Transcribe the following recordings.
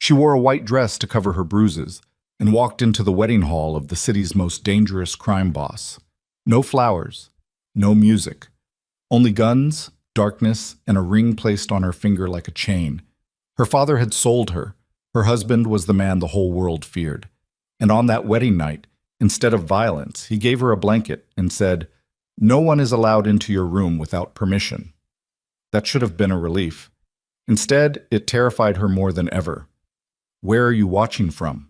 She wore a white dress to cover her bruises and walked into the wedding hall of the city's most dangerous crime boss. No flowers, no music, only guns, darkness, and a ring placed on her finger like a chain. Her father had sold her. Her husband was the man the whole world feared. And on that wedding night, instead of violence, he gave her a blanket and said, "No one is allowed into your room without permission." That should have been a relief. Instead, it terrified her more than ever. Where are you watching from?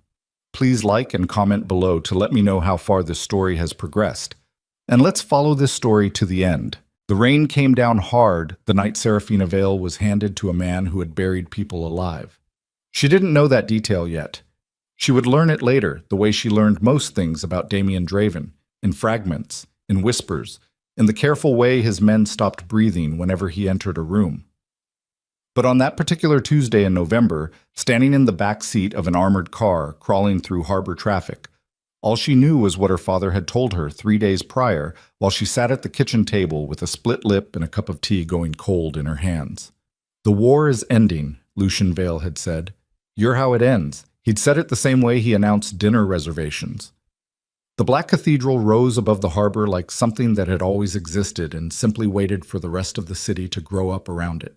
Please like and comment below to let me know how far this story has progressed. And let's follow this story to the end. The rain came down hard the night Serafina Vale was handed to a man who had buried people alive. She didn't know that detail yet. She would learn it later, the way she learned most things about Damien Draven, in fragments, in whispers, in the careful way his men stopped breathing whenever he entered a room. But on that particular Tuesday in November, standing in the back seat of an armored car crawling through harbor traffic, all she knew was what her father had told her 3 days prior while she sat at the kitchen table with a split lip and a cup of tea going cold in her hands. "The war is ending," Lucian Vale had said. "You're how it ends." He'd said it the same way he announced dinner reservations. The Black Cathedral rose above the harbor like something that had always existed and simply waited for the rest of the city to grow up around it.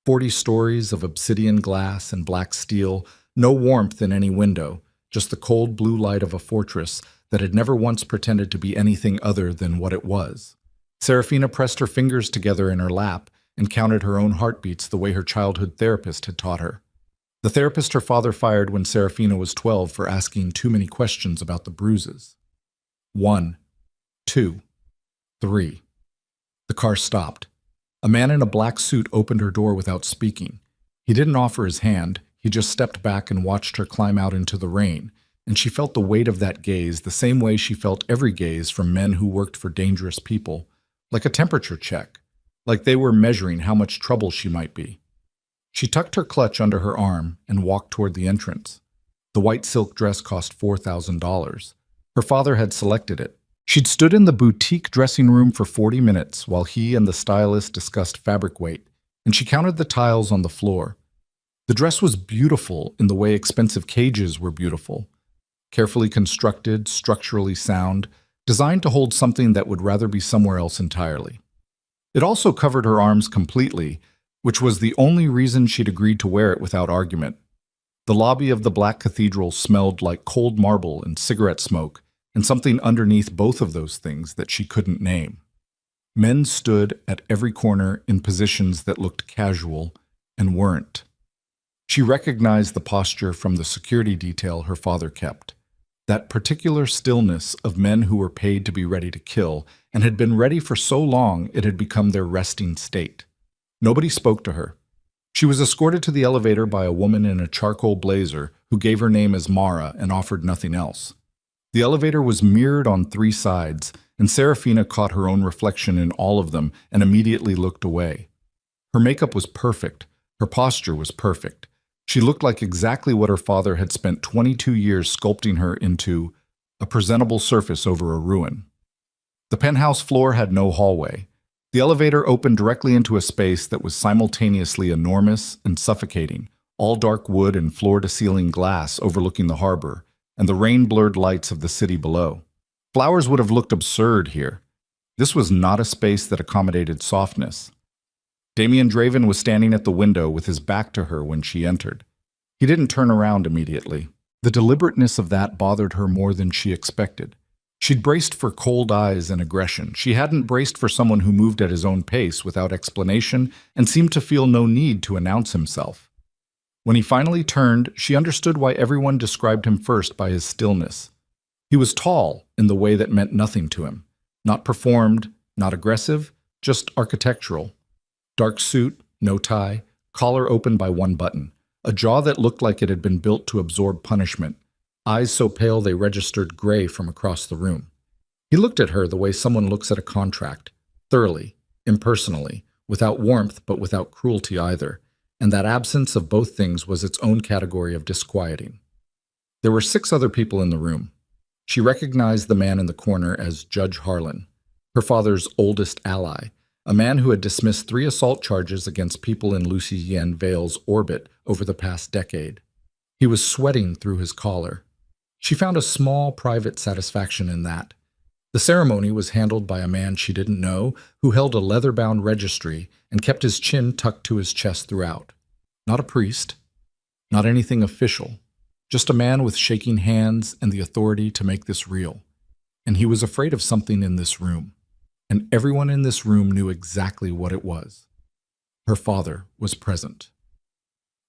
40 stories of obsidian glass and black steel, no warmth in any window, just the cold blue light of a fortress that had never once pretended to be anything other than what it was. Serafina pressed her fingers together in her lap and counted her own heartbeats the way her childhood therapist had taught her. The therapist her father fired when Serafina was 12 for asking too many questions about the bruises. 1, 2, 3. The car stopped. A man in a black suit opened her door without speaking. He didn't offer his hand, he just stepped back and watched her climb out into the rain, and she felt the weight of that gaze the same way she felt every gaze from men who worked for dangerous people, like a temperature check, like they were measuring how much trouble she might be. She tucked her clutch under her arm and walked toward the entrance. The white silk dress cost $4,000. Her father had selected it. She'd stood in the boutique dressing room for 40 minutes while he and the stylist discussed fabric weight, and she counted the tiles on the floor. The dress was beautiful in the way expensive cages were beautiful. Carefully constructed, structurally sound, designed to hold something that would rather be somewhere else entirely. It also covered her arms completely, which was the only reason she'd agreed to wear it without argument. The lobby of the Black Cathedral smelled like cold marble and cigarette smoke, and something underneath both of those things that she couldn't name. Men stood at every corner in positions that looked casual and weren't. She recognized the posture from the security detail her father kept. That particular stillness of men who were paid to be ready to kill and had been ready for so long it had become their resting state. Nobody spoke to her. She was escorted to the elevator by a woman in a charcoal blazer who gave her name as Mara and offered nothing else. The elevator was mirrored on 3 sides, and Serafina caught her own reflection in all of them and immediately looked away. Her makeup was perfect. Her posture was perfect. She looked like exactly what her father had spent 22 years sculpting her into, a presentable surface over a ruin. The penthouse floor had no hallway. The elevator opened directly into a space that was simultaneously enormous and suffocating, all dark wood and floor-to-ceiling glass overlooking the harbor, and the rain-blurred lights of the city below. Flowers would have looked absurd here. This was not a space that accommodated softness. Damien Draven was standing at the window with his back to her when she entered. He didn't turn around immediately. The deliberateness of that bothered her more than she expected. She'd braced for cold eyes and aggression. She hadn't braced for someone who moved at his own pace without explanation and seemed to feel no need to announce himself. When he finally turned, she understood why everyone described him first by his stillness. He was tall in the way that meant nothing to him. Not performed, not aggressive, just architectural. Dark suit, no tie, collar open by one button. A jaw that looked like it had been built to absorb punishment. Eyes so pale they registered gray from across the room. He looked at her the way someone looks at a contract, thoroughly, impersonally, without warmth but without cruelty either, and that absence of both things was its own category of disquieting. There were 6 other people in the room. She recognized the man in the corner as Judge Harlan, her father's oldest ally, a man who had dismissed 3 assault charges against people in Lucian Vale's orbit over the past decade. He was sweating through his collar. She found a small private satisfaction in that. The ceremony was handled by a man she didn't know who held a leather-bound registry and kept his chin tucked to his chest throughout. Not a priest, not anything official, just a man with shaking hands and the authority to make this real. And he was afraid of something in this room. And everyone in this room knew exactly what it was. Her father was present.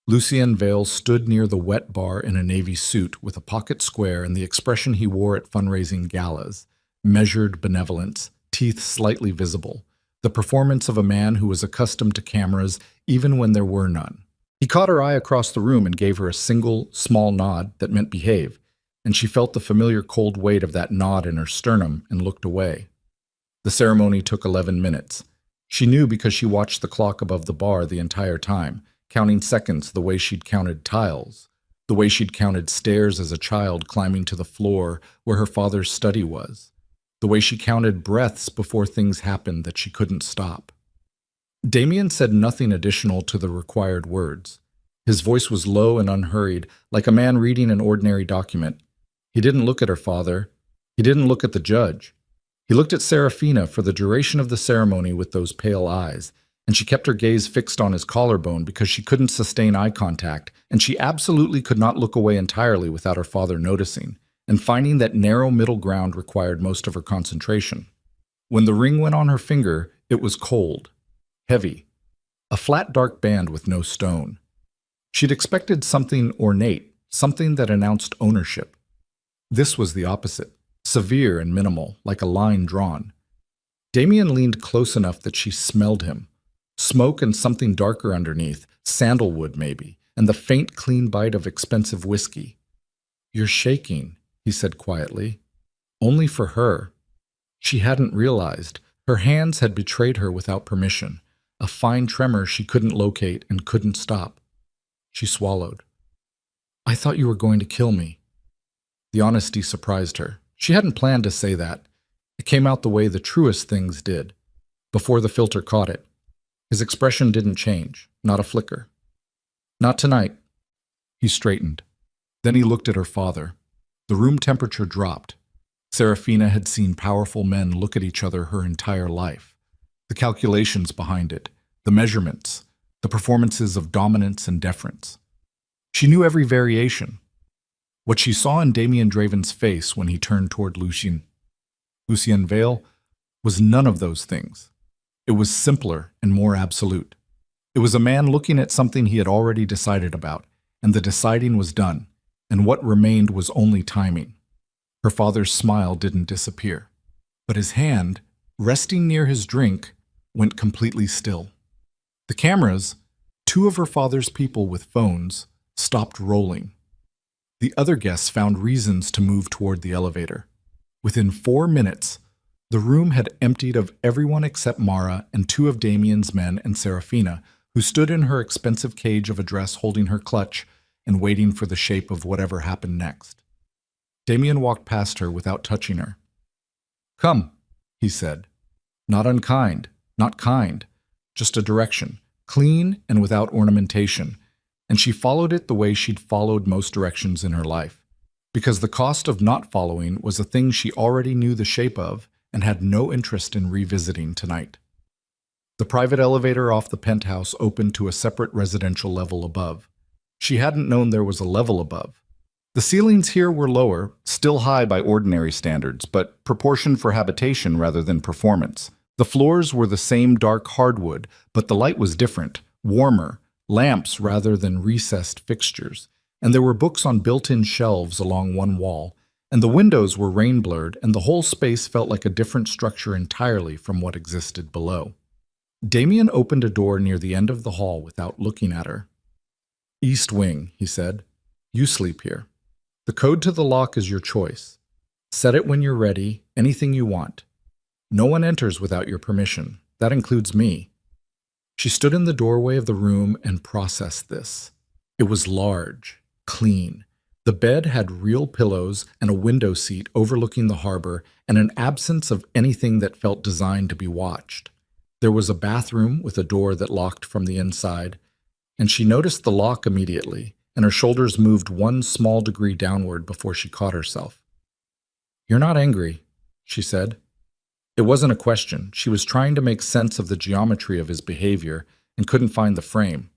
Lucien Vale stood near the wet bar in a navy suit with a pocket square and the expression he wore at fundraising galas, measured benevolence, teeth slightly visible, the performance of a man who was accustomed to cameras even when there were none. He caught her eye across the room and gave her a single, small nod that meant behave, and she felt the familiar cold weight of that nod in her sternum and looked away. The ceremony took 11 minutes. She knew because she watched the clock above the bar the entire time, counting seconds the way she'd counted tiles, the way she'd counted stairs as a child climbing to the floor where her father's study was, the way she counted breaths before things happened that she couldn't stop. Damien said nothing additional to the required words. His voice was low and unhurried, like a man reading an ordinary document. He didn't look at her father. He didn't look at the judge. He looked at Serafina for the duration of the ceremony with those pale eyes, and she kept her gaze fixed on his collarbone because she couldn't sustain eye contact, and she absolutely could not look away entirely without her father noticing, and finding that narrow middle ground required most of her concentration. When the ring went on her finger, it was cold, heavy, a flat dark band with no stone. She'd expected something ornate, something that announced ownership. This was the opposite, severe and minimal, like a line drawn. Damien leaned close enough that she smelled him. Smoke and something darker underneath, sandalwood maybe, and the faint clean bite of expensive whiskey. "You're shaking," he said quietly. Only for her. She hadn't realized. Her hands had betrayed her without permission, a fine tremor she couldn't locate and couldn't stop. She swallowed. "I thought you were going to kill me." The honesty surprised her. She hadn't planned to say that. It came out the way the truest things did, before the filter caught it. His expression didn't change, not a flicker. "Not tonight." He straightened. Then he looked at her father. The room temperature dropped. Serafina had seen powerful men look at each other her entire life. The calculations behind it, the measurements, the performances of dominance and deference. She knew every variation. What she saw in Damien Draven's face when he turned toward Lucien Vale was none of those things. It was simpler and more absolute. It was a man looking at something he had already decided about, and the deciding was done, and what remained was only timing. Her father's smile didn't disappear, but his hand, resting near his drink, went completely still. The cameras, two of her father's people with phones, stopped rolling. The other guests found reasons to move toward the elevator. Within 4 minutes, the room had emptied of everyone except Mara and two of Damien's men and Serafina, who stood in her expensive cage of a dress holding her clutch and waiting for the shape of whatever happened next. Damien walked past her without touching her. "Come," he said. Not unkind, not kind, just a direction, clean and without ornamentation, and she followed it the way she'd followed most directions in her life, because the cost of not following was a thing she already knew the shape of and had no interest in revisiting tonight. The private elevator off the penthouse opened to a separate residential level above. She hadn't known there was a level above. The ceilings here were lower, still high by ordinary standards, but proportioned for habitation rather than performance. The floors were the same dark hardwood, but the light was different, warmer, lamps rather than recessed fixtures, and there were books on built-in shelves along one wall, and the windows were rain-blurred, and the whole space felt like a different structure entirely from what existed below. Damien opened a door near the end of the hall without looking at her. "East wing," he said. "You sleep here. The code to the lock is your choice. Set it when you're ready, anything you want. No one enters without your permission. That includes me." She stood in the doorway of the room and processed this. It was large, clean. The bed had real pillows and a window seat overlooking the harbor and an absence of anything that felt designed to be watched. There was a bathroom with a door that locked from the inside, and she noticed the lock immediately. and her shoulders moved 1 small degree downward before she caught herself. "You're not angry," she said. It wasn't a question. She was trying to make sense of the geometry of his behavior and couldn't find the frame.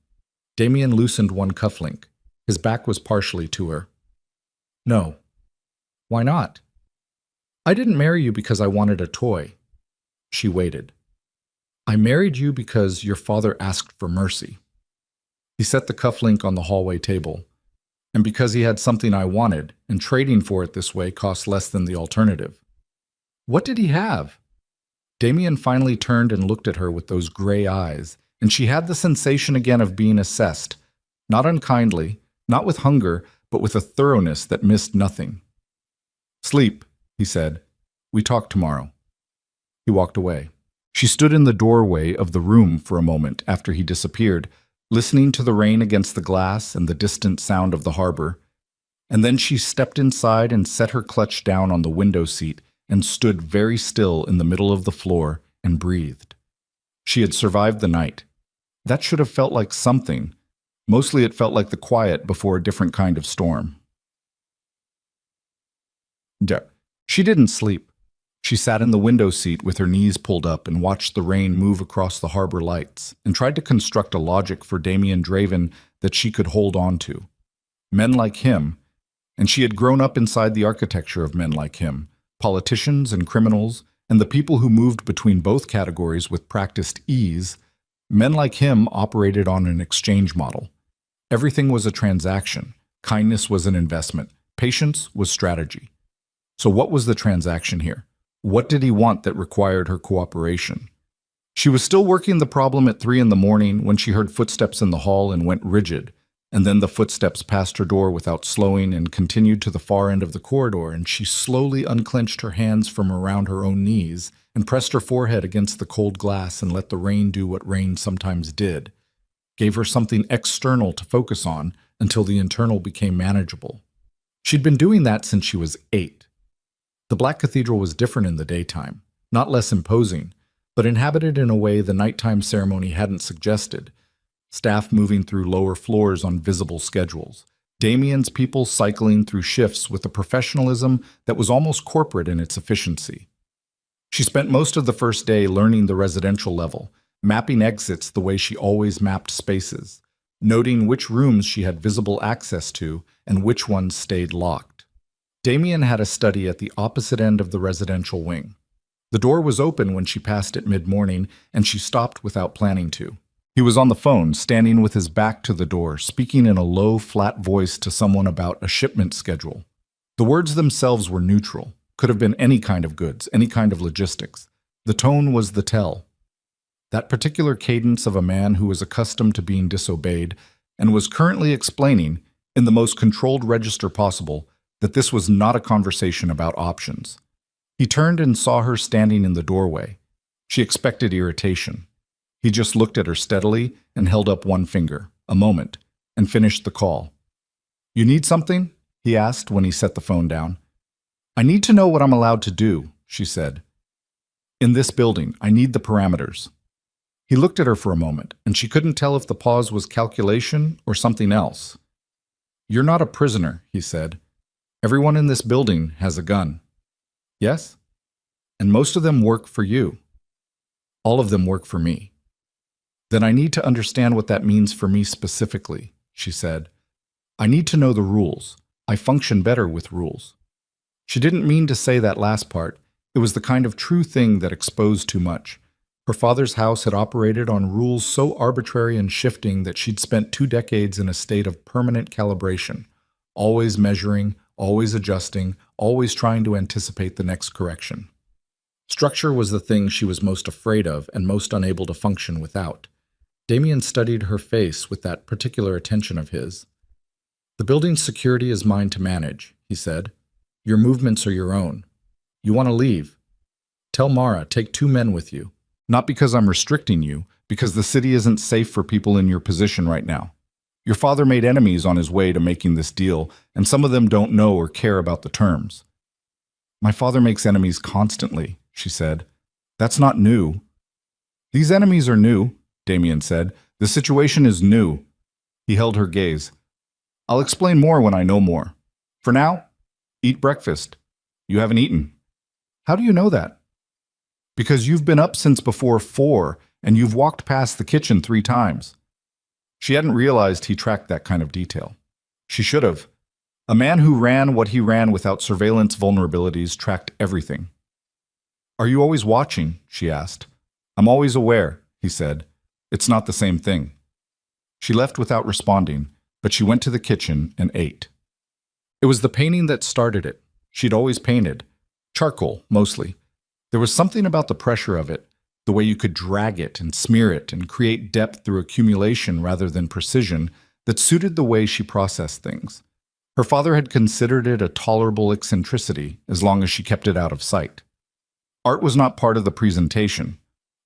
Damien loosened one cufflink. His back was partially to her. "No." "Why not?" "I didn't marry you because I wanted a toy." She waited. "I married you because your father asked for mercy." He set the cufflink on the hallway table. "And because he had something I wanted, and trading for it this way costs less than the alternative." "What did he have?" Damien finally turned and looked at her with those gray eyes, and she had the sensation again of being assessed, not unkindly, not with hunger, but with a thoroughness that missed nothing. "Sleep," he said. "We talk tomorrow." He walked away. She stood in the doorway of the room for a moment after he disappeared, listening to the rain against the glass and the distant sound of the harbor. And then she stepped inside and set her clutch down on the window seat and stood very still in the middle of the floor and breathed. She had survived the night. That should have felt like something. Mostly it felt like the quiet before a different kind of storm. She didn't sleep. She sat in the window seat with her knees pulled up and watched the rain move across the harbor lights and tried to construct a logic for Damien Draven that she could hold on to. Men like him, and she had grown up inside the architecture of men like him, politicians and criminals, and the people who moved between both categories with practiced ease. Men like him operated on an exchange model. Everything was a transaction. Kindness was an investment. Patience was strategy. So what was the transaction here? What did he want that required her cooperation? She was still working the problem at 3 a.m. when she heard footsteps in the hall and went rigid, and then the footsteps passed her door without slowing and continued to the far end of the corridor, and she slowly unclenched her hands from around her own knees and pressed her forehead against the cold glass and let the rain do what rain sometimes did. Gave her something external to focus on until the internal became manageable. She'd been doing that since she was 8. The Black Cathedral was different in the daytime, not less imposing, but inhabited in a way the nighttime ceremony hadn't suggested. Staff moving through lower floors on visible schedules. Damien's people cycling through shifts with a professionalism that was almost corporate in its efficiency. She spent most of the first day learning the residential level, mapping exits the way she always mapped spaces, noting which rooms she had visible access to and which ones stayed locked. Damien had a study at the opposite end of the residential wing. The door was open when she passed it mid-morning, and she stopped without planning to. He was on the phone, standing with his back to the door, speaking in a low, flat voice to someone about a shipment schedule. The words themselves were neutral, could have been any kind of goods, any kind of logistics. The tone was the tell. That particular cadence of a man who was accustomed to being disobeyed and was currently explaining, in the most controlled register possible, that this was not a conversation about options. He turned and saw her standing in the doorway. She expected irritation. He just looked at her steadily and held up one finger, a moment, and finished the call. "You need something?" he asked when he set the phone down. "I need to know what I'm allowed to do," she said. "In this building, I need the parameters." He looked at her for a moment, and she couldn't tell if the pause was calculation or something else. "You're not a prisoner," he said. "Everyone in this building has a gun." "Yes?" "And most of them work for you." "All of them work for me." "Then I need to understand what that means for me specifically," she said. "I need to know the rules. I function better with rules." She didn't mean to say that last part. It was the kind of true thing that exposed too much. Her father's house had operated on rules so arbitrary and shifting that she'd spent 2 decades in a state of permanent calibration, always measuring, always adjusting, always trying to anticipate the next correction. Structure was the thing she was most afraid of and most unable to function without. Damien studied her face with that particular attention of his. "The building's security is mine to manage," he said. "Your movements are your own. You want to leave? Tell Mara, take 2 men with you. Not because I'm restricting you, because the city isn't safe for people in your position right now. Your father made enemies on his way to making this deal, and some of them don't know or care about the terms." "My father makes enemies constantly," she said. "That's not new." "These enemies are new," Damien said. "The situation is new." He held her gaze. I'll explain more when I know more. For now, eat breakfast. You haven't eaten. How do you know that? Because you've been up since before 4 and you've walked past the kitchen 3 times. She hadn't realized he tracked that kind of detail. She should have. A man who ran what he ran without surveillance vulnerabilities tracked everything. Are you always watching? She asked. I'm always aware, he said. It's not the same thing. She left without responding, but she went to the kitchen and ate. It was the painting that started it. She'd always painted. Charcoal, mostly. There was something about the pressure of it, the way you could drag it and smear it and create depth through accumulation rather than precision, that suited the way she processed things. Her father had considered it a tolerable eccentricity as long as she kept it out of sight. Art was not part of the presentation.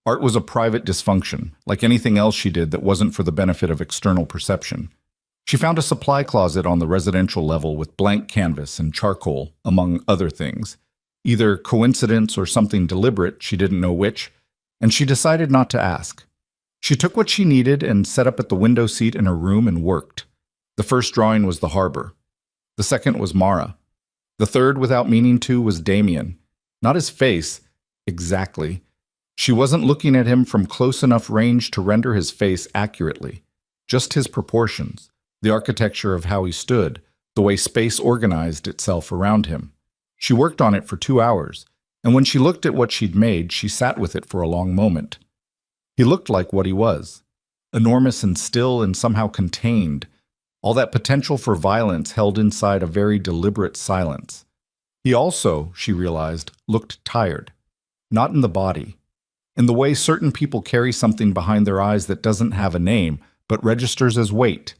Art was a private dysfunction, like anything else she did that wasn't for the benefit of external perception. She found a supply closet on the residential level with blank canvas and charcoal, among other things. Either coincidence or something deliberate, she didn't know which, and she decided not to ask. She took what she needed and set up at the window seat in her room and worked. The first drawing was the harbor. The second was Mara. The third, without meaning to, was Damien. Not his face, exactly. She wasn't looking at him from close enough range to render his face accurately. Just his proportions, the architecture of how he stood, the way space organized itself around him. She worked on it for 2 hours, and when she looked at what she'd made, she sat with it for a long moment. He looked like what he was, enormous and still and somehow contained, all that potential for violence held inside a very deliberate silence. He also, she realized, looked tired. Not in the body. In the way certain people carry something behind their eyes that doesn't have a name, but registers as weight,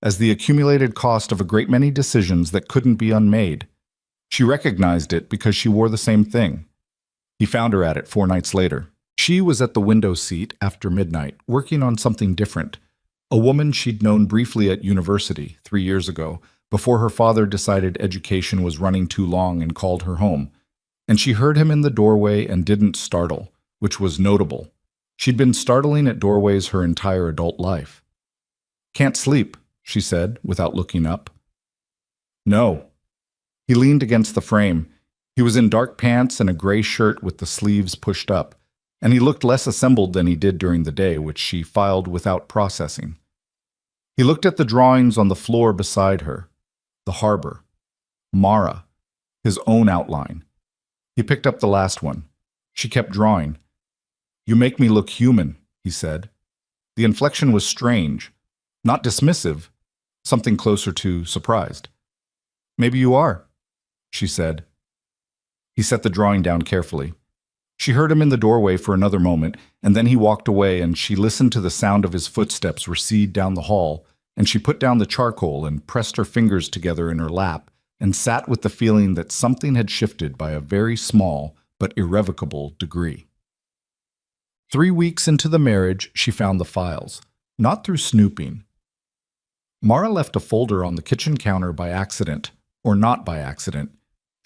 as the accumulated cost of a great many decisions that couldn't be unmade. She recognized it because she wore the same thing. He found her at it 4 nights later. She was at the window seat after midnight, working on something different. A woman she'd known briefly at university 3 years ago, before her father decided education was running too long and called her home. And she heard him in the doorway and didn't startle, which was notable. She'd been startling at doorways her entire adult life. "Can't sleep," she said, without looking up. "No." He leaned against the frame. He was in dark pants and a gray shirt with the sleeves pushed up, and he looked less assembled than he did during the day, which she filed without processing. He looked at the drawings on the floor beside her. The harbor. Mara. His own outline. He picked up the last one. She kept drawing. "You make me look human," he said. The inflection was strange. Not dismissive. Something closer to surprised. "Maybe you are," she said. He set the drawing down carefully. She heard him in the doorway for another moment, and then he walked away, and she listened to the sound of his footsteps recede down the hall, and she put down the charcoal and pressed her fingers together in her lap and sat with the feeling that something had shifted by a very small but irrevocable degree. 3 weeks into the marriage, she found the files, not through snooping. Mara left a folder on the kitchen counter by accident, or not by accident.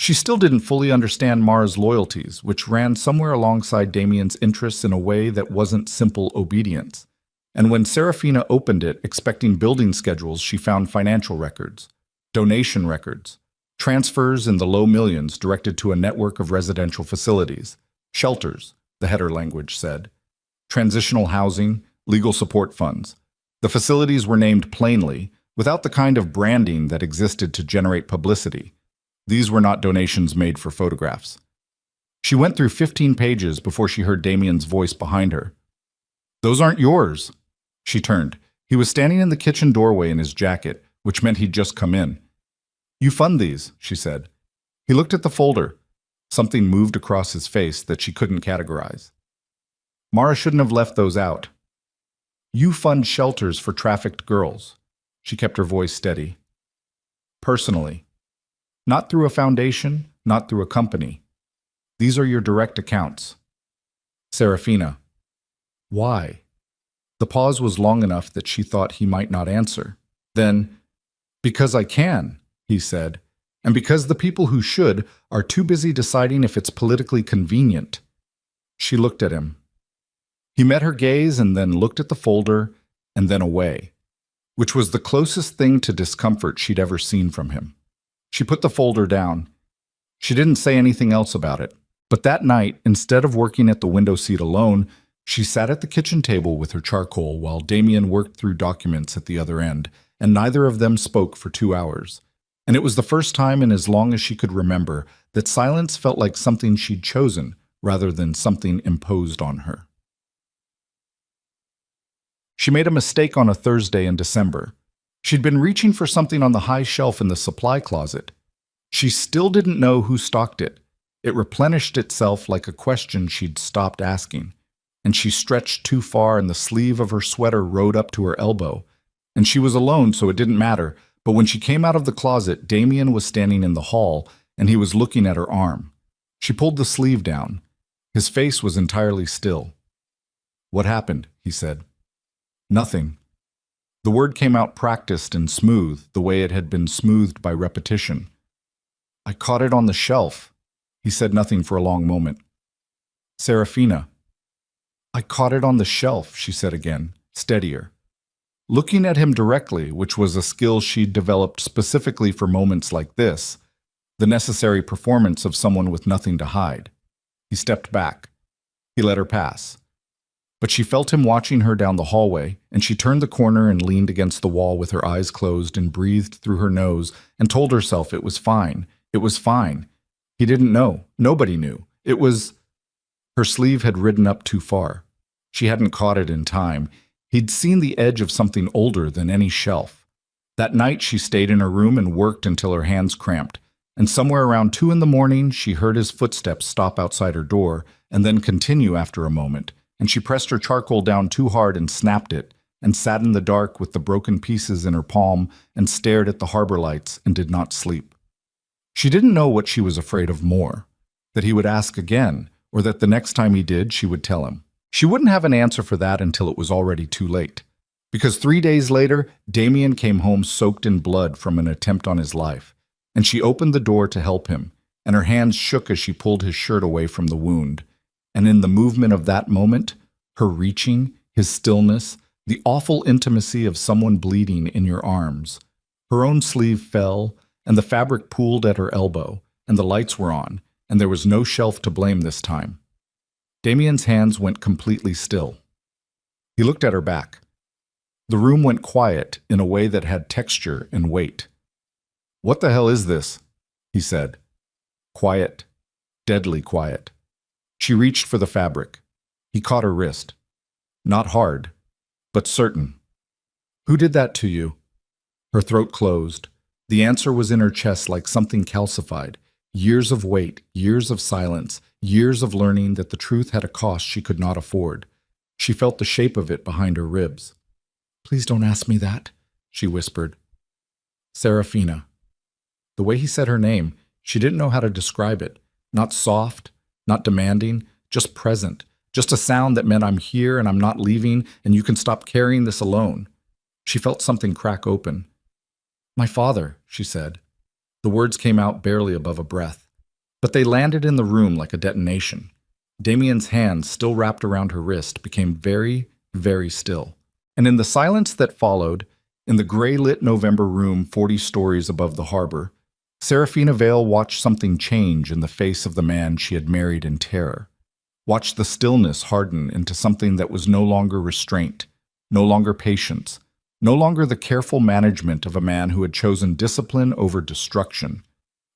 She still didn't fully understand Mara's loyalties, which ran somewhere alongside Damien's interests in a way that wasn't simple obedience. And when Serafina opened it, expecting building schedules, she found financial records, donation records, transfers in the low millions directed to a network of residential facilities, shelters, the header language said, transitional housing, legal support funds. The facilities were named plainly, without the kind of branding that existed to generate publicity. These were not donations made for photographs. She went through 15 pages before she heard Damien's voice behind her. "Those aren't yours." She turned. He was standing in the kitchen doorway in his jacket, which meant he'd just come in. "You fund these," she said. He looked at the folder. Something moved across his face that she couldn't categorize. "Mara shouldn't have left those out." "You fund shelters for trafficked girls." She kept her voice steady. "Personally. Not through a foundation, not through a company. These are your direct accounts." Serafina. "Why?" The pause was long enough that she thought he might not answer. Then, "Because I can," he said, "and because the people who should are too busy deciding if it's politically convenient." She looked at him. He met her gaze and then looked at the folder and then away. which was the closest thing to discomfort she'd ever seen from him. She put the folder down. She didn't say anything else about it. But that night, instead of working at the window seat alone, she sat at the kitchen table with her charcoal while Damien worked through documents at the other end, and neither of them spoke for 2 hours. And it was the first time in as long as she could remember that silence felt like something she'd chosen rather than something imposed on her. She made a mistake on a Thursday in December. She'd been reaching for something on the high shelf in the supply closet. She still didn't know who stocked it. It replenished itself like a question she'd stopped asking. And she stretched too far and the sleeve of her sweater rode up to her elbow. And she was alone, so it didn't matter. But when she came out of the closet, Damien was standing in the hall, and he was looking at her arm. She pulled the sleeve down. His face was entirely still. "What happened?" he said. "Nothing." The word came out practiced and smooth, the way it had been smoothed by repetition. "I caught it on the shelf." He said nothing for a long moment. "Serafina." "I caught it on the shelf," she said again, steadier. Looking at him directly, which was a skill she'd developed specifically for moments like this, the necessary performance of someone with nothing to hide. He stepped back. He let her pass. But she felt him watching her down the hallway, and she turned the corner and leaned against the wall with her eyes closed and breathed through her nose and told herself it was fine. It was fine. He didn't know. Nobody knew. It was... Her sleeve had ridden up too far. She hadn't caught it in time. He'd seen the edge of something older than any shelf. That night she stayed in her room and worked until her hands cramped, and somewhere around 2 a.m, she heard his footsteps stop outside her door and then continue after a moment, and she pressed her charcoal down too hard and snapped it, and sat in the dark with the broken pieces in her palm and stared at the harbor lights and did not sleep. She didn't know what she was afraid of more, that he would ask again, or that the next time he did, she would tell him. She wouldn't have an answer for that until it was already too late. Because 3 days later, Damien came home soaked in blood from an attempt on his life, and she opened the door to help him, and her hands shook as she pulled his shirt away from the wound. And in the movement of that moment, her reaching, his stillness, the awful intimacy of someone bleeding in your arms, her own sleeve fell, and the fabric pooled at her elbow, and the lights were on, and there was no shelf to blame this time. Damien's hands went completely still. He looked at her back. The room went quiet in a way that had texture and weight. "What the hell is this?" he said. Quiet, deadly quiet. She reached for the fabric. He caught her wrist. Not hard, but certain. "Who did that to you?" Her throat closed. The answer was in her chest like something calcified. Years of wait, years of silence, years of learning that the truth had a cost she could not afford. She felt the shape of it behind her ribs. "Please don't ask me that," she whispered. Serafina. The way he said her name, she didn't know how to describe it. Not soft, not demanding, just present. Just a sound that meant I'm here and I'm not leaving and you can stop carrying this alone. She felt something crack open. "My father," she said. The words came out barely above a breath, but they landed in the room like a detonation. Damien's hands, still wrapped around her wrist, became very, very still. And in the silence that followed, in the gray-lit November room 40 stories above the harbor, Serafina Vale watched something change in the face of the man she had married in terror. Watched the stillness harden into something that was no longer restraint, no longer patience, no longer the careful management of a man who had chosen discipline over destruction.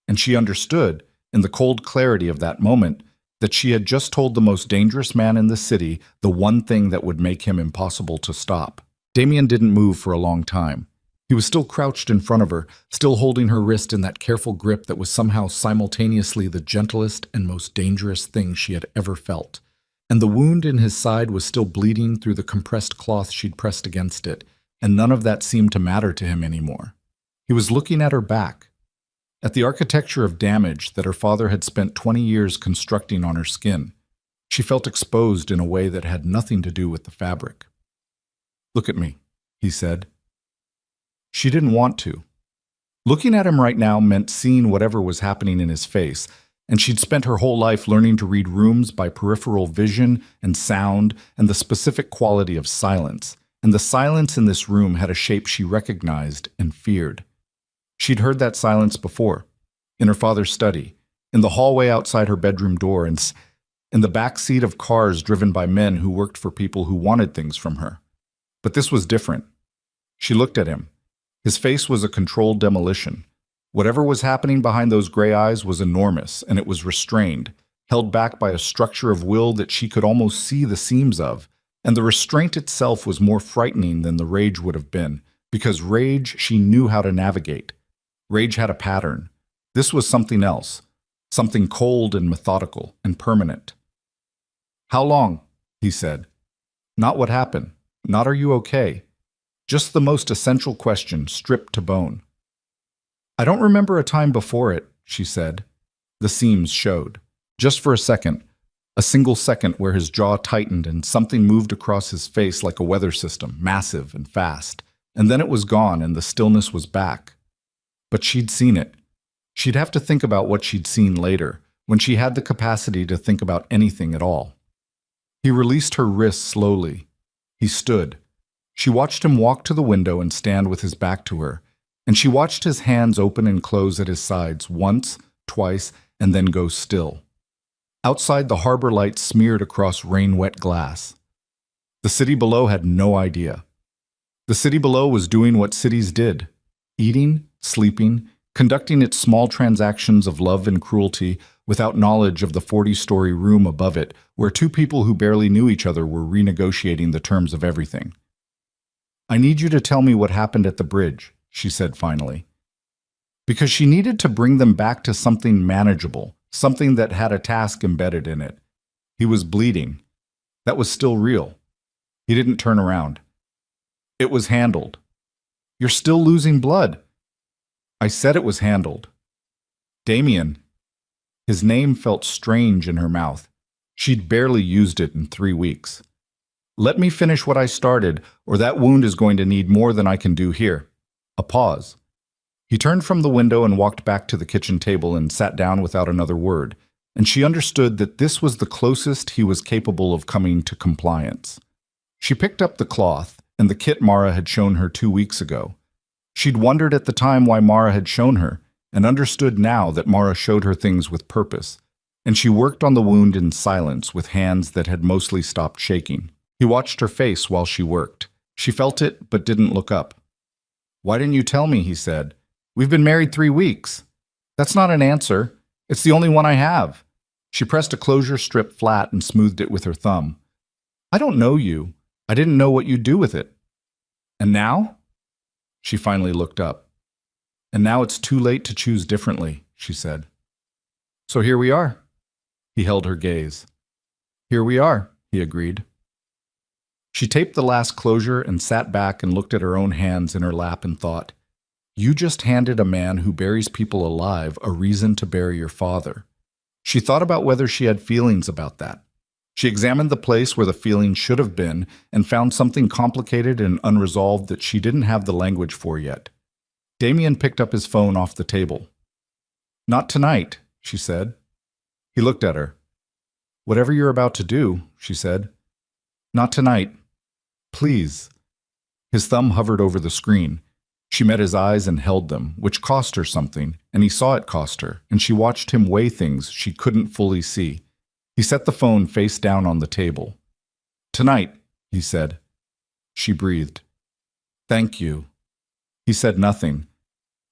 And she understood, in the cold clarity of that moment, that she had just told the most dangerous man in the city the one thing that would make him impossible to stop. Damien didn't move for a long time. He was still crouched in front of her, still holding her wrist in that careful grip that was somehow simultaneously the gentlest and most dangerous thing she had ever felt. And the wound in his side was still bleeding through the compressed cloth she'd pressed against it, and none of that seemed to matter to him anymore. He was looking at her back, at the architecture of damage that her father had spent 20 years constructing on her skin. She felt exposed in a way that had nothing to do with the fabric. "Look at me," he said. She didn't want to. Looking at him right now meant seeing whatever was happening in his face, and she'd spent her whole life learning to read rooms by peripheral vision and sound and the specific quality of silence, and the silence in this room had a shape she recognized and feared. She'd heard that silence before, in her father's study, in the hallway outside her bedroom door, and in the back seat of cars driven by men who worked for people who wanted things from her. But this was different. She looked at him. His face was a controlled demolition. Whatever was happening behind those gray eyes was enormous, and it was restrained, held back by a structure of will that she could almost see the seams of, and the restraint itself was more frightening than the rage would have been, because rage she knew how to navigate. Rage had a pattern. This was something else, something cold and methodical and permanent. "How long?" he said. Not what happened, not are you okay, just the most essential question, stripped to bone. "I don't remember a time before it," she said. The seams showed. Just for a second, a single second where his jaw tightened and something moved across his face like a weather system, massive and fast. And then it was gone and the stillness was back. But she'd seen it. She'd have to think about what she'd seen later, when she had the capacity to think about anything at all. He released her wrists slowly. He stood. She watched him walk to the window and stand with his back to her, and she watched his hands open and close at his sides once, twice, and then go still. Outside, the harbor lights smeared across rain-wet glass. The city below had no idea. The city below was doing what cities did, eating, sleeping, conducting its small transactions of love and cruelty without knowledge of the 40-story room above it, where two people who barely knew each other were renegotiating the terms of everything. "I need you to tell me what happened at the bridge," she said finally. Because she needed to bring them back to something manageable, something that had a task embedded in it. He was bleeding. That was still real. He didn't turn around. "It was handled." "You're still losing blood." "I said it was handled." "Damien." His name felt strange in her mouth. She'd barely used it in 3 weeks. "Let me finish what I started, or that wound is going to need more than I can do here." A pause. He turned from the window and walked back to the kitchen table and sat down without another word, and she understood that this was the closest he was capable of coming to compliance. She picked up the cloth and the kit Mara had shown her 2 weeks ago. She'd wondered at the time why Mara had shown her, and understood now that Mara showed her things with purpose, and she worked on the wound in silence with hands that had mostly stopped shaking. He watched her face while she worked. She felt it, but didn't look up. "Why didn't you tell me?" he said. "We've been married 3 weeks. "That's not an answer. It's the only one I have." She pressed a closure strip flat and smoothed it with her thumb. "I don't know you. I didn't know what you'd do with it." "And now?" She finally looked up. "And now it's too late to choose differently," she said. "So here we are." He held her gaze. "Here we are," he agreed. She taped the last closure and sat back and looked at her own hands in her lap and thought, "You just handed a man who buries people alive a reason to bury your father." She thought about whether she had feelings about that. She examined the place where the feeling should have been and found something complicated and unresolved that she didn't have the language for yet. Damien picked up his phone off the table. "Not tonight," she said. He looked at her. "Whatever you're about to do," she said. "Not tonight. Please." His thumb hovered over the screen. She met his eyes and held them, which cost her something, and he saw it cost her, and she watched him weigh things she couldn't fully see. He set the phone face down on the table. "Tonight," he said. She breathed. "Thank you." He said nothing,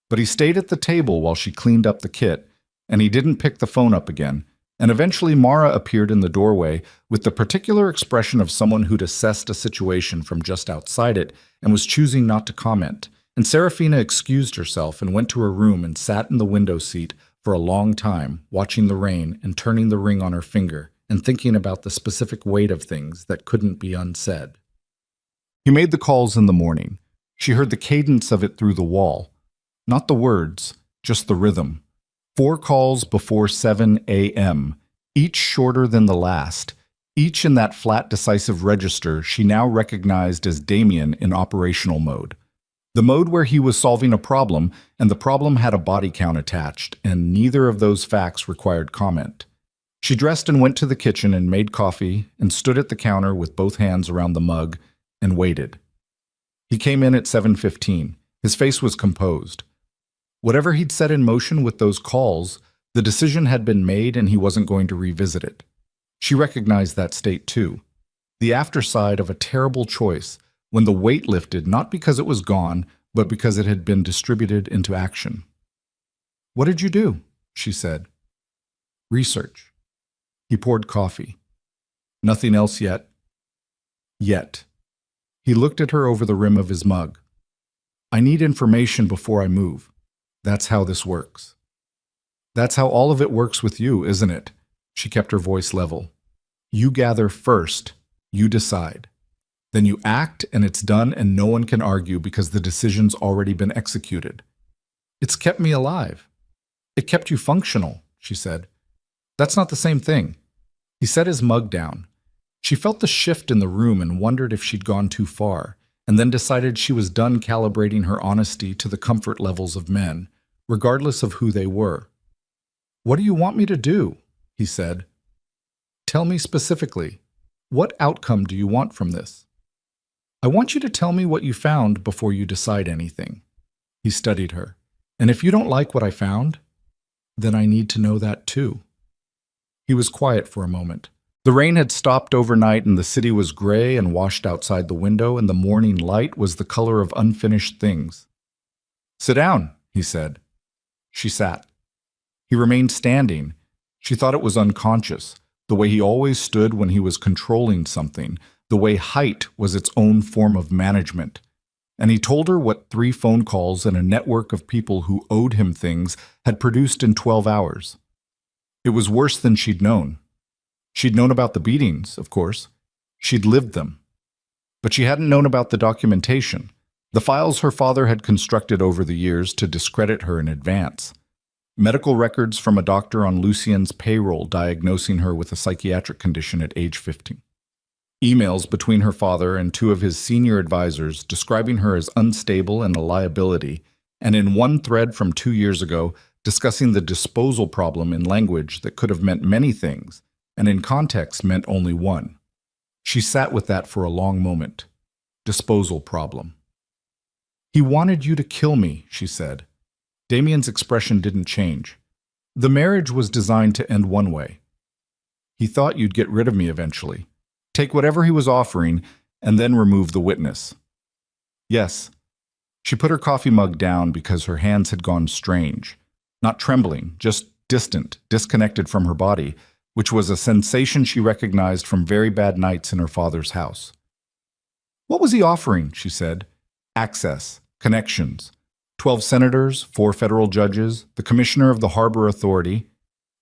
but he stayed at the table while she cleaned up the kit, and he didn't pick the phone up again, and eventually Mara appeared in the doorway with the particular expression of someone who'd assessed a situation from just outside it and was choosing not to comment. And Serafina excused herself and went to her room and sat in the window seat for a long time, watching the rain and turning the ring on her finger and thinking about the specific weight of things that couldn't be unsaid. He made the calls in the morning. She heard the cadence of it through the wall. Not the words, just the rhythm. 4 calls before 7 a.m., each shorter than the last, each in that flat decisive register she now recognized as Damien in operational mode. The mode where he was solving a problem, and the problem had a body count attached, and neither of those facts required comment. She dressed and went to the kitchen and made coffee and stood at the counter with both hands around the mug and waited. He came in at 7:15. His face was composed. Whatever he'd set in motion with those calls, the decision had been made and he wasn't going to revisit it. She recognized that state too. The afterside of a terrible choice, when the weight lifted not because it was gone, but because it had been distributed into action. "What did you do?" she said. "Research." He poured coffee. "Nothing else yet?" "Yet." He looked at her over the rim of his mug. "I need information before I move. That's how this works." "That's how all of it works with you, isn't it?" She kept her voice level. "You gather first. You decide. Then you act and it's done and no one can argue because the decision's already been executed. It's kept me alive. It kept you functional," she said. "That's not the same thing." He set his mug down. She felt the shift in the room and wondered if she'd gone too far, and then decided she was done calibrating her honesty to the comfort levels of men, regardless of who they were. "What do you want me to do?" he said. "Tell me specifically. What outcome do you want from this?" "I want you to tell me what you found before you decide anything." He studied her. "And if you don't like what I found, then I need to know that too." He was quiet for a moment. The rain had stopped overnight and the city was gray and washed outside the window, and the morning light was the color of unfinished things. "Sit down," he said. She sat. He remained standing. She thought it was unconscious, the way he always stood when he was controlling something, the way height was its own form of management. And he told her what 3 phone calls and a network of people who owed him things had produced in 12 hours. It was worse than she'd known. She'd known about the beatings, of course. She'd lived them. But she hadn't known about the documentation, the files her father had constructed over the years to discredit her in advance. Medical records from a doctor on Lucien's payroll diagnosing her with a psychiatric condition at age 15. Emails between her father and 2 of his senior advisors describing her as unstable and a liability, and in one thread from 2 years ago, discussing the disposal problem in language that could have meant many things, and in context meant only one. She sat with that for a long moment. Disposal problem. "He wanted you to kill me," she said. Damien's expression didn't change. "The marriage was designed to end one way. He thought you'd get rid of me eventually, take whatever he was offering, and then remove the witness." "Yes." She put her coffee mug down because her hands had gone strange. Not trembling, just distant, disconnected from her body, which was a sensation she recognized from very bad nights in her father's house. "What was he offering?" she said. "Access, connections. 12 senators, 4 federal judges, the commissioner of the Harbor Authority."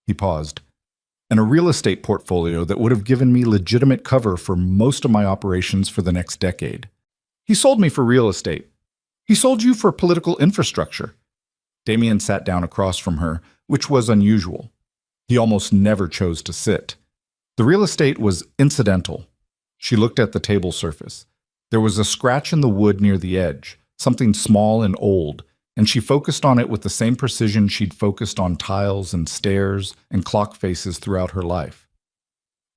He paused. "And a real estate portfolio that would have given me legitimate cover for most of my operations for the next decade. He sold me for real estate. He sold you for political infrastructure." Damien sat down across from her, which was unusual. He almost never chose to sit. The real estate was incidental. She looked at the table surface. There was a scratch in the wood near the edge, something small and old, and she focused on it with the same precision she'd focused on tiles and stairs and clock faces throughout her life.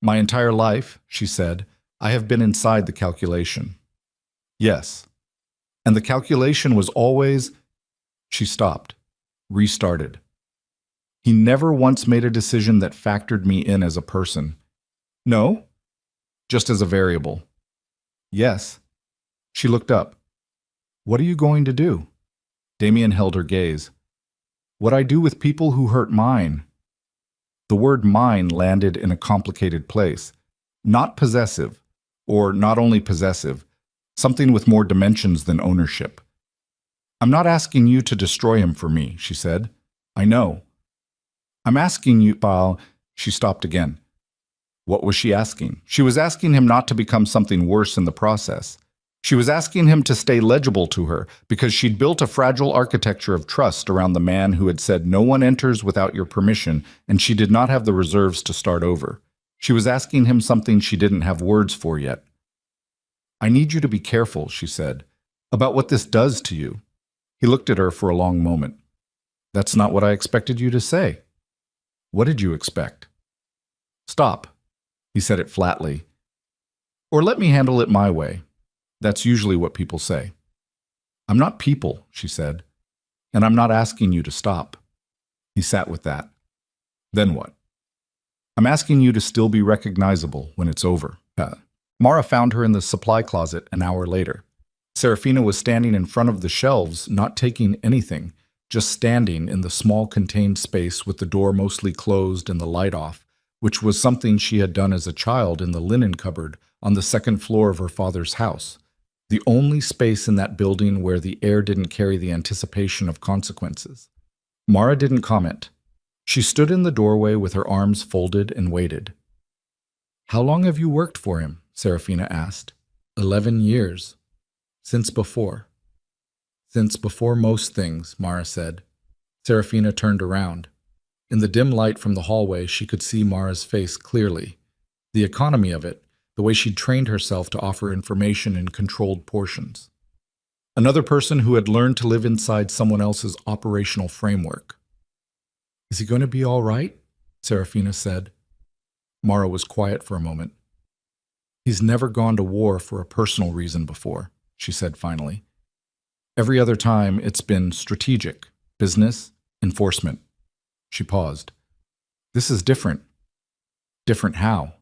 "My entire life," she said, "I have been inside the calculation." "Yes." "And the calculation was always—" She stopped, restarted. "He never once made a decision that factored me in as a person." "No?" "Just as a variable." "Yes." She looked up. "What are you going to do?" Damien held her gaze. "What I do with people who hurt mine." The word mine landed in a complicated place. Not possessive, or not only possessive, something with more dimensions than ownership. "I'm not asking you to destroy him for me," she said. "I know. I'm asking you, Paul." She stopped again. What was she asking? She was asking him not to become something worse in the process. She was asking him to stay legible to her because she'd built a fragile architecture of trust around the man who had said no one enters without your permission, and she did not have the reserves to start over. She was asking him something she didn't have words for yet. "I need you to be careful," she said, "about what this does to you." He looked at her for a long moment. "That's not what I expected you to say." "What did you expect?" "Stop." He said it flatly. "Or let me handle it my way." That's usually what people say. I'm not people, she said, and I'm not asking you to stop. He sat with that. Then what? I'm asking you to still be recognizable when it's over. Mara found her in the supply closet an hour later. Serafina was standing in front of the shelves, not taking anything, just standing in the small contained space with the door mostly closed and the light off, which was something she had done as a child in the linen cupboard on the second floor of her father's house, the only space in that building where the air didn't carry the anticipation of consequences. Mara didn't comment. She stood in the doorway with her arms folded and waited. How long have you worked for him? Serafina asked. 11 years. Since before. Since before most things, Mara said. Serafina turned around. In the dim light from the hallway, she could see Mara's face clearly. The economy of it, the way she'd trained herself to offer information in controlled portions. Another person who had learned to live inside someone else's operational framework. Is he going to be all right? Serafina said. Mara was quiet for a moment. He's never gone to war for a personal reason before, she said finally. Every other time it's been strategic, business, enforcement. She paused. This is different. Different how?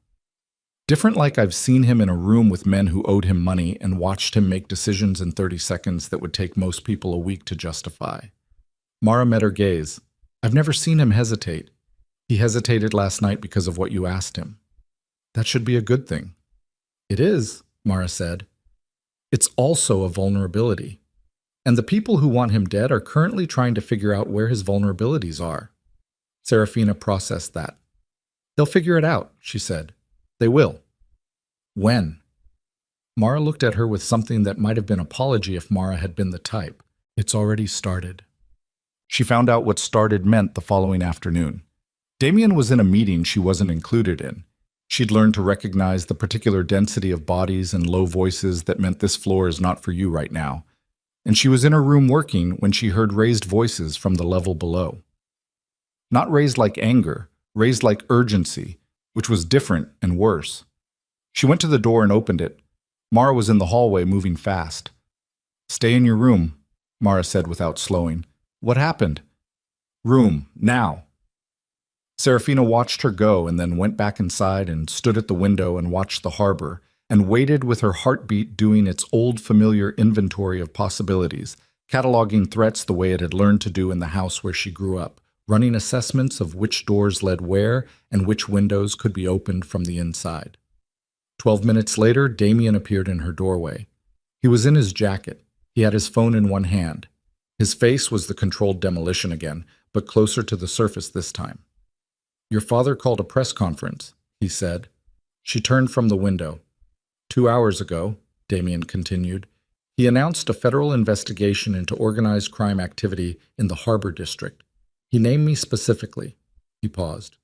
Different like I've seen him in a room with men who owed him money and watched him make decisions in 30 seconds that would take most people a week to justify. Mara met her gaze. I've never seen him hesitate. He hesitated last night because of what you asked him. That should be a good thing. It is, Mara said. It's also a vulnerability. And the people who want him dead are currently trying to figure out where his vulnerabilities are. Serafina processed that. They'll figure it out, she said. They will. When? Mara looked at her with something that might have been apology if Mara had been the type. It's already started. She found out what started meant the following afternoon. Damien was in a meeting she wasn't included in. She'd learned to recognize the particular density of bodies and low voices that meant this floor is not for you right now. And she was in her room working when she heard raised voices from the level below. Not raised like anger, raised like urgency, which was different and worse. She went to the door and opened it. Mara was in the hallway, moving fast. Stay in your room, Mara said without slowing. What happened? Room, now. Serafina watched her go and then went back inside and stood at the window and watched the harbor and waited with her heartbeat doing its old familiar inventory of possibilities, cataloging threats the way it had learned to do in the house where she grew up, running assessments of which doors led where and which windows could be opened from the inside. 12 minutes later, Damien appeared in her doorway. He was in his jacket. He had his phone in one hand. His face was the controlled demolition again, but closer to the surface this time. Your father called a press conference, he said. She turned from the window. 2 hours ago, Damien continued, he announced a federal investigation into organized crime activity in the Harbor District. He named me specifically. He paused.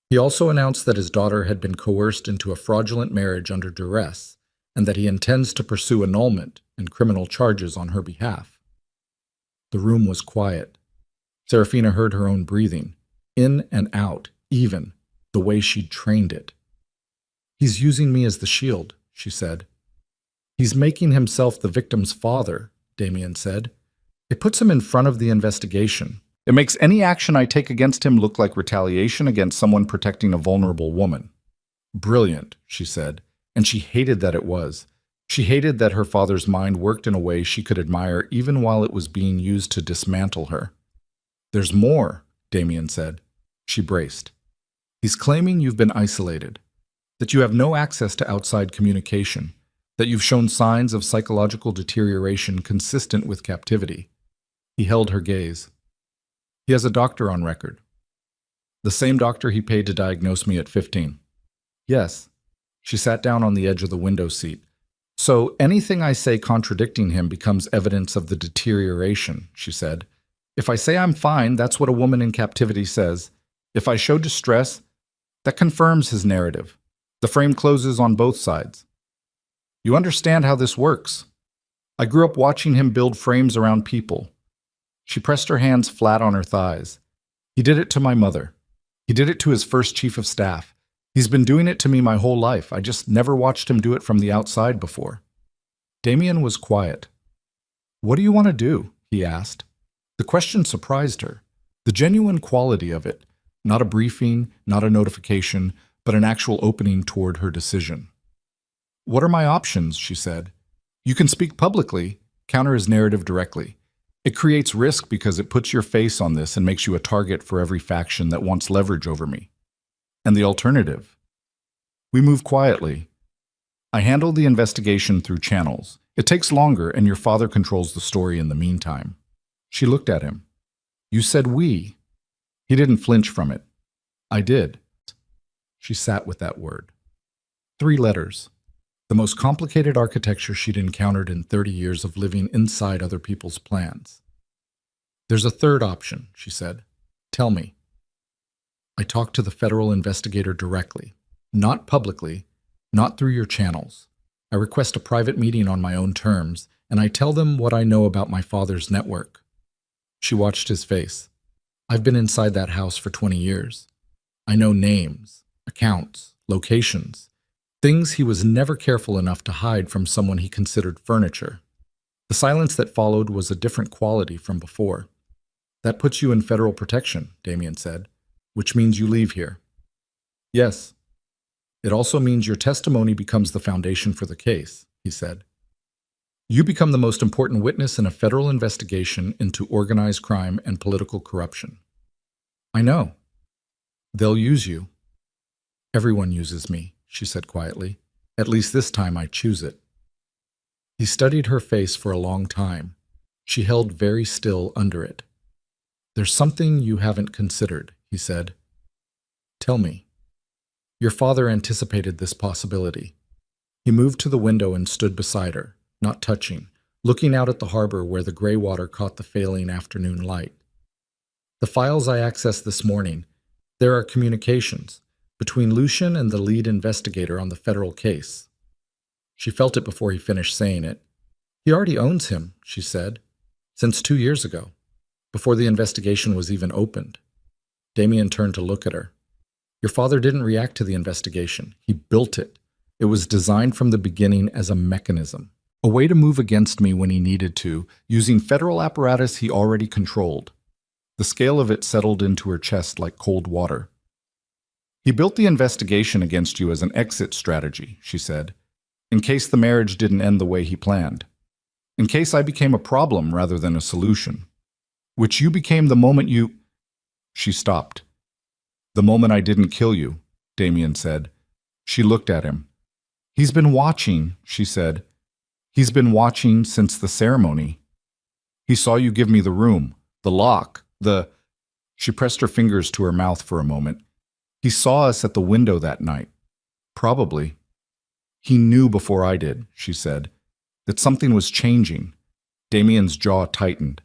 He also announced that his daughter had been coerced into a fraudulent marriage under duress, and that he intends to pursue annulment and criminal charges on her behalf. The room was quiet. Serafina heard her own breathing, in and out, even, the way she'd trained it. He's using me as the shield, she said. He's making himself the victim's father, Damien said. It puts him in front of the investigation. It makes any action I take against him look like retaliation against someone protecting a vulnerable woman. Brilliant, she said, and she hated that it was. She hated that her father's mind worked in a way she could admire even while it was being used to dismantle her. There's more, Damien said. She braced. He's claiming you've been isolated, that you have no access to outside communication, that you've shown signs of psychological deterioration consistent with captivity. He held her gaze. He has a doctor on record. The same doctor he paid to diagnose me at 15. Yes. She sat down on the edge of the window seat. So anything I say contradicting him becomes evidence of the deterioration, she said. If I say I'm fine, that's what a woman in captivity says. If I show distress, that confirms his narrative. The frame closes on both sides. You understand how this works. I grew up watching him build frames around people. She pressed her hands flat on her thighs. He did it to my mother. He did it to his first chief of staff. He's been doing it to me my whole life. I just never watched him do it from the outside before. Damien was quiet. What do you want to do? He asked. The question surprised her. The genuine quality of it, not a briefing, not a notification, but an actual opening toward her decision. What are my options? She said. You can speak publicly, counter his narrative directly. It creates risk because it puts your face on this and makes you a target for every faction that wants leverage over me. And the alternative? We move quietly. I handle the investigation through channels. It takes longer, and your father controls the story in the meantime. She looked at him. You said we. He didn't flinch from it. I did. She sat with that word. 3 letters. The most complicated architecture she'd encountered in 30 years of living inside other people's plans. There's a third option, she said. Tell me. I talked to the federal investigator directly, not publicly, not through your channels. I request a private meeting on my own terms, and I tell them what I know about my father's network. She watched his face. I've been inside that house for 20 years. I know names, accounts, locations, things he was never careful enough to hide from someone he considered furniture. The silence that followed was a different quality from before. That puts you in federal protection, Damien said, which means you leave here. Yes. It also means your testimony becomes the foundation for the case, he said. You become the most important witness in a federal investigation into organized crime and political corruption. I know. They'll use you. Everyone uses me, she said quietly. At least this time I choose it. He studied her face for a long time. She held very still under it. There's something you haven't considered, he said. Tell me. Your father anticipated this possibility. He moved to the window and stood beside her, not touching, looking out at the harbor where the gray water caught the failing afternoon light. The files I accessed this morning, there are communications between Lucian and the lead investigator on the federal case. She felt it before he finished saying it. He already owns him, she said, since 2 years ago, before the investigation was even opened. Damien turned to look at her. Your father didn't react to the investigation. He built it. It was designed from the beginning as a mechanism, a way to move against me when he needed to, using federal apparatus he already controlled. The scale of it settled into her chest like cold water. He built the investigation against you as an exit strategy, she said, in case the marriage didn't end the way he planned. In case I became a problem rather than a solution. Which you became the moment you... She stopped. The moment I didn't kill you, Damien said. She looked at him. He's been watching, she said. He's been watching since the ceremony. He saw you give me the room, the lock, the... She pressed her fingers to her mouth for a moment. He saw us at the window that night. Probably. He knew before I did, she said, that something was changing. Damien's jaw tightened.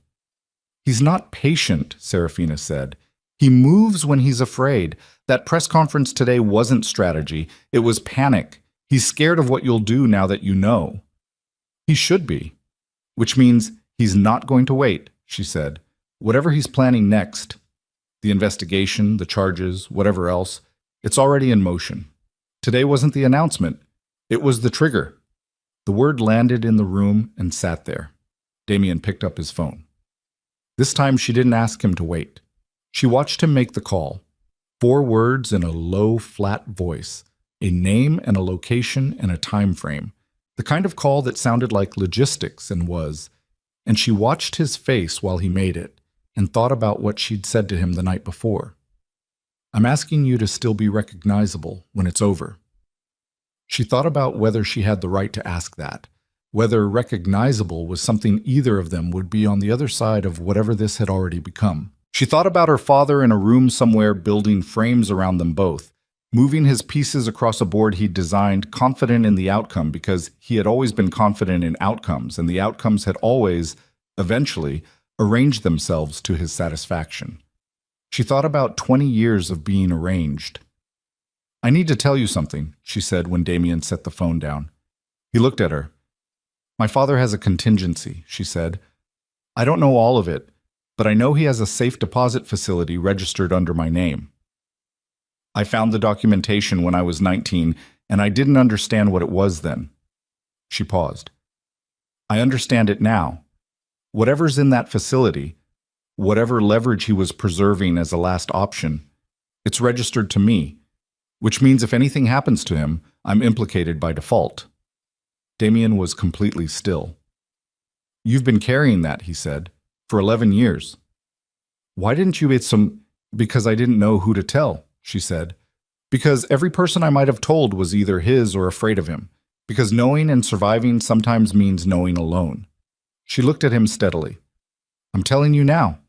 He's not patient, Serafina said. He moves when he's afraid. That press conference today wasn't strategy. It was panic. He's scared of what you'll do now that you know. He should be. Which means he's not going to wait, she said. Whatever he's planning next, the investigation, the charges, whatever else, it's already in motion. Today wasn't the announcement. It was the trigger. The word landed in the room and sat there. Damien picked up his phone. This time she didn't ask him to wait. She watched him make the call. 4 words in a low, flat voice, a name and a location and a time frame. The kind of call that sounded like logistics and was. And she watched his face while he made it and thought about what she'd said to him the night before. I'm asking you to still be recognizable when it's over. She thought about whether she had the right to ask that, whether recognizable was something either of them would be on the other side of whatever this had already become. She thought about her father in a room somewhere building frames around them both, moving his pieces across a board he'd designed, confident in the outcome because he had always been confident in outcomes, and the outcomes had always, eventually, arranged themselves to his satisfaction. She thought about 20 years of being arranged. I need to tell you something, she said when Damien set the phone down. He looked at her. My father has a contingency, she said. I don't know all of it, but I know he has a safe deposit facility registered under my name. I found the documentation when I was 19, and I didn't understand what it was then. She paused. I understand it now. Whatever's in that facility, whatever leverage he was preserving as a last option, it's registered to me, which means if anything happens to him, I'm implicated by default. Damien was completely still. You've been carrying that, he said, for 11 years. Why didn't you Because I didn't know who to tell, she said. Because every person I might have told was either his or afraid of him. Because knowing and surviving sometimes means knowing alone. She looked at him steadily. I'm telling you now.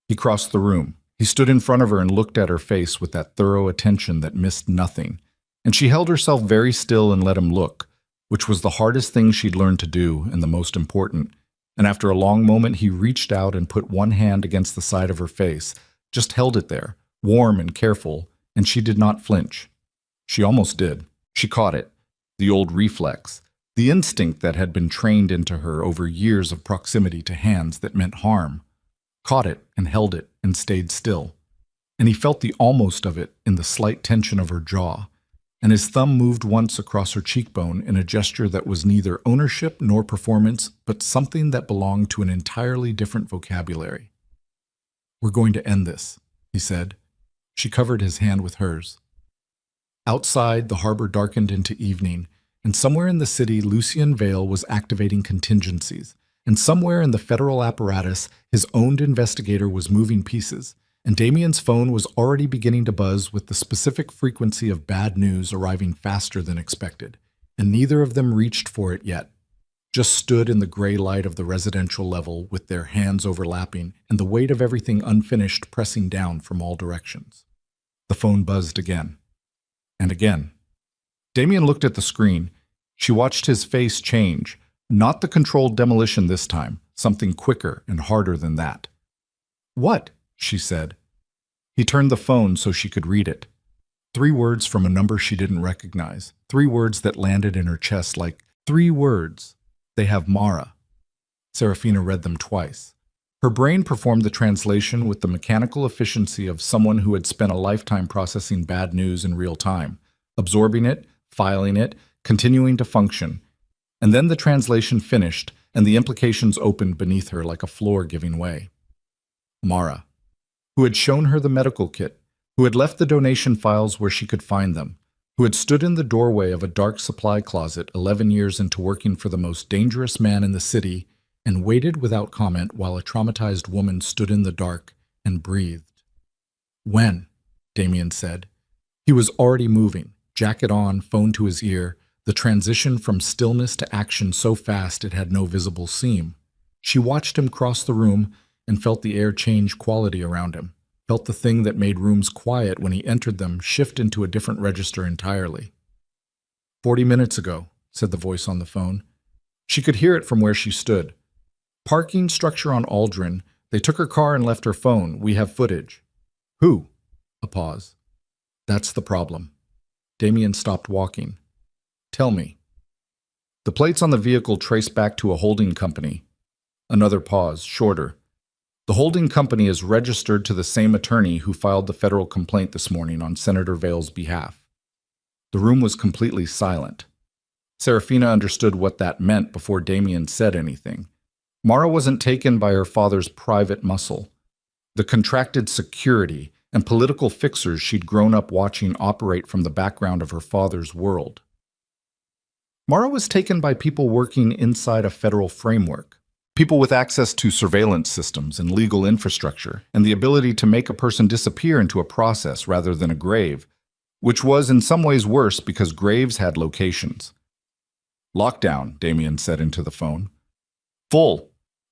He crossed the room. He stood in front of her and looked at her face with that thorough attention that missed nothing. And she held herself very still and let him look, which was the hardest thing she'd learned to do and the most important. And after a long moment, he reached out and put one hand against the side of her face, just held it there, warm and careful, and she did not flinch. She almost did. She caught it, the old reflex, the instinct that had been trained into her over years of proximity to hands that meant harm. Caught it and held it and stayed still. And he felt the almost of it in the slight tension of her jaw, and his thumb moved once across her cheekbone in a gesture that was neither ownership nor performance, but something that belonged to an entirely different vocabulary. We're going to end this, he said. She covered his hand with hers. Outside, the harbor darkened into evening, and somewhere in the city, Lucien Vale was activating contingencies, and somewhere in the federal apparatus, his owned investigator was moving pieces, and Damien's phone was already beginning to buzz with the specific frequency of bad news arriving faster than expected, and neither of them reached for it yet, just stood in the gray light of the residential level with their hands overlapping and the weight of everything unfinished pressing down from all directions. The phone buzzed again. And again. Damien looked at the screen. She watched his face change, not the controlled demolition this time, something quicker and harder than that. What? She said. He turned the phone so she could read it. 3 words from a number she didn't recognize. 3 words that landed in her chest like 3 words. They have Mara. Serafina read them twice. Her brain performed the translation with the mechanical efficiency of someone who had spent a lifetime processing bad news in real time, absorbing it, filing it, continuing to function. And then the translation finished, and the implications opened beneath her like a floor giving way. Mara, who had shown her the medical kit, who had left the donation files where she could find them, who had stood in the doorway of a dark supply closet 11 years into working for the most dangerous man in the city and waited without comment while a traumatized woman stood in the dark and breathed. When? Damien said. He was already moving, jacket on, phone to his ear, the transition from stillness to action so fast it had no visible seam. She watched him cross the room and felt the air change quality around him, felt the thing that made rooms quiet when he entered them shift into a different register entirely. 40 minutes ago, said the voice on the phone. She could hear it from where she stood. Parking structure on Aldrin. They took her car and left her phone. We have footage. Who? A pause. That's the problem. Damien stopped walking. Tell me. The plates on the vehicle trace back to a holding company. Another pause, shorter. The holding company is registered to the same attorney who filed the federal complaint this morning on Senator Vale's behalf. The room was completely silent. Serafina understood what that meant before Damien said anything. Mara wasn't taken by her father's private muscle. The contracted security and political fixers she'd grown up watching operate from the background of her father's world. Mara was taken by people working inside a federal framework. People with access to surveillance systems and legal infrastructure, and the ability to make a person disappear into a process rather than a grave, which was in some ways worse because graves had locations. Lockdown, Damien said into the phone. Full.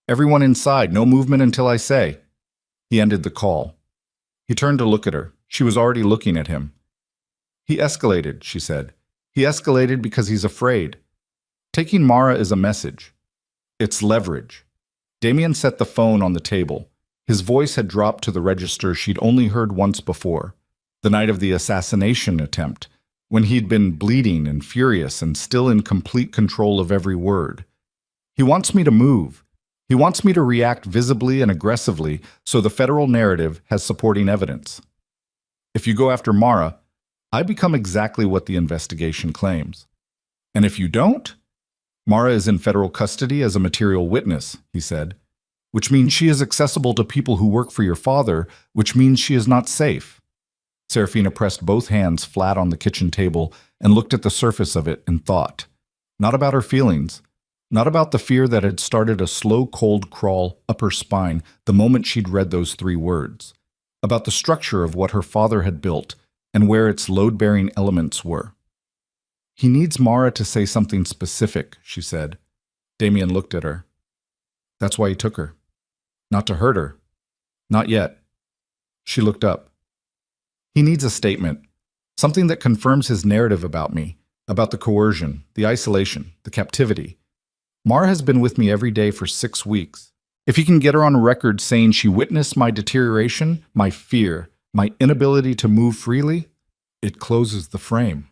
Everyone inside, no movement until I say. He ended the call. He turned to look at her. She was already looking at him. He escalated, she said. He escalated because he's afraid. Taking Mara is a message. It's leverage. Damien set the phone on the table. His voice had dropped to the register she'd only heard once before, the night of the assassination attempt, when he'd been bleeding and furious and still in complete control of every word. He wants me to move. He wants me to react visibly and aggressively so the federal narrative has supporting evidence. If you go after Mara, I become exactly what the investigation claims. And if you don't, Mara is in federal custody as a material witness, he said. which means she is accessible to people who work for your father, which means she is not safe. Serafina pressed both hands flat on the kitchen table and looked at the surface of it in thought. Not about her feelings, not about the fear that had started a slow cold crawl up her spine the moment she'd read those 3 words. About the structure of what her father had built and where its load-bearing elements were. He needs Mara to say something specific, she said. Damien looked at her. That's why he took her. Not to hurt her. Not yet. She looked up. He needs a statement. Something that confirms his narrative about me, about the coercion, the isolation, the captivity. Mara has been with me every day for 6 weeks. If he can get her on record saying she witnessed my deterioration, my fear, my inability to move freely, it closes the frame.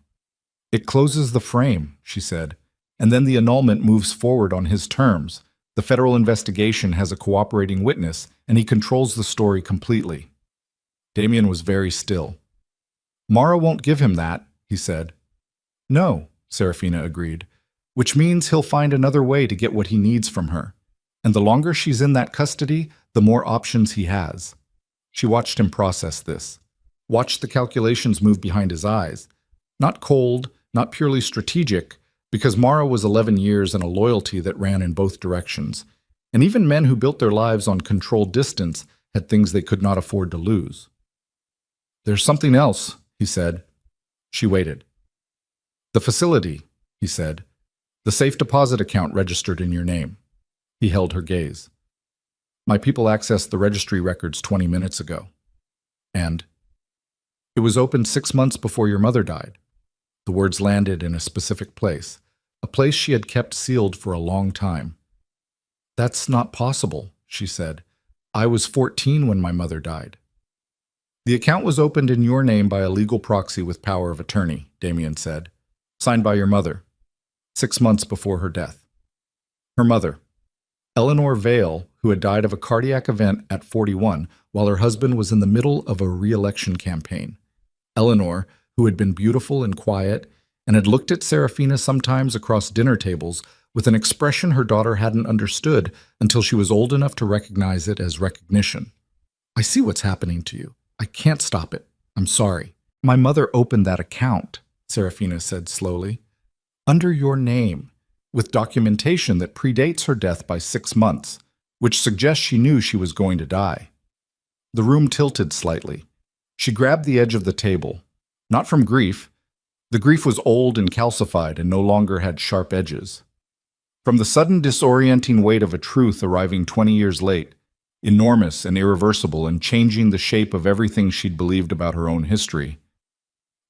It closes the frame, she said, and then the annulment moves forward on his terms. The federal investigation has a cooperating witness, and he controls the story completely. Damien was very still. Mara won't give him that, he said. No, Serafina agreed, which means he'll find another way to get what he needs from her. And the longer she's in that custody, the more options he has. She watched him process this, watched the calculations move behind his eyes. Not cold, not purely strategic, because Mara was 11 years and a loyalty that ran in both directions. And even men who built their lives on controlled distance had things they could not afford to lose. There's something else, he said. She waited. The facility, he said. The safe deposit account registered in your name. He held her gaze. My people accessed the registry records 20 minutes ago. And it was opened 6 months before your mother died. The words landed in a specific place, a place she had kept sealed for a long time. That's not possible, she said. I was 14 when my mother died. The account was opened in your name by a legal proxy with power of attorney, Damien said. Signed by your mother, 6 months before her death. Her mother, Eleanor Vale, who had died of a cardiac event at 41 while her husband was in the middle of a re-election campaign. Eleanor, who had been beautiful and quiet and had looked at Serafina sometimes across dinner tables with an expression her daughter hadn't understood until she was old enough to recognize it as recognition. I see what's happening to you. I can't stop it. I'm sorry. My mother opened that account, Serafina said slowly, under your name, with documentation that predates her death by 6 months, which suggests she knew she was going to die. The room tilted slightly. She grabbed the edge of the table. Not from grief. The grief was old and calcified and no longer had sharp edges. From the sudden disorienting weight of a truth arriving 20 years late, enormous and irreversible and changing the shape of everything she'd believed about her own history.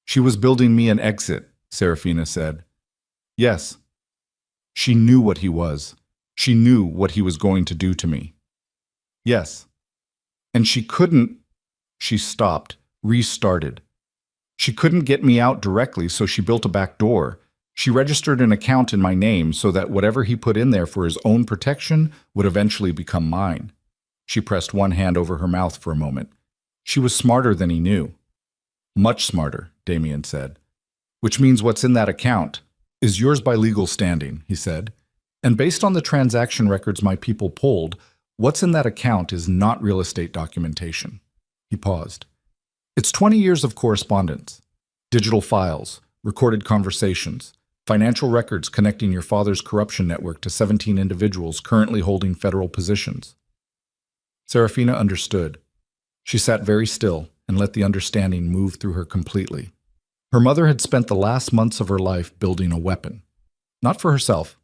She was building me an exit, Serafina said. Yes. She knew what he was. She knew what he was going to do to me. Yes. And she couldn't. She stopped, restarted. She couldn't get me out directly, so she built a back door. She registered an account in my name so that whatever he put in there for his own protection would eventually become mine. She pressed one hand over her mouth for a moment. She was smarter than he knew. Much smarter, Damien said. Which means what's in that account is yours by legal standing, he said. And based on the transaction records my people pulled, what's in that account is not real estate documentation. He paused. It's 20 years of correspondence, digital files, recorded conversations, financial records connecting your father's corruption network to 17 individuals currently holding federal positions. Serafina understood. She sat very still and let the understanding move through her completely. Her mother had spent the last months of her life building a weapon. Not for herself.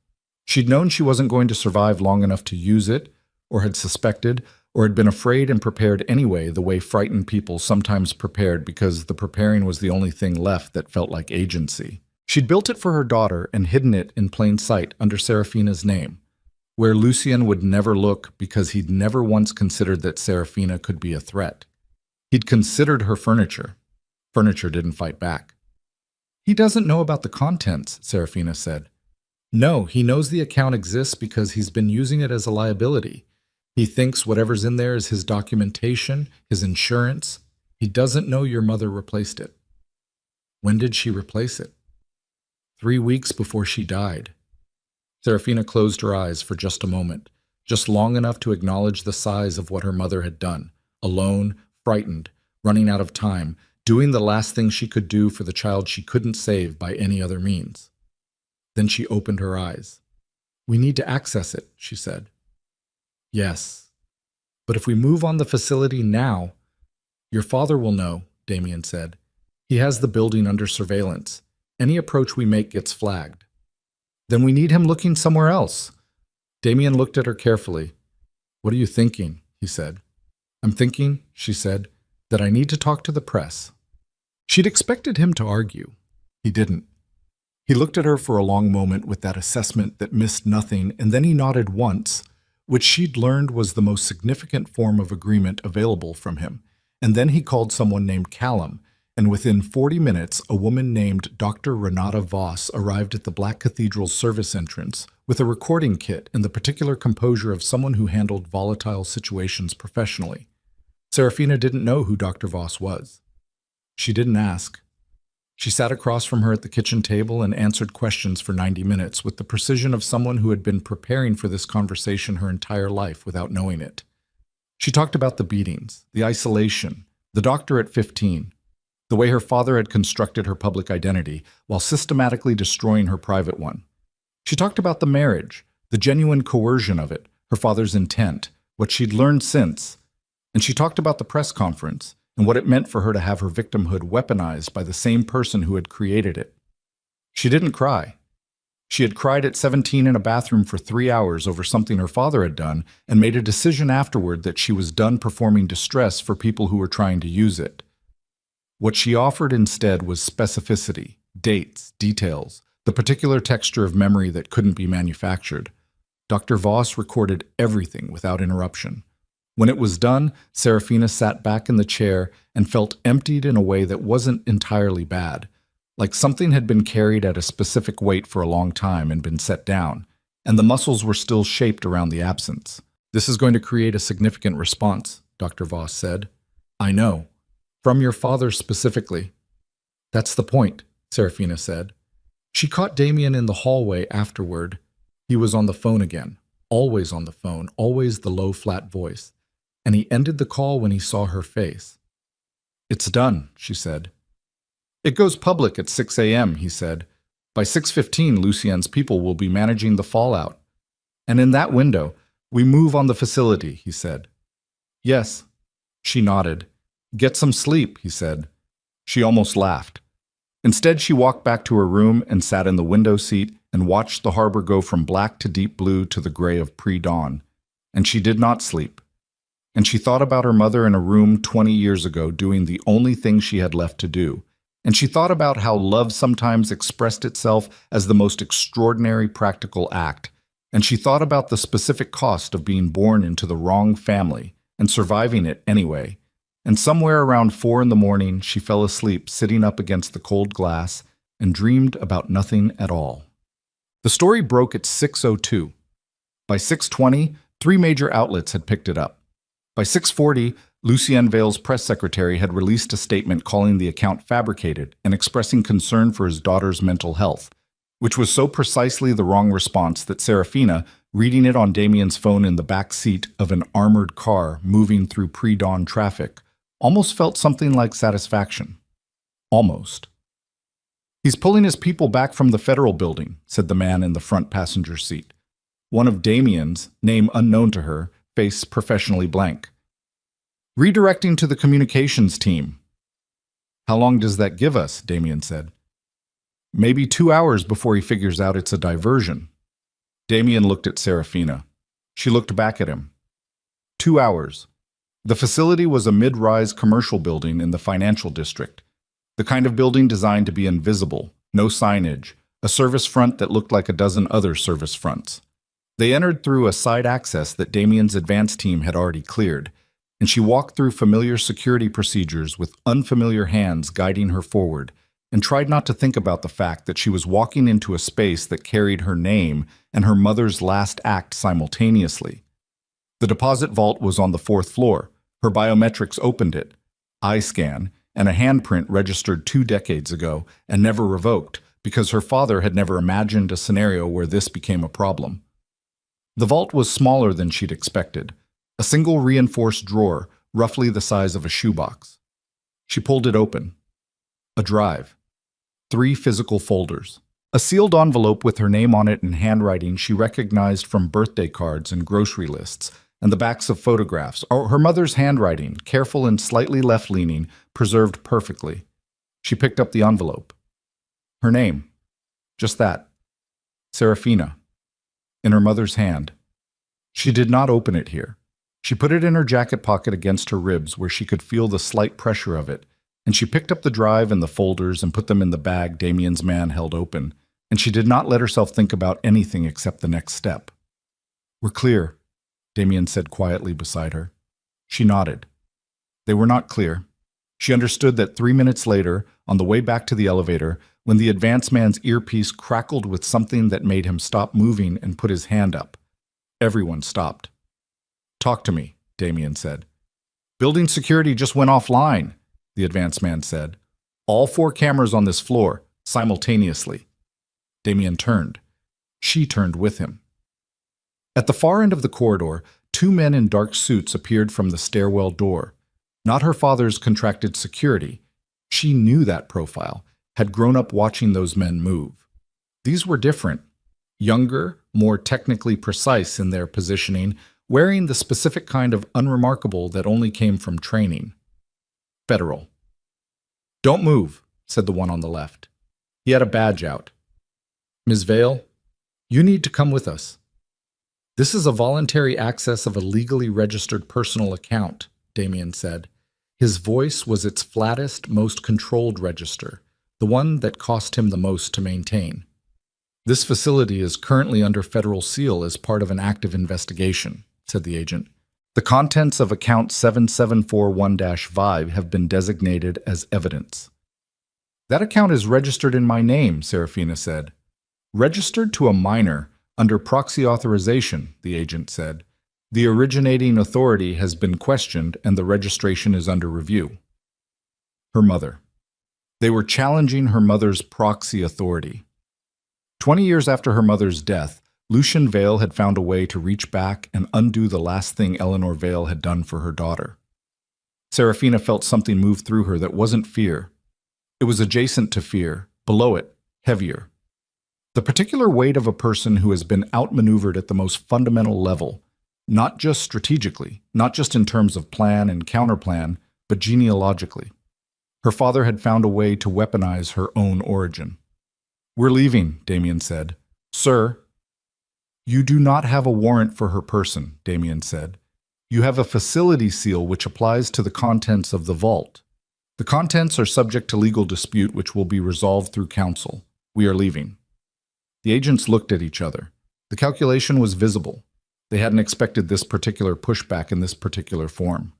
She'd known she wasn't going to survive long enough to use it, or had suspected, or had been afraid and prepared anyway, the way frightened people sometimes prepared because the preparing was the only thing left that felt like agency. She'd built it for her daughter and hidden it in plain sight under Serafina's name, where Lucien would never look because he'd never once considered that Serafina could be a threat. He'd considered her furniture. Furniture didn't fight back. He doesn't know about the contents, Serafina said. No, he knows the account exists because he's been using it as a liability. He thinks whatever's in there is his documentation, his insurance. He doesn't know your mother replaced it. When did she replace it? 3 weeks before she died. Serafina closed her eyes for just a moment, just long enough to acknowledge the size of what her mother had done, alone, frightened, running out of time, doing the last thing she could do for the child she couldn't save by any other means. Then she opened her eyes. "We need to access it," she said. "Yes. But if we move on the facility now, your father will know," Damien said. "He has the building under surveillance. Any approach we make gets flagged." "Then we need him looking somewhere else." Damien looked at her carefully. "What are you thinking?" he said. "I'm thinking," she said, "that I need to talk to the press." She'd expected him to argue. He didn't. He looked at her for a long moment with that assessment that missed nothing, and then he nodded once, which she'd learned was the most significant form of agreement available from him. And then he called someone named Callum, and within 40 minutes, a woman named Dr. Renata Voss arrived at the Black Cathedral's service entrance with a recording kit and the particular composure of someone who handled volatile situations professionally. Serafina didn't know who Dr. Voss was. She didn't ask. She sat across from her at the kitchen table and answered questions for 90 minutes with the precision of someone who had been preparing for this conversation her entire life without knowing it. She talked about the beatings, the isolation, the doctor at 15, the way her father had constructed her public identity while systematically destroying her private one. She talked about the marriage, the genuine coercion of it, her father's intent, what she'd learned since. And she talked about the press conference and what it meant for her to have her victimhood weaponized by the same person who had created it. She didn't cry. She had cried at 17 in a bathroom for 3 hours over something her father had done and made a decision afterward that she was done performing distress for people who were trying to use it. What she offered instead was specificity, dates, details, the particular texture of memory that couldn't be manufactured. Dr. Voss recorded everything without interruption. When it was done, Serafina sat back in the chair and felt emptied in a way that wasn't entirely bad, like something had been carried at a specific weight for a long time and been set down, and the muscles were still shaped around the absence. "This is going to create a significant response," Dr. Voss said. "I know. From your father specifically." "That's the point," Serafina said. She caught Damien in the hallway afterward. He was on the phone again, always on the phone, always the low, flat voice. And he ended the call when he saw her face. "It's done," she said. "It goes public at 6 a.m., he said. "By 6:15, Lucien's people will be managing the fallout. And in that window, we move on the facility," he said. "Yes." She nodded. "Get some sleep," he said. She almost laughed. Instead, she walked back to her room and sat in the window seat and watched the harbor go from black to deep blue to the gray of pre-dawn. And she did not sleep. And she thought about her mother in a room 20 years ago doing the only thing she had left to do. And she thought about how love sometimes expressed itself as the most extraordinary practical act. And she thought about the specific cost of being born into the wrong family and surviving it anyway. And somewhere around 4 in the morning, she fell asleep sitting up against the cold glass and dreamed about nothing at all. The story broke at 6:02. By 6:20, 3 major outlets had picked it up. By 6:40, Lucien Vale's press secretary had released a statement calling the account fabricated and expressing concern for his daughter's mental health, which was so precisely the wrong response that Serafina, reading it on Damien's phone in the back seat of an armored car moving through pre-dawn traffic, almost felt something like satisfaction. Almost. "He's pulling his people back from the federal building," said the man in the front passenger seat. One of Damien's, name unknown to her, face professionally blank. "Redirecting to the communications team." "How long does that give us?" Damien said. "Maybe 2 hours before he figures out it's a diversion." Damien looked at Serafina. She looked back at him. 2 hours. The facility was a mid-rise commercial building in the financial district, the kind of building designed to be invisible, no signage, a service front that looked like a dozen other service fronts. They entered through a side access that Damien's advance team had already cleared, and she walked through familiar security procedures with unfamiliar hands guiding her forward, and tried not to think about the fact that she was walking into a space that carried her name and her mother's last act simultaneously. The deposit vault was on the 4th floor. Her biometrics opened it, eye scan, and a handprint registered 2 decades ago and never revoked because her father had never imagined a scenario where this became a problem. The vault was smaller than she'd expected, a single reinforced drawer, roughly the size of a shoebox. She pulled it open. A drive. 3 physical folders. A sealed envelope with her name on it in handwriting she recognized from birthday cards and grocery lists, and the backs of photographs, or her mother's handwriting, careful and slightly left-leaning, preserved perfectly. She picked up the envelope. Her name. Just that. Serafina. In her mother's hand. She did not open it here. She put it in her jacket pocket against her ribs where she could feel the slight pressure of it, and she picked up the drive and the folders and put them in the bag Damien's man held open, and she did not let herself think about anything except the next step. "We're clear," Damien said quietly beside her. She nodded. They were not clear. She understood that 3 minutes later, on the way back to the elevator, when the advance man's earpiece crackled with something that made him stop moving and put his hand up. Everyone stopped. "Talk to me," Damien said. "Building security just went offline," the advance man said. "All 4 cameras on this floor, simultaneously." Damien turned. She turned with him. At the far end of the corridor, 2 men in dark suits appeared from the stairwell door. Not her father's contracted security. She knew that profile, had grown up watching those men move. These were different. Younger, more technically precise in their positioning, wearing the specific kind of unremarkable that only came from training. Federal. "Don't move," said the one on the left. He had a badge out. "Ms. Vale, you need to come with us." "This is a voluntary access of a legally registered personal account," Damien said. His voice was its flattest, most controlled register, the one that cost him the most to maintain. "This facility is currently under federal seal as part of an active investigation," said the agent. "The contents of account 7741-5 have been designated as evidence." "That account is registered in my name," Serafina said. "Registered to a minor, under proxy authorization," the agent said. "The originating authority has been questioned and the registration is under review." Her mother. They were challenging her mother's proxy authority. 20 years after her mother's death, Lucian Vale had found a way to reach back and undo the last thing Eleanor Vale had done for her daughter. Serafina felt something move through her that wasn't fear. It was adjacent to fear, below it, heavier. The particular weight of a person who has been outmaneuvered at the most fundamental level, not just strategically, not just in terms of plan and counterplan, but genealogically. Her father had found a way to weaponize her own origin. "We're leaving," Damien said. "Sir." "You do not have a warrant for her person," Damien said. "You have a facility seal which applies to the contents of the vault. The contents are subject to legal dispute which will be resolved through counsel. We are leaving." The agents looked at each other. The calculation was visible. They hadn't expected this particular pushback in this particular form.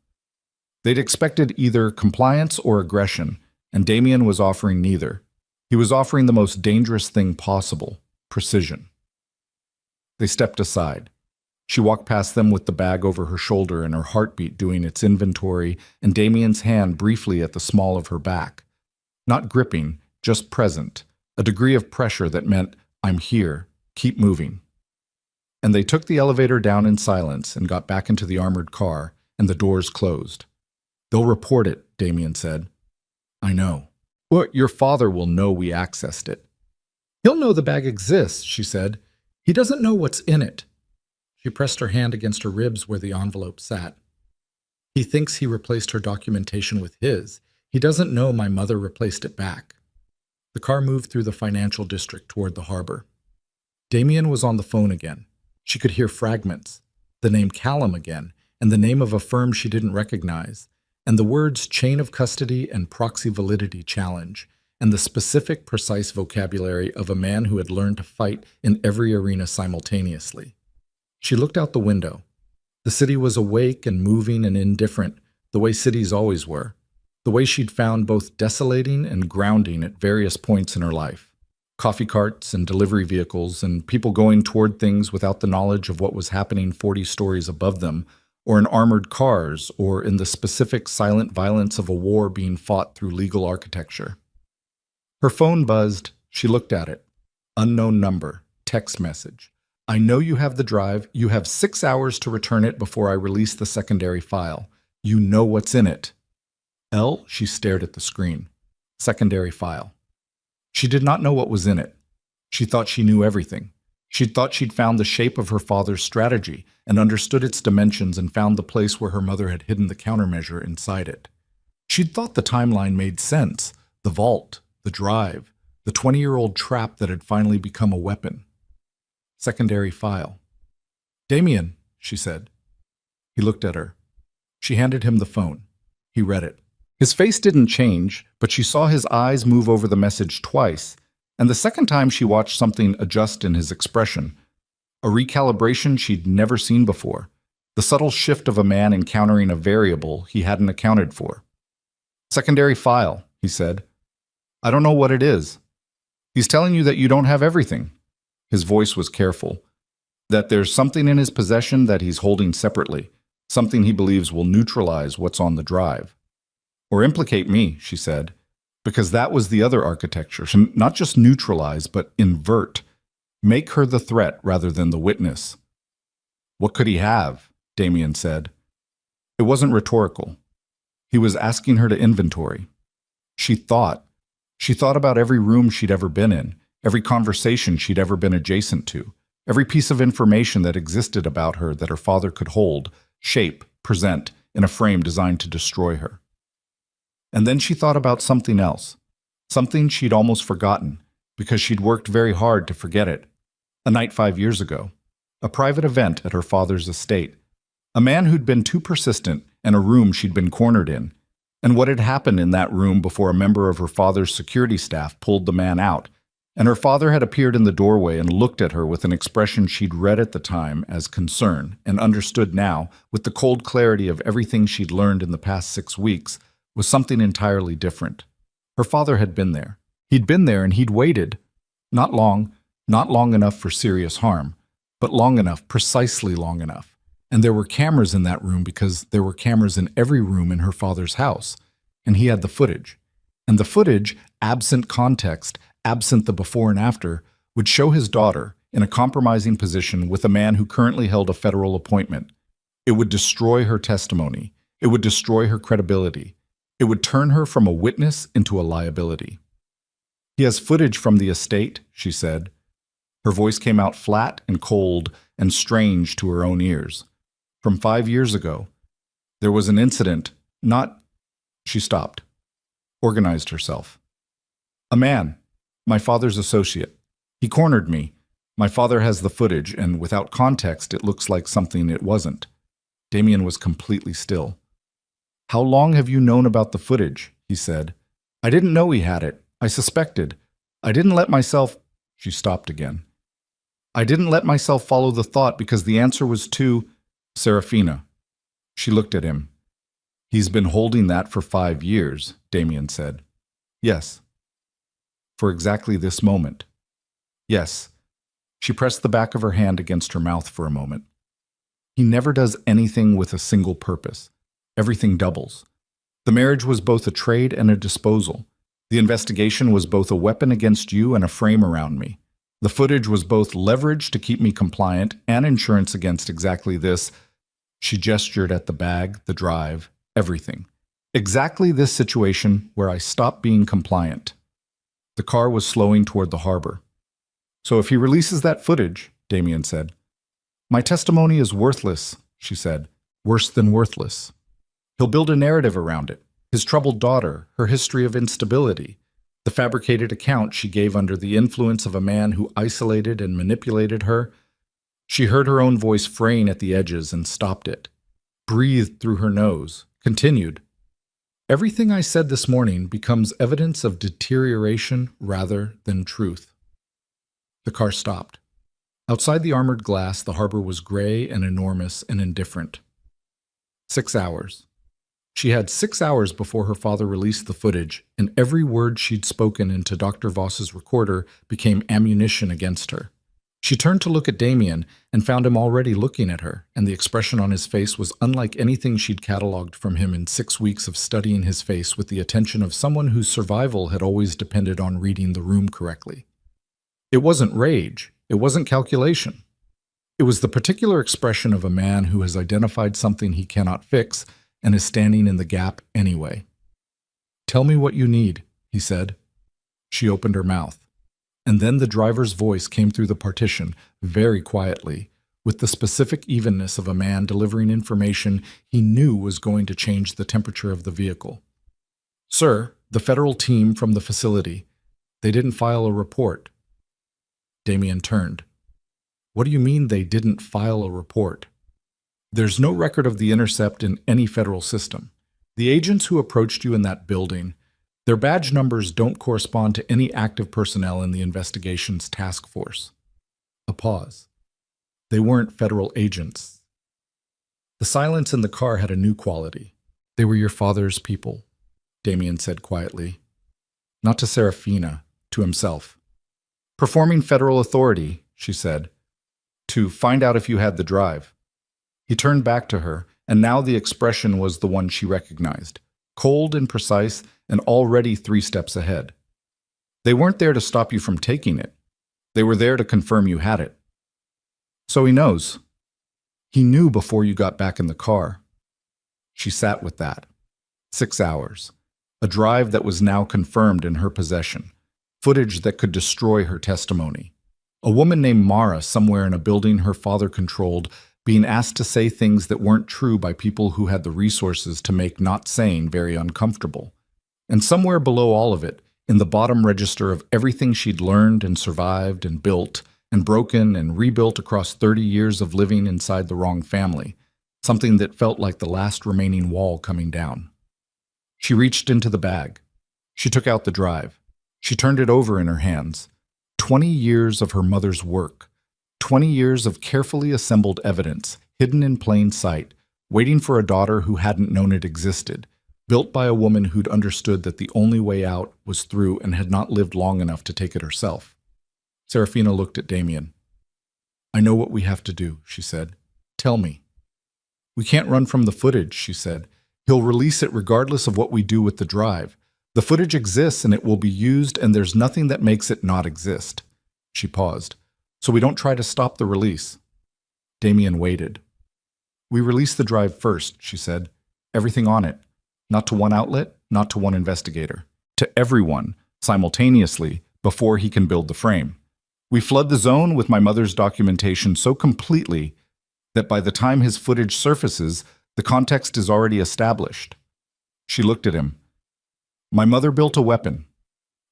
They'd expected either compliance or aggression, and Damien was offering neither. He was offering the most dangerous thing possible, precision. They stepped aside. She walked past them with the bag over her shoulder and her heartbeat doing its inventory, and Damien's hand briefly at the small of her back. Not gripping, just present, a degree of pressure that meant, "I'm here, keep moving." And they took the elevator down in silence and got back into the armored car, and the doors closed. "They'll report it," Damien said. "I know. Well, your father will know we accessed it." "He'll know the bag exists," she said. "He doesn't know what's in it." She pressed her hand against her ribs where the envelope sat. "He thinks he replaced her documentation with his. He doesn't know my mother replaced it back." The car moved through the financial district toward the harbor. Damien was on the phone again. She could hear fragments, the name Callum again, and the name of a firm she didn't recognize, and the words chain of custody and proxy validity challenge, and the specific, precise vocabulary of a man who had learned to fight in every arena simultaneously. She looked out the window. The city was awake and moving and indifferent, the way cities always were, the way she'd found both desolating and grounding at various points in her life. Coffee carts and delivery vehicles and people going toward things without the knowledge of what was happening 40 stories above them, or in armored cars, or in the specific silent violence of a war being fought through legal architecture. Her phone buzzed. She looked at it. Unknown number, text message. I know you have the drive. You have 6 hours to return it before I release the secondary file. You know what's in it. She stared at the screen. Secondary file. She did not know what was in it. She thought she knew everything. She thought she'd found the shape of her father's strategy and understood its dimensions and found the place where her mother had hidden the countermeasure inside it. She'd thought the timeline made sense. The vault, the drive, the 20-year-old trap that had finally become a weapon. Secondary file. Damien, she said. He looked at her. She handed him the phone. He read it. His face didn't change, but she saw his eyes move over the message twice, and the second time she watched something adjust in his expression. A recalibration she'd never seen before. The subtle shift of a man encountering a variable he hadn't accounted for. Secondary file, he said. I don't know what it is. He's telling you that you don't have everything. His voice was careful. That there's something in his possession that he's holding separately. Something he believes will neutralize what's on the drive. Or implicate me, she said, because that was the other architecture. Not just neutralize, but invert. Make her the threat rather than the witness. What could he have? Damien said. It wasn't rhetorical. He was asking her to inventory. She thought about every room she'd ever been in, every conversation she'd ever been adjacent to, every piece of information that existed about her that her father could hold, shape, present, in a frame designed to destroy her. And then she thought about something else, something she'd almost forgotten, because she'd worked very hard to forget it. A night 5 years ago, a private event at her father's estate, a man who'd been too persistent, and a room she'd been cornered in, and what had happened in that room before a member of her father's security staff pulled the man out, and her father had appeared in the doorway and looked at her with an expression she'd read at the time as concern and understood now, with the cold clarity of everything she'd learned in the past 6 weeks, was something entirely different. Her father had been there. He'd been there and he'd waited. Not long enough for serious harm, but long enough, precisely long enough. And there were cameras in that room because there were cameras in every room in her father's house. And he had the footage. And the footage, absent context, absent the before and after, would show his daughter in a compromising position with a man who currently held a federal appointment. It would destroy her testimony. It would destroy her credibility. It would turn her from a witness into a liability. He has footage from the estate, she said. Her voice came out flat and cold and strange to her own ears. From 5 years ago, there was an incident, She stopped, organized herself. A man, my father's associate. He cornered me. My father has the footage, and without context, it looks like something it wasn't. Damien was completely still. How long have you known about the footage? He said. I didn't know he had it. I suspected. I didn't let myself... She stopped again. I didn't let myself follow the thought because the answer was too... Serafina. She looked at him. He's been holding that for 5 years, Damien said. Yes. For exactly this moment. Yes. She pressed the back of her hand against her mouth for a moment. He never does anything with a single purpose. Everything doubles. The marriage was both a trade and a disposal. The investigation was both a weapon against you and a frame around me. The footage was both leverage to keep me compliant and insurance against exactly this. She gestured at the bag, the drive, everything. Exactly this situation where I stopped being compliant. The car was slowing toward the harbor. So if he releases that footage, Damien said. My testimony is worthless, she said. Worse than worthless. He'll build a narrative around it. His troubled daughter, her history of instability, the fabricated account she gave under the influence of a man who isolated and manipulated her. She heard her own voice fraying at the edges and stopped it. Breathed through her nose, continued. Everything I said this morning becomes evidence of deterioration rather than truth. The car stopped. Outside the armored glass, the harbor was gray and enormous and indifferent. 6 hours. She had 6 hours before her father released the footage, and every word she'd spoken into Dr. Voss's recorder became ammunition against her. She turned to look at Damien and found him already looking at her, and the expression on his face was unlike anything she'd cataloged from him in 6 weeks of studying his face with the attention of someone whose survival had always depended on reading the room correctly. It wasn't rage. It wasn't calculation. It was the particular expression of a man who has identified something he cannot fix and is standing in the gap anyway. "Tell me what you need," he said. She opened her mouth. And then the driver's voice came through the partition, very quietly, with the specific evenness of a man delivering information he knew was going to change the temperature of the vehicle. "Sir, the federal team from the facility. They didn't file a report." Damien turned. "What do you mean they didn't file a report?" "There's no record of the intercept in any federal system. The agents who approached you in that building, their badge numbers don't correspond to any active personnel in the investigations task force." A pause. They weren't federal agents. The silence in the car had a new quality. "They were your father's people," Damien said quietly. Not to Serafina, to himself. "Performing federal authority," she said, "to find out if you had the drive." He turned back to her, and now the expression was the one she recognized, cold and precise and already 3 steps ahead. "They weren't there to stop you from taking it. They were there to confirm you had it." "So he knows." "He knew before you got back in the car." She sat with that. 6 hours. A drive that was now confirmed in her possession. Footage that could destroy her testimony. A woman named Mara somewhere in a building her father controlled, being asked to say things that weren't true by people who had the resources to make not saying very uncomfortable. And somewhere below all of it, in the bottom register of everything she'd learned and survived and built and broken and rebuilt across 30 years of living inside the wrong family, something that felt like the last remaining wall coming down. She reached into the bag. She took out the drive. She turned it over in her hands. 20 years of her mother's work. 20 years of carefully assembled evidence, hidden in plain sight, waiting for a daughter who hadn't known it existed, built by a woman who'd understood that the only way out was through and had not lived long enough to take it herself. Serafina looked at Damien. "I know what we have to do," she said. "Tell me." "We can't run from the footage," she said. "He'll release it regardless of what we do with the drive. The footage exists and it will be used, and there's nothing that makes it not exist." She paused. "So we don't try to stop the release." Damien waited. "We release the drive first," she said. "Everything on it. Not to one outlet, not to one investigator. To everyone, simultaneously, before he can build the frame. We flood the zone with my mother's documentation so completely that by the time his footage surfaces, the context is already established." She looked at him. "My mother built a weapon.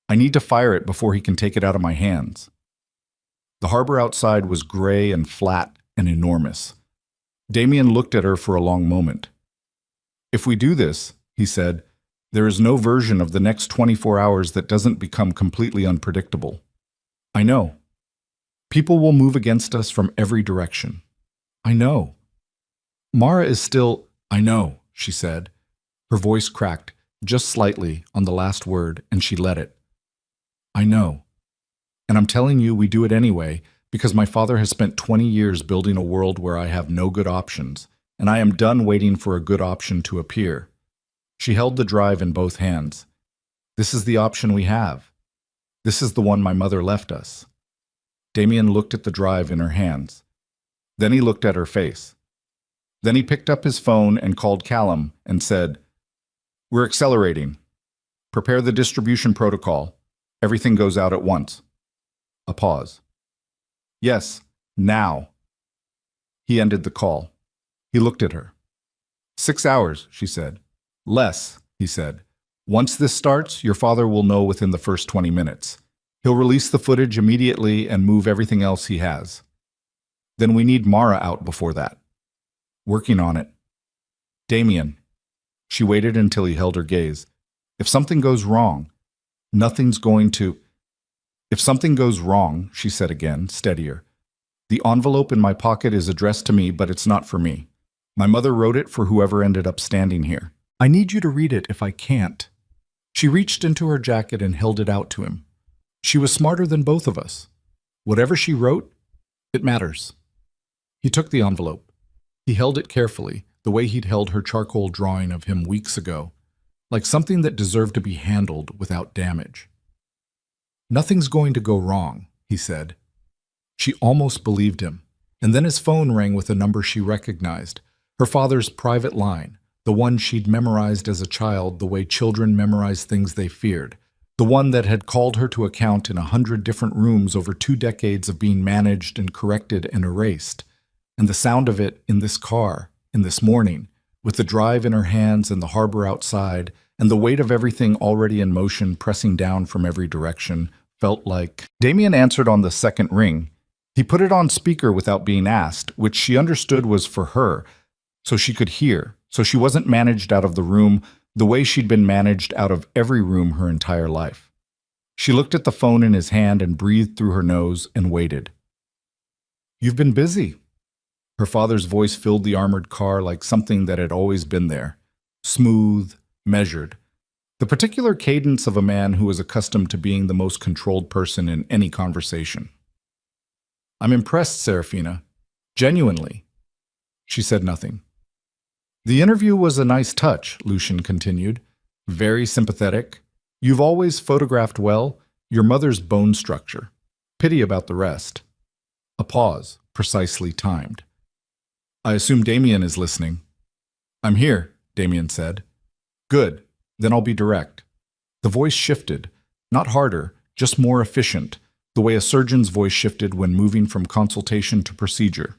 I need to fire it before he can take it out of my hands." The harbor outside was gray and flat and enormous. Damien looked at her for a long moment. "If we do this," he said, "there is no version of the next 24 hours that doesn't become completely unpredictable. I know. People will move against us from every direction. I know. Mara is still—" "I know," she said. Her voice cracked, just slightly, on the last word, and she let it. "I know. And I'm telling you we do it anyway, because my father has spent 20 years building a world where I have no good options, and I am done waiting for a good option to appear." She held the drive in both hands. "This is the option we have. This is the one my mother left us." Damien looked at the drive in her hands. Then he looked at her face. Then he picked up his phone and called Callum and said, "We're accelerating. Prepare the distribution protocol. Everything goes out at once." A pause. "Yes, now." He ended the call. He looked at her. 6 hours, she said. "Less," he said. "Once this starts, your father will know within the first 20 minutes. He'll release the footage immediately and move everything else he has. Then we need Mara out before that." "Working on it." "Damien." She waited until he held her gaze. "If something goes wrong, nothing's going to—" "If something goes wrong," she said again, steadier. "The envelope in my pocket is addressed to me, but it's not for me. My mother wrote it for whoever ended up standing here. I need you to read it if I can't." She reached into her jacket and held it out to him. She was smarter than both of us. Whatever she wrote, it matters. He took the envelope. He held it carefully, the way he'd held her charcoal drawing of him weeks ago, like something that deserved to be handled without damage. "Nothing's going to go wrong," he said. She almost believed him. And then his phone rang with a number she recognized, her father's private line, the one she'd memorized as a child the way children memorize things they feared, the one that had called her to account in 100 different rooms over 2 decades of being managed and corrected and erased. And the sound of it in this car, in this morning, with the drive in her hands and the harbor outside, and the weight of everything already in motion pressing down from every direction, felt like... Damien answered on the second ring. He put it on speaker without being asked, which she understood was for her, so she could hear, so she wasn't managed out of the room the way she'd been managed out of every room her entire life. She looked at the phone in his hand and breathed through her nose and waited. "You've been busy." Her father's voice filled the armored car like something that had always been there, smooth, measured, the particular cadence of a man who was accustomed to being the most controlled person in any conversation. "I'm impressed, Serafina. Genuinely." She said nothing. "The interview was a nice touch," Lucian continued. "Very sympathetic. You've always photographed well, your mother's bone structure. Pity about the rest." A pause, precisely timed. "I assume Damien is listening." "I'm here," Damien said. "Good. Then I'll be direct." The voice shifted, not harder, just more efficient, the way a surgeon's voice shifted when moving from consultation to procedure.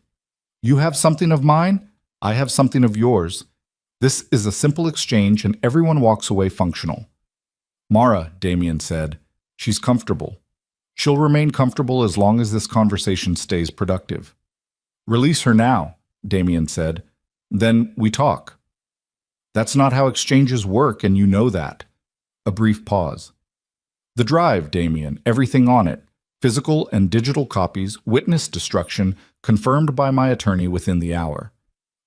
"You have something of mine, I have something of yours. This is a simple exchange and everyone walks away functional." "Mara," Damien said, "she's comfortable. She'll remain comfortable as long as this conversation stays productive." "Release her now," Damien said. "Then we talk." "That's not how exchanges work, and you know that." A brief pause. "The drive, Damien, everything on it. Physical and digital copies, witness destruction, confirmed by my attorney within the hour.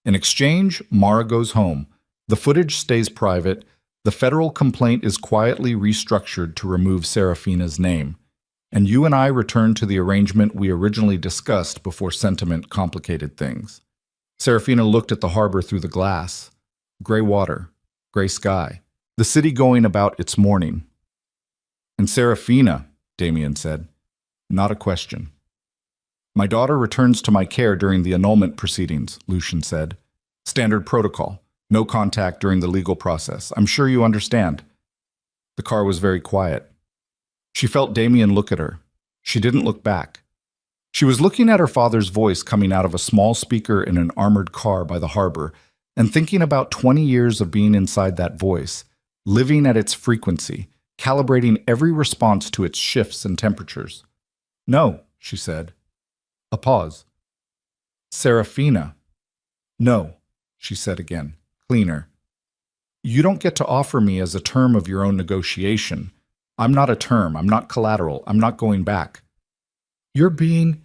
In exchange, Mara goes home. The footage stays private. The federal complaint is quietly restructured to remove Serafina's name. And you and I return to the arrangement we originally discussed before sentiment complicated things." Serafina looked at the harbor through the glass. Gray water, gray sky, the city going about its morning. "And Serafina," Damien said. Not a question. "My daughter returns to my care during the annulment proceedings," Lucian said. "Standard protocol. No contact during the legal process. I'm sure you understand." The car was very quiet. She felt Damien look at her. She didn't look back. She was looking at her father's voice coming out of a small speaker in an armored car by the harbor, and thinking about 20 years of being inside that voice, living at its frequency, calibrating every response to its shifts and temperatures. "No," she said. A pause. "Serafina." "No," she said again, cleaner. "You don't get to offer me as a term of your own negotiation. I'm not a term, I'm not collateral, I'm not going back." "You're being—"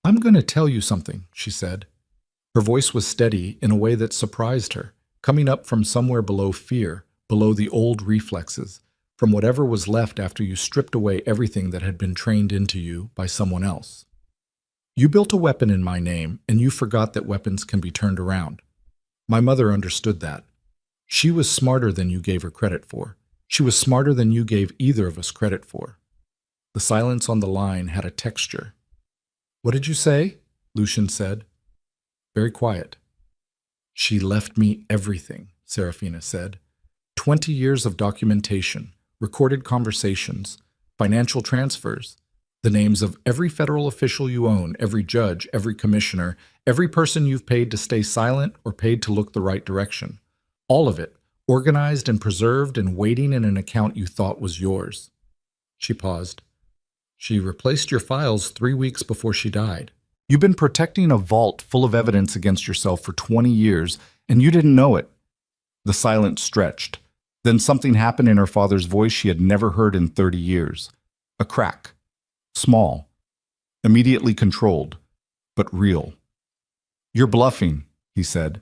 "I'm going to tell you something," she said. Her voice was steady in a way that surprised her, coming up from somewhere below fear, below the old reflexes, from whatever was left after you stripped away everything that had been trained into you by someone else. "You built a weapon in my name, and you forgot that weapons can be turned around. My mother understood that. She was smarter than you gave her credit for. She was smarter than you gave either of us credit for." The silence on the line had a texture. "What did you say?" Lucian said. Very quiet. "She left me everything," Serafina said. 20 years of documentation, recorded conversations, financial transfers, the names of every federal official you own, every judge, every commissioner, every person you've paid to stay silent or paid to look the right direction. All of it, organized and preserved and waiting in an account you thought was yours." She paused. "She replaced your files 3 weeks before she died. You've been protecting a vault full of evidence against yourself for 20 years, and you didn't know it." The silence stretched. Then something happened in her father's voice she had never heard in 30 years. A crack. Small. Immediately controlled. But real. "You're bluffing," he said.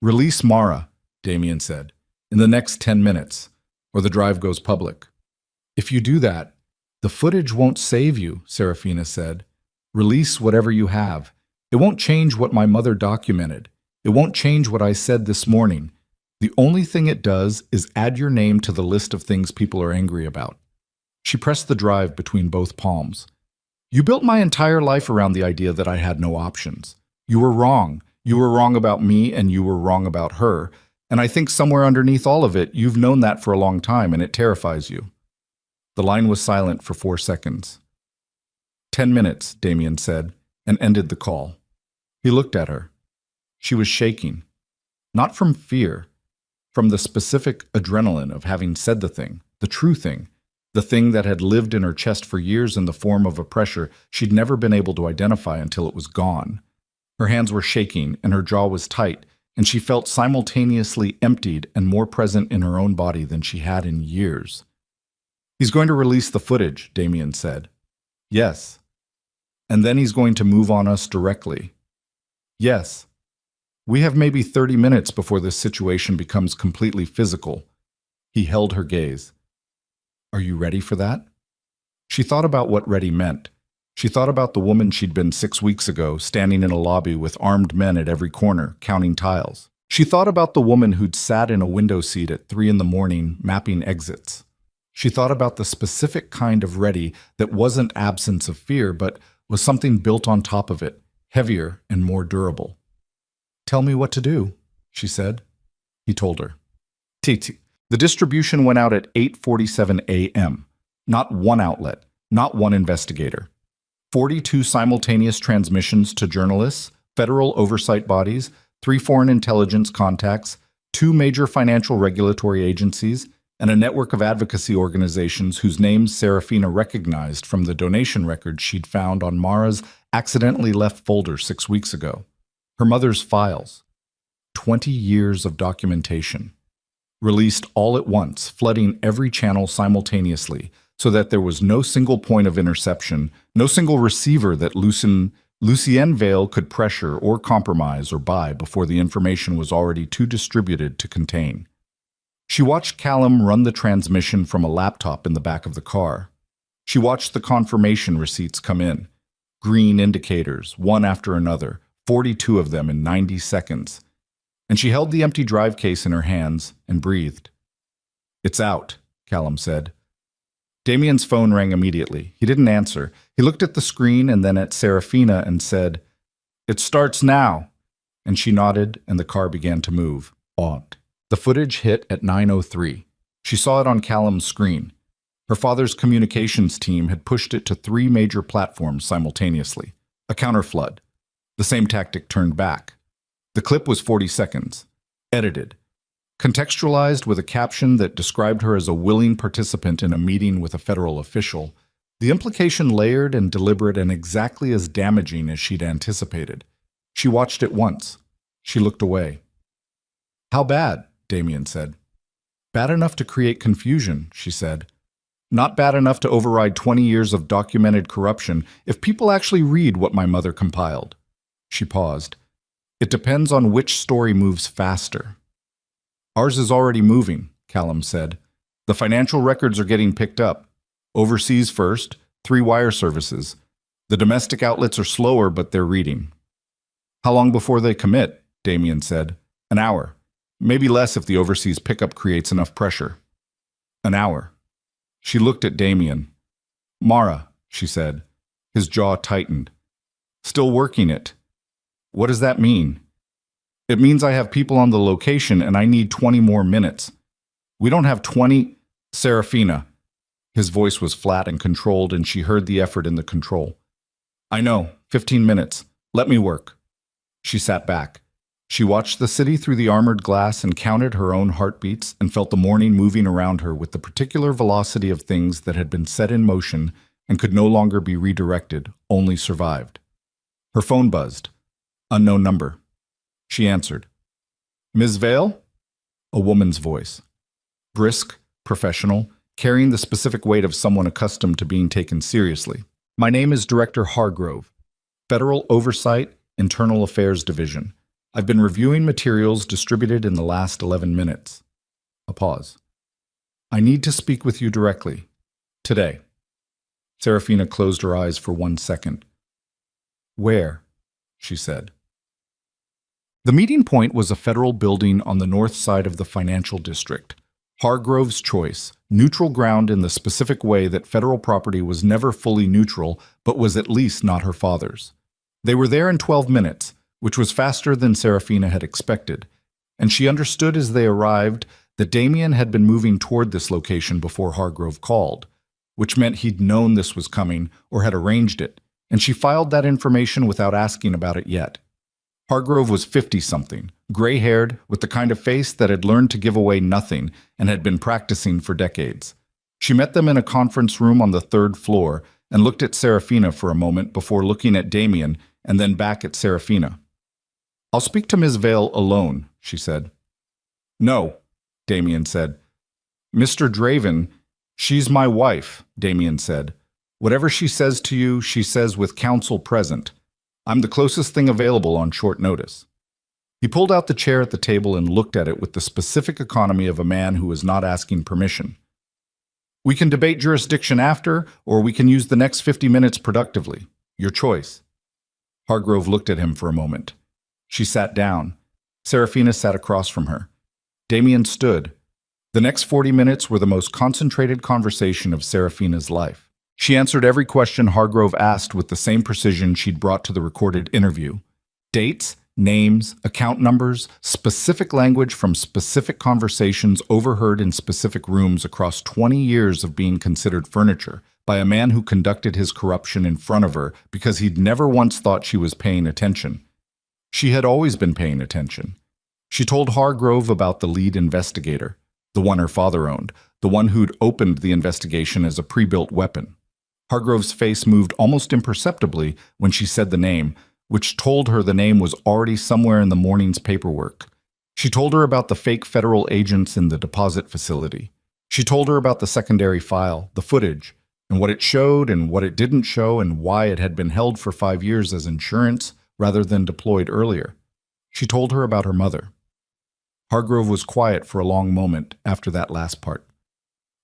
"Release Mara," Damien said, "in the next 10 minutes, or the drive goes public." "If you do that, the footage won't save you," Serafina said. "Release whatever you have. It won't change what my mother documented. It won't change what I said this morning. The only thing it does is add your name to the list of things people are angry about." She pressed the drive between both palms. You built my entire life around the idea that I had no options. You were wrong. You were wrong about me and you were wrong about her. And I think somewhere underneath all of it, you've known that for a long time and it terrifies you. The line was silent for 4 seconds. 10 minutes, Damien said, and ended the call. He looked at her. She was shaking. Not from fear, from the specific adrenaline of having said the thing, the true thing, the thing that had lived in her chest for years in the form of a pressure she'd never been able to identify until it was gone. Her hands were shaking and her jaw was tight, and she felt simultaneously emptied and more present in her own body than she had in years. He's going to release the footage, Damien said. Yes. And then he's going to move on us directly. Yes. We have maybe 30 minutes before this situation becomes completely physical. He held her gaze. Are you ready for that? She thought about what ready meant. She thought about the woman she'd been 6 weeks ago, standing in a lobby with armed men at every corner, counting tiles. She thought about the woman who'd sat in a window seat at 3 a.m, mapping exits. She thought about the specific kind of ready that wasn't absence of fear, but was something built on top of it, heavier and more durable. Tell me what to do, she said. He told her. Titi. The distribution went out at 8:47 a.m. Not one outlet, not one investigator. 42 simultaneous transmissions to journalists, federal oversight bodies, 3 foreign intelligence contacts, 2 major financial regulatory agencies, and a network of advocacy organizations whose names Serafina recognized from the donation records she'd found on Mara's accidentally left folder 6 weeks ago. Her mother's files. 20 years of documentation. Released all at once, flooding every channel simultaneously, so that there was no single point of interception, no single receiver that Lucienne Vale could pressure or compromise or buy before the information was already too distributed to contain. She watched Callum run the transmission from a laptop in the back of the car. She watched the confirmation receipts come in. Green indicators, one after another, 42 of them in 90 seconds. And she held the empty drive case in her hands and breathed. It's out, Callum said. Damien's phone rang immediately. He didn't answer. He looked at the screen and then at Serafina and said, It starts now. And she nodded and the car began to move, awed. The footage hit at 9:03. She saw it on Callum's screen. Her father's communications team had pushed it to 3 major platforms simultaneously. A counterflood. The same tactic turned back. The clip was 40 seconds. Edited. Contextualized with a caption that described her as a willing participant in a meeting with a federal official, the implication layered and deliberate and exactly as damaging as she'd anticipated. She watched it once. She looked away. How bad? Damien said. Bad enough to create confusion, she said. Not bad enough to override 20 years of documented corruption if people actually read what my mother compiled. She paused. It depends on which story moves faster. Ours is already moving, Callum said. The financial records are getting picked up. Overseas first, 3 wire services. The domestic outlets are slower, but they're reading. How long before they commit? Damien said. An hour. Maybe less if the overseas pickup creates enough pressure. An hour. She looked at Damien. Mara, she said. His jaw tightened. Still working it. What does that mean? It means I have people on the location and I need 20 more minutes. We don't have 20... Serafina. His voice was flat and controlled and she heard the effort in the control. I know, 15 minutes. Let me work. She sat back. She watched the city through the armored glass and counted her own heartbeats and felt the morning moving around her with the particular velocity of things that had been set in motion and could no longer be redirected, only survived. Her phone buzzed. Unknown number. She answered. Ms. Vale? A woman's voice. Brisk, professional, carrying the specific weight of someone accustomed to being taken seriously. My name is Director Hargrove, Federal Oversight, Internal Affairs Division. I've been reviewing materials distributed in the last 11 minutes. A pause. I need to speak with you directly. Today. Serafina closed her eyes for 1 second. Where? She said. The meeting point was a federal building on the north side of the financial district. Hargrove's choice, neutral ground in the specific way that federal property was never fully neutral, but was at least not her father's. They were there in 12 minutes, which was faster than Serafina had expected, and she understood as they arrived that Damien had been moving toward this location before Hargrove called, which meant he'd known this was coming or had arranged it, and she filed that information without asking about it yet. Hargrove was 50-something, gray-haired, with the kind of face that had learned to give away nothing and had been practicing for decades. She met them in a conference room on the 3rd floor and looked at Serafina for a moment before looking at Damien and then back at Serafina. "I'll speak to Ms. Vale alone," she said. "No," Damien said. "Mr. Draven, she's my wife," Damien said. "Whatever she says to you, she says with counsel present. I'm the closest thing available on short notice." He pulled out the chair at the table and looked at it with the specific economy of a man who is not asking permission. "We can debate jurisdiction after, or we can use the next 50 minutes productively. Your choice." Hargrove looked at him for a moment. She sat down. Serafina sat across from her. Damien stood. The next 40 minutes were the most concentrated conversation of Serafina's life. She answered every question Hargrove asked with the same precision she'd brought to the recorded interview. Dates, names, account numbers, specific language from specific conversations overheard in specific rooms across 20 years of being considered furniture by a man who conducted his corruption in front of her because he'd never once thought she was paying attention. She had always been paying attention. She told Hargrove about the lead investigator, the one her father owned, the one who'd opened the investigation as a pre-built weapon. Hargrove's face moved almost imperceptibly when she said the name, which told her the name was already somewhere in the morning's paperwork. She told her about the fake federal agents in the deposit facility. She told her about the secondary file, the footage, and what it showed and what it didn't show and why it had been held for 5 years as insurance rather than deployed earlier. She told her about her mother. Hargrove was quiet for a long moment after that last part.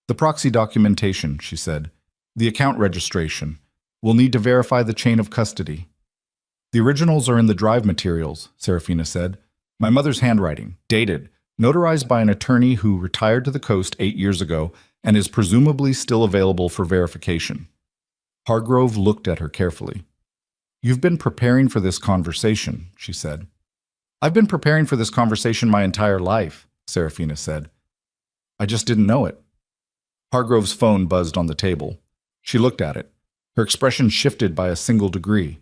"The proxy documentation," she said. "The account registration. We'll need to verify the chain of custody." "The originals are in the drive materials," Serafina said. "My mother's handwriting, dated, notarized by an attorney who retired to the coast 8 years ago and is presumably still available for verification." Hargrove looked at her carefully. "You've been preparing for this conversation," she said. "I've been preparing for this conversation my entire life," Serafina said. "I just didn't know it." Hargrove's phone buzzed on the table. She looked at it. Her expression shifted by a single degree.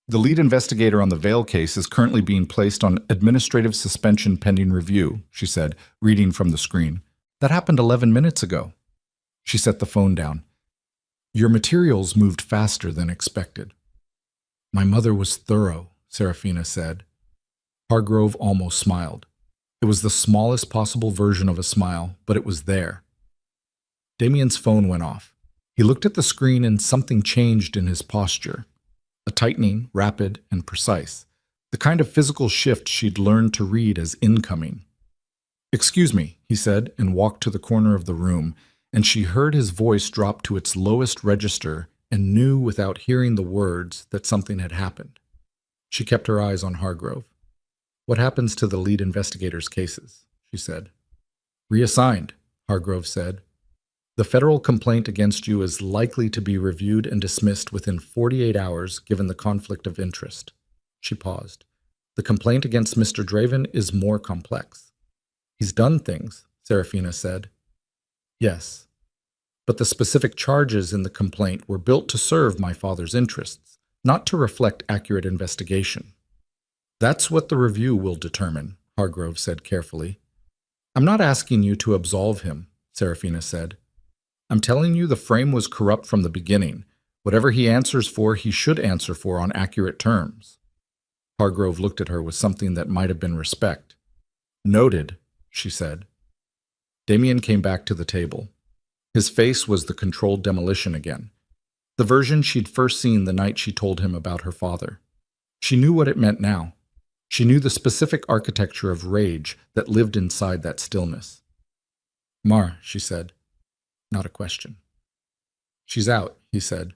"The lead investigator on the Vale case is currently being placed on administrative suspension pending review," she said, reading from the screen. "That happened 11 minutes ago." She set the phone down. "Your materials moved faster than expected." "My mother was thorough," Serafina said. Hargrove almost smiled. It was the smallest possible version of a smile, but it was there. Damien's phone went off. He looked at the screen and something changed in his posture. A tightening, rapid and precise. The kind of physical shift she'd learned to read as incoming. "Excuse me," he said, and walked to the corner of the room, and she heard his voice drop to its lowest register and knew without hearing the words that something had happened. She kept her eyes on Hargrove. "What happens to the lead investigator's cases?" she said. "Reassigned," Hargrove said. "The federal complaint against you is likely to be reviewed and dismissed within 48 hours given the conflict of interest." She paused. "The complaint against Mr. Draven is more complex." "He's done things," Serafina said. "Yes. But the specific charges in the complaint were built to serve my father's interests, not to reflect accurate investigation." "That's what the review will determine," Hargrove said carefully. "I'm not asking you to absolve him," Serafina said. "I'm telling you the frame was corrupt from the beginning. Whatever he answers for, he should answer for on accurate terms." Hargrove looked at her with something that might have been respect. "Noted," she said. Damien came back to the table. His face was the controlled demolition again. The version she'd first seen the night she told him about her father. She knew what it meant now. She knew the specific architecture of rage that lived inside that stillness. "Mar," she said. Not a question. "She's out," he said.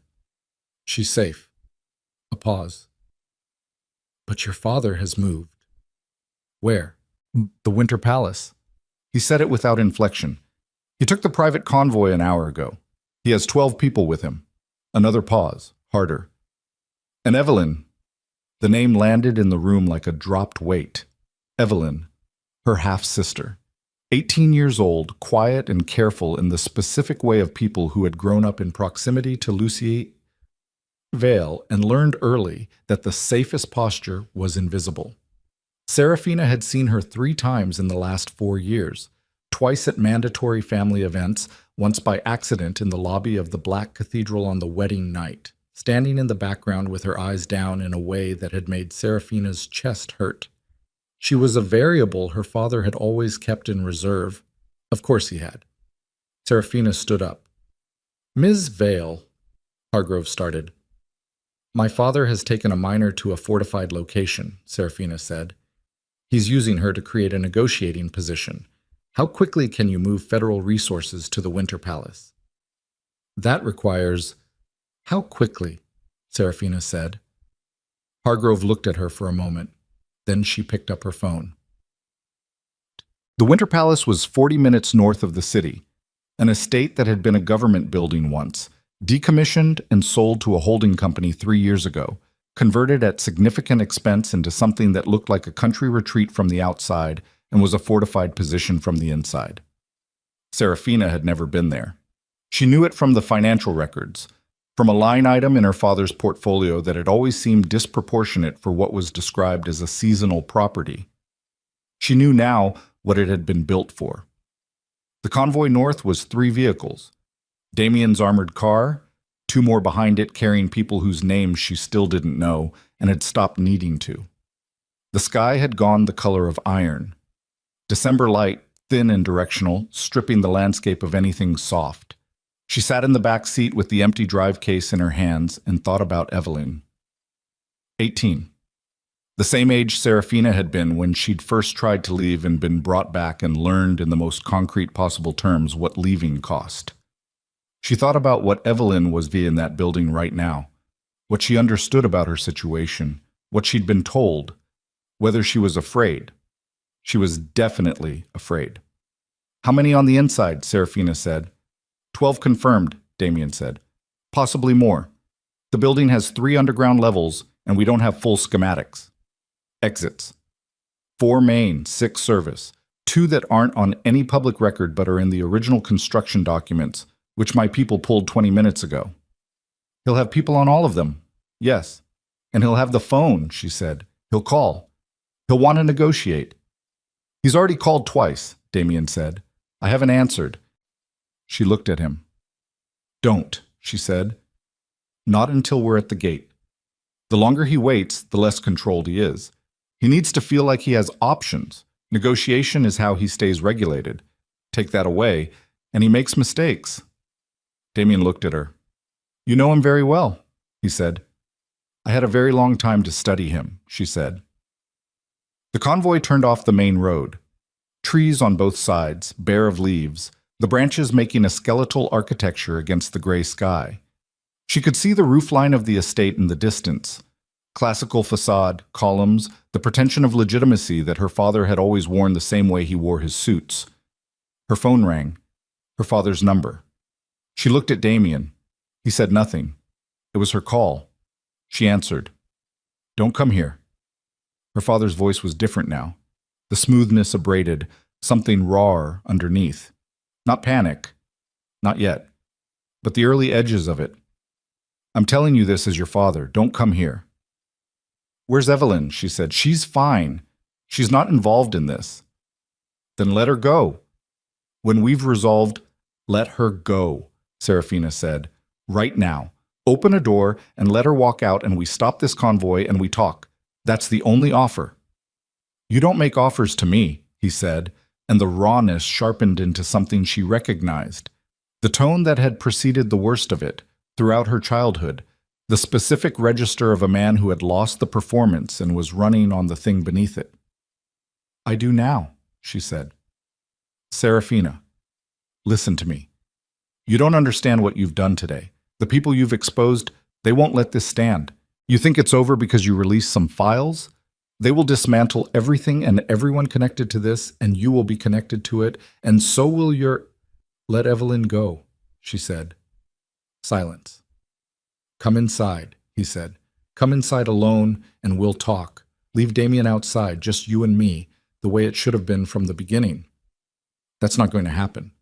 "She's safe." A pause. "But your father has moved." "Where?" "The Winter Palace." He said it without inflection. He took the private convoy an hour ago. He has 12 people with him. Another pause, harder. And Evelyn. The name landed in the room like a dropped weight. Evelyn, her half-sister. 18 years old, quiet and careful in the specific way of people who had grown up in proximity to Lucy Vale and learned early that the safest posture was invisible. Serafina had seen her 3 times in the last 4 years, twice at mandatory family events, once by accident in the lobby of the Black Cathedral on the wedding night, standing in the background with her eyes down in a way that had made Serafina's chest hurt. She was a variable her father had always kept in reserve. Of course he had. Serafina stood up. "Ms. Vale," Hargrove started. "My father has taken a minor to a fortified location," Serafina said. "He's using her to create a negotiating position. How quickly can you move federal resources to the Winter Palace?" "That requires—" "How quickly?" Serafina said. Hargrove looked at her for a moment. Then she picked up her phone. The Winter Palace was 40 minutes north of the city, an estate that had been a government building once, decommissioned and sold to a holding company 3 years ago, converted at significant expense into something that looked like a country retreat from the outside and was a fortified position from the inside. Serafina had never been there. She knew it from the financial records, from a line item in her father's portfolio that had always seemed disproportionate for what was described as a seasonal property. She knew now what it had been built for. The convoy north was 3 vehicles. Damien's armored car, 2 more behind it carrying people whose names she still didn't know and had stopped needing to. The sky had gone the color of iron. December light, thin and directional, stripping the landscape of anything soft. She sat in the back seat with the empty drive case in her hands and thought about Evelyn. 18. The same age Serafina had been when she'd first tried to leave and been brought back and learned in the most concrete possible terms what leaving cost. She thought about what Evelyn was via in that building right now, what she understood about her situation, what she'd been told, whether she was afraid. She was definitely afraid. "How many on the inside?" Serafina said. 12 confirmed, Damien said. "Possibly more. The building has 3 underground levels, and we don't have full schematics." Exits. 4 main, 6 service. 2 that aren't on any public record but are in the original construction documents, which my people pulled 20 minutes ago. "He'll have people on all of them." "Yes. And he'll have the phone," she said. "He'll call. He'll want to negotiate." "He's already called twice," Damien said. "I haven't answered." She looked at him. "Don't," she said. "Not until we're at the gate. The longer he waits, the less controlled he is. He needs to feel like he has options. Negotiation is how he stays regulated. Take that away, and he makes mistakes." Damien looked at her. "You know him very well," he said. "I had a very long time to study him," she said. The convoy turned off the main road. Trees on both sides, bare of leaves, the branches making a skeletal architecture against the gray sky. She could see the roofline of the estate in the distance. Classical facade, columns, the pretension of legitimacy that her father had always worn the same way he wore his suits. Her phone rang. Her father's number. She looked at Damien. He said nothing. It was her call. She answered. "Don't come here." Her father's voice was different now. The smoothness abraded, something rawer underneath. Not panic. Not yet. But the early edges of it. "I'm telling you this as your father. Don't come here." "Where's Evelyn?" she said. "She's fine. She's not involved in this." "Then let her go." "When we've resolved, let her go," Serafina said. "Right now. Open a door and let her walk out and we stop this convoy and we talk. That's the only offer." "You don't make offers to me," he said, and the rawness sharpened into something she recognized. The tone that had preceded the worst of it, throughout her childhood, the specific register of a man who had lost the performance and was running on the thing beneath it. "I do now," she said. "Serafina, listen to me. You don't understand what you've done today. The people you've exposed, they won't let this stand. You think it's over because you released some files? They will dismantle everything and everyone connected to this, and you will be connected to it, and so will your—" Let Evelyn go, she said. Silence. Come inside, he said. Come inside alone and we'll talk. Leave Damien outside, just you and me, the way it should have been from the beginning. That's not going to happen.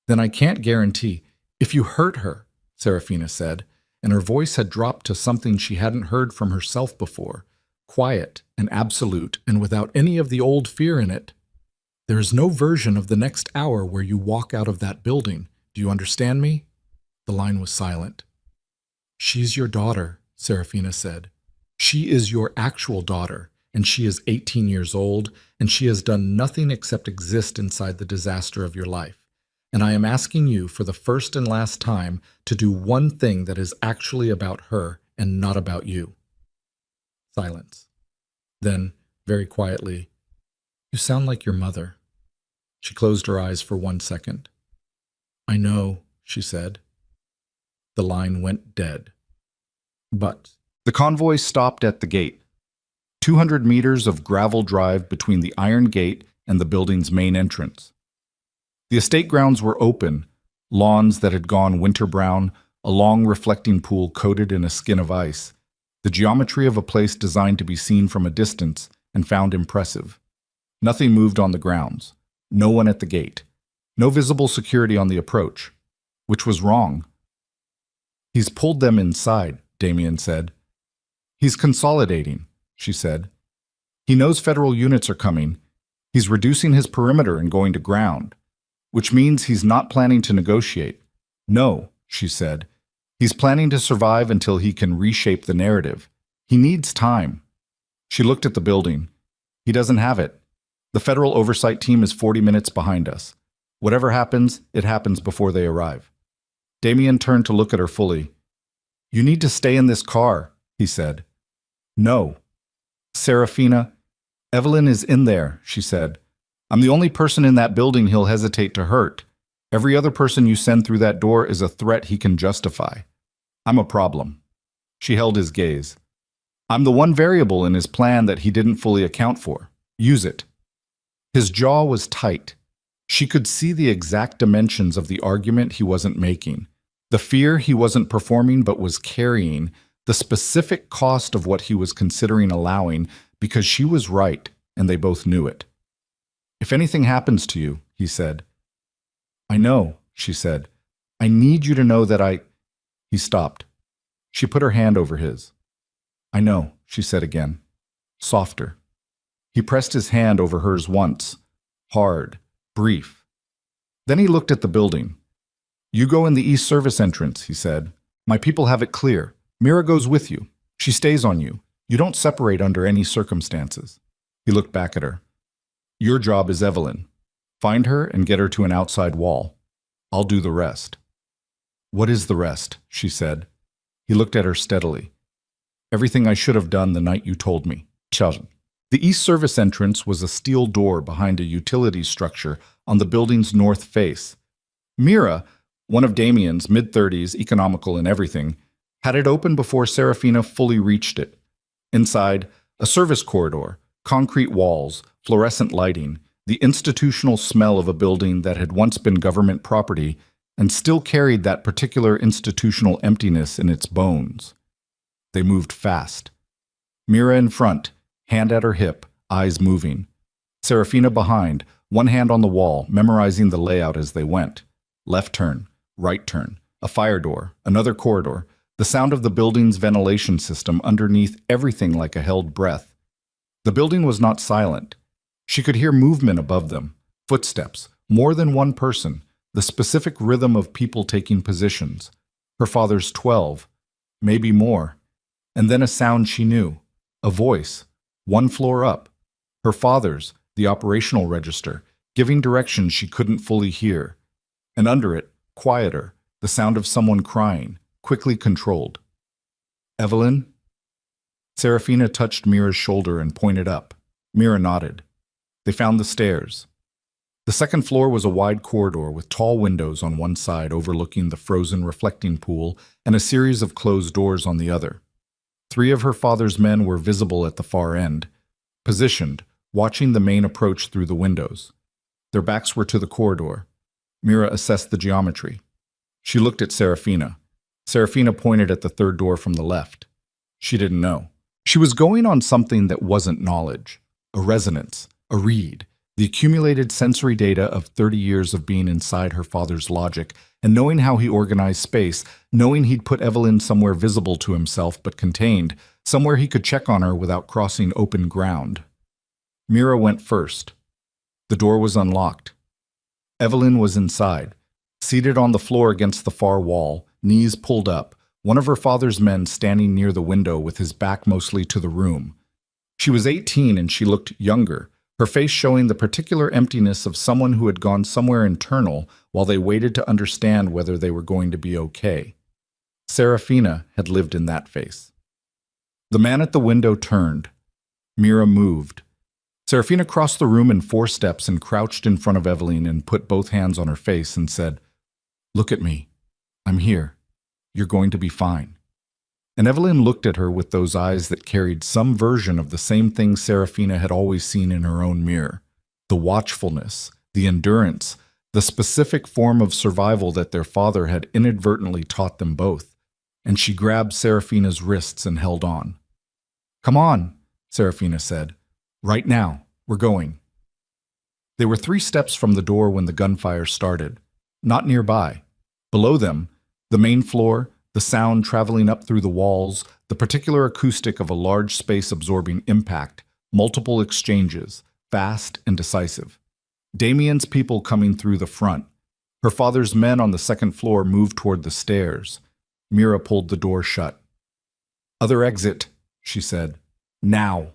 Then I can't guarantee. If you hurt her, Serafina said, and her voice had dropped to something she hadn't heard from herself before, quiet and absolute and without any of the old fear in it. There is no version of the next hour where you walk out of that building. Do you understand me? The line was silent. She's your daughter, Serafina said. She is your actual daughter, and she is 18 years old, and she has done nothing except exist inside the disaster of your life. And I am asking you for the first and last time to do one thing that is actually about her and not about you. Silence. Then, very quietly, you sound like your mother. She closed her eyes for 1 second. I know, she said. The line went dead. But the convoy stopped at the gate. 200 meters of gravel drive between the iron gate and the building's main entrance. The estate grounds were open, lawns that had gone winter brown, a long reflecting pool coated in a skin of ice, the geometry of a place designed to be seen from a distance and found impressive. Nothing moved on the grounds, no one at the gate, no visible security on the approach, which was wrong. He's pulled them inside, Damien said. He's consolidating, she said. He knows federal units are coming. He's reducing his perimeter and going to ground, which means he's not planning to negotiate. No, she said. He's planning to survive until he can reshape the narrative. He needs time. She looked at the building. He doesn't have it. The federal oversight team is 40 minutes behind us. Whatever happens, it happens before they arrive. Damien turned to look at her fully. You need to stay in this car, he said. No. Serafina, Evelyn is in there, she said. I'm the only person in that building he'll hesitate to hurt. Every other person you send through that door is a threat he can justify. I'm a problem. She held his gaze. I'm the one variable in his plan that he didn't fully account for. Use it. His jaw was tight. She could see the exact dimensions of the argument he wasn't making, the fear he wasn't performing but was carrying, the specific cost of what he was considering allowing, because she was right and they both knew it. If anything happens to you, he said. I know, she said. I need you to know that I... He stopped. She put her hand over his. I know, she said again. Softer. He pressed his hand over hers once. Hard. Brief. Then he looked at the building. You go in the east service entrance, he said. My people have it clear. Mira goes with you. She stays on you. You don't separate under any circumstances. He looked back at her. Your job is Evelyn. Find her and get her to an outside wall. I'll do the rest. What is the rest? She said. He looked at her steadily. Everything I should have done the night you told me. The east service entrance was a steel door behind a utility structure on the building's north face. Mira, one of Damien's mid-30s, economical in everything, had it open before Serafina fully reached it. Inside, a service corridor, concrete walls, fluorescent lighting, the institutional smell of a building that had once been government property and still carried that particular institutional emptiness in its bones. They moved fast. Mira in front, hand at her hip, eyes moving. Serafina behind, one hand on the wall, memorizing the layout as they went. Left turn, right turn, a fire door, another corridor, the sound of the building's ventilation system underneath everything like a held breath. The building was not silent. She could hear movement above them, footsteps, more than one person, the specific rhythm of people taking positions. Her father's 12, maybe more. And then a sound she knew, a voice, one floor up. Her father's, the operational register, giving directions she couldn't fully hear. And under it, quieter, the sound of someone crying, quickly controlled. Evelyn? Serafina touched Mira's shoulder and pointed up. Mira nodded. They found the stairs. The second floor was a wide corridor with tall windows on one side overlooking the frozen reflecting pool and a series of closed doors on the other. 3 of her father's men were visible at the far end, positioned, watching the main approach through the windows. Their backs were to the corridor. Mira assessed the geometry. She looked at Serafina. Serafina pointed at the third door from the left. She didn't know. She was going on something that wasn't knowledge. A resonance, a read, the accumulated sensory data of 30 years of being inside her father's logic and knowing how he organized space, knowing he'd put Evelyn somewhere visible to himself but contained, somewhere he could check on her without crossing open ground. Mira went first. The door was unlocked. Evelyn was inside, seated on the floor against the far wall, knees pulled up, one of her father's men standing near the window with his back mostly to the room. She was 18 and she looked younger, her face showing the particular emptiness of someone who had gone somewhere internal while they waited to understand whether they were going to be okay. Serafina had lived in that face. The man at the window turned. Mira moved. Serafina crossed the room in 4 steps and crouched in front of Evelyn and put both hands on her face and said, "Look at me. I'm here. You're going to be fine." And Evelyn looked at her with those eyes that carried some version of the same thing Serafina had always seen in her own mirror. The watchfulness, the endurance, the specific form of survival that their father had inadvertently taught them both. And she grabbed Serafina's wrists and held on. "Come on," Serafina said. "Right now. We're going." They were 3 steps from the door when the gunfire started. Not nearby. Below them, the main floor, the sound traveling up through the walls, the particular acoustic of a large space absorbing impact, multiple exchanges, fast and decisive. Damien's people coming through the front. Her father's men on the second floor moved toward the stairs. Mira pulled the door shut. "Other exit," she said. "Now."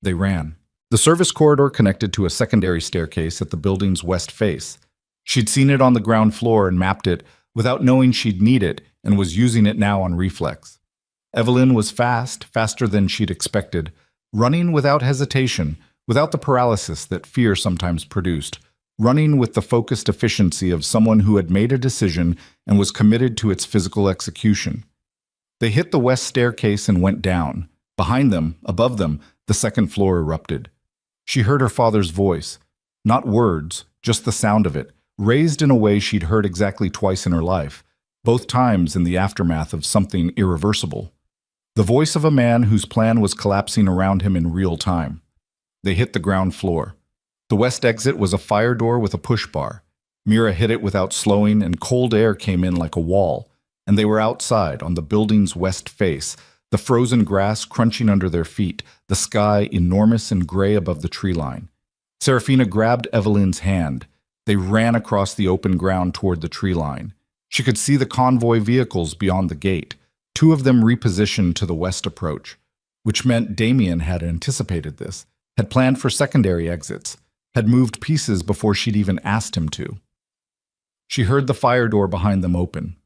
They ran. The service corridor connected to a secondary staircase at the building's west face. She'd seen it on the ground floor and mapped it without knowing she'd need it and was using it now on reflex. Evelyn was fast, faster than she'd expected, running without hesitation, without the paralysis that fear sometimes produced, running with the focused efficiency of someone who had made a decision and was committed to its physical execution. They hit the west staircase and went down. Behind them, above them, the second floor erupted. She heard her father's voice. Not words, just the sound of it, raised in a way she'd heard exactly twice in her life, both times in the aftermath of something irreversible. The voice of a man whose plan was collapsing around him in real time. They hit the ground floor. The west exit was a fire door with a push bar. Mira hit it without slowing, and cold air came in like a wall, and they were outside on the building's west face, the frozen grass crunching under their feet, the sky enormous and gray above the tree line. Serafina grabbed Evelyn's hand. They ran across the open ground toward the tree line. She could see the convoy vehicles beyond the gate, 2 of them repositioned to the west approach, which meant Damien had anticipated this, had planned for secondary exits, had moved pieces before she'd even asked him to. She heard the fire door behind them open.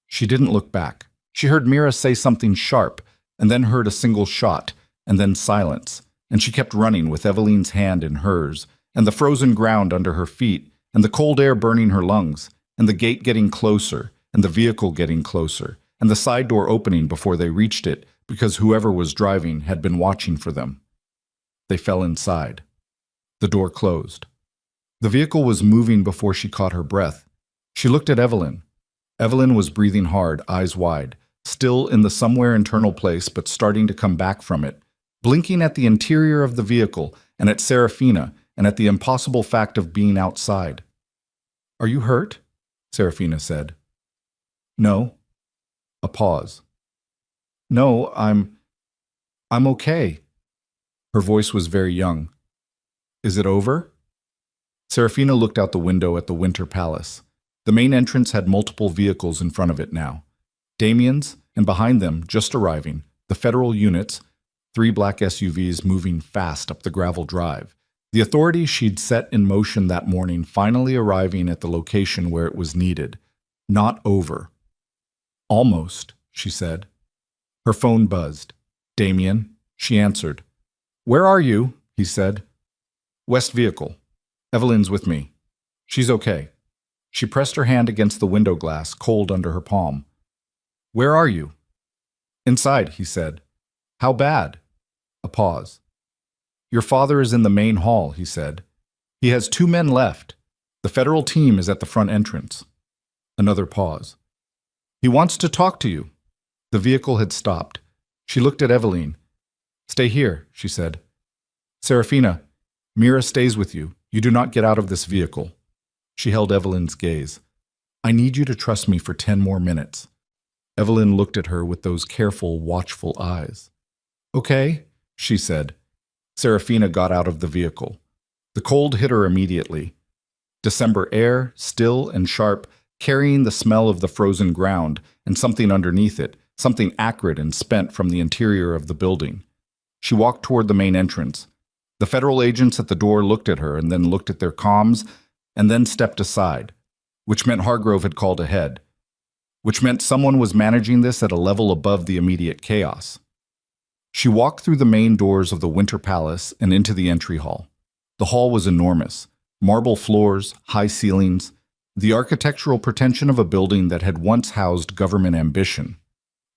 She didn't look back. She heard Mira say something sharp, and then heard a single shot, and then silence, and she kept running with Evelyn's hand in hers, and the frozen ground under her feet, and the cold air burning her lungs, and the gate getting closer, and the vehicle getting closer, and the side door opening before they reached it, because whoever was driving had been watching for them. They fell inside. The door closed. The vehicle was moving before she caught her breath. She looked at Evelyn. Evelyn was breathing hard, eyes wide, still in the somewhere internal place but starting to come back from it, blinking at the interior of the vehicle and at Serafina and at the impossible fact of being outside. "Are you hurt?" Serafina said. "No." A pause. "No, I'm okay." Her voice was very young. "Is it over?" Serafina looked out the window at the Winter Palace. The main entrance had multiple vehicles in front of it now. Damien's, and behind them, just arriving, the federal units, 3 black SUVs moving fast up the gravel drive. The authority she'd set in motion that morning finally arriving at the location where it was needed. Not over. "Almost," she said. Her phone buzzed. "Damien?" She answered. "Where are you?" he said. "West vehicle. Evelyn's with me. She's okay." She pressed her hand against the window glass, cold under her palm. "Where are you?" "Inside," he said. "How bad?" A pause. "Your father is in the main hall," he said. "He has 2 men left. The federal team is at the front entrance. Another pause. He wants to talk to you. The vehicle had stopped. She looked at Eveline. Stay here, she said. Serafina, Mira stays with you. You do not get out of this vehicle. She held Eveline's gaze. I need you to trust me for 10 more minutes. Eveline looked at her with those careful, watchful eyes. Okay, she said. Serafina got out of the vehicle. The cold hit her immediately. December air, still and sharp, carrying the smell of the frozen ground and something underneath it, something acrid and spent from the interior of the building. She walked toward the main entrance. The federal agents at the door looked at her and then looked at their comms and then stepped aside, which meant Hargrove had called ahead, which meant someone was managing this at a level above the immediate chaos. She walked through the main doors of the Winter Palace and into the entry hall. The hall was enormous. Marble floors, high ceilings, the architectural pretension of a building that had once housed government ambition.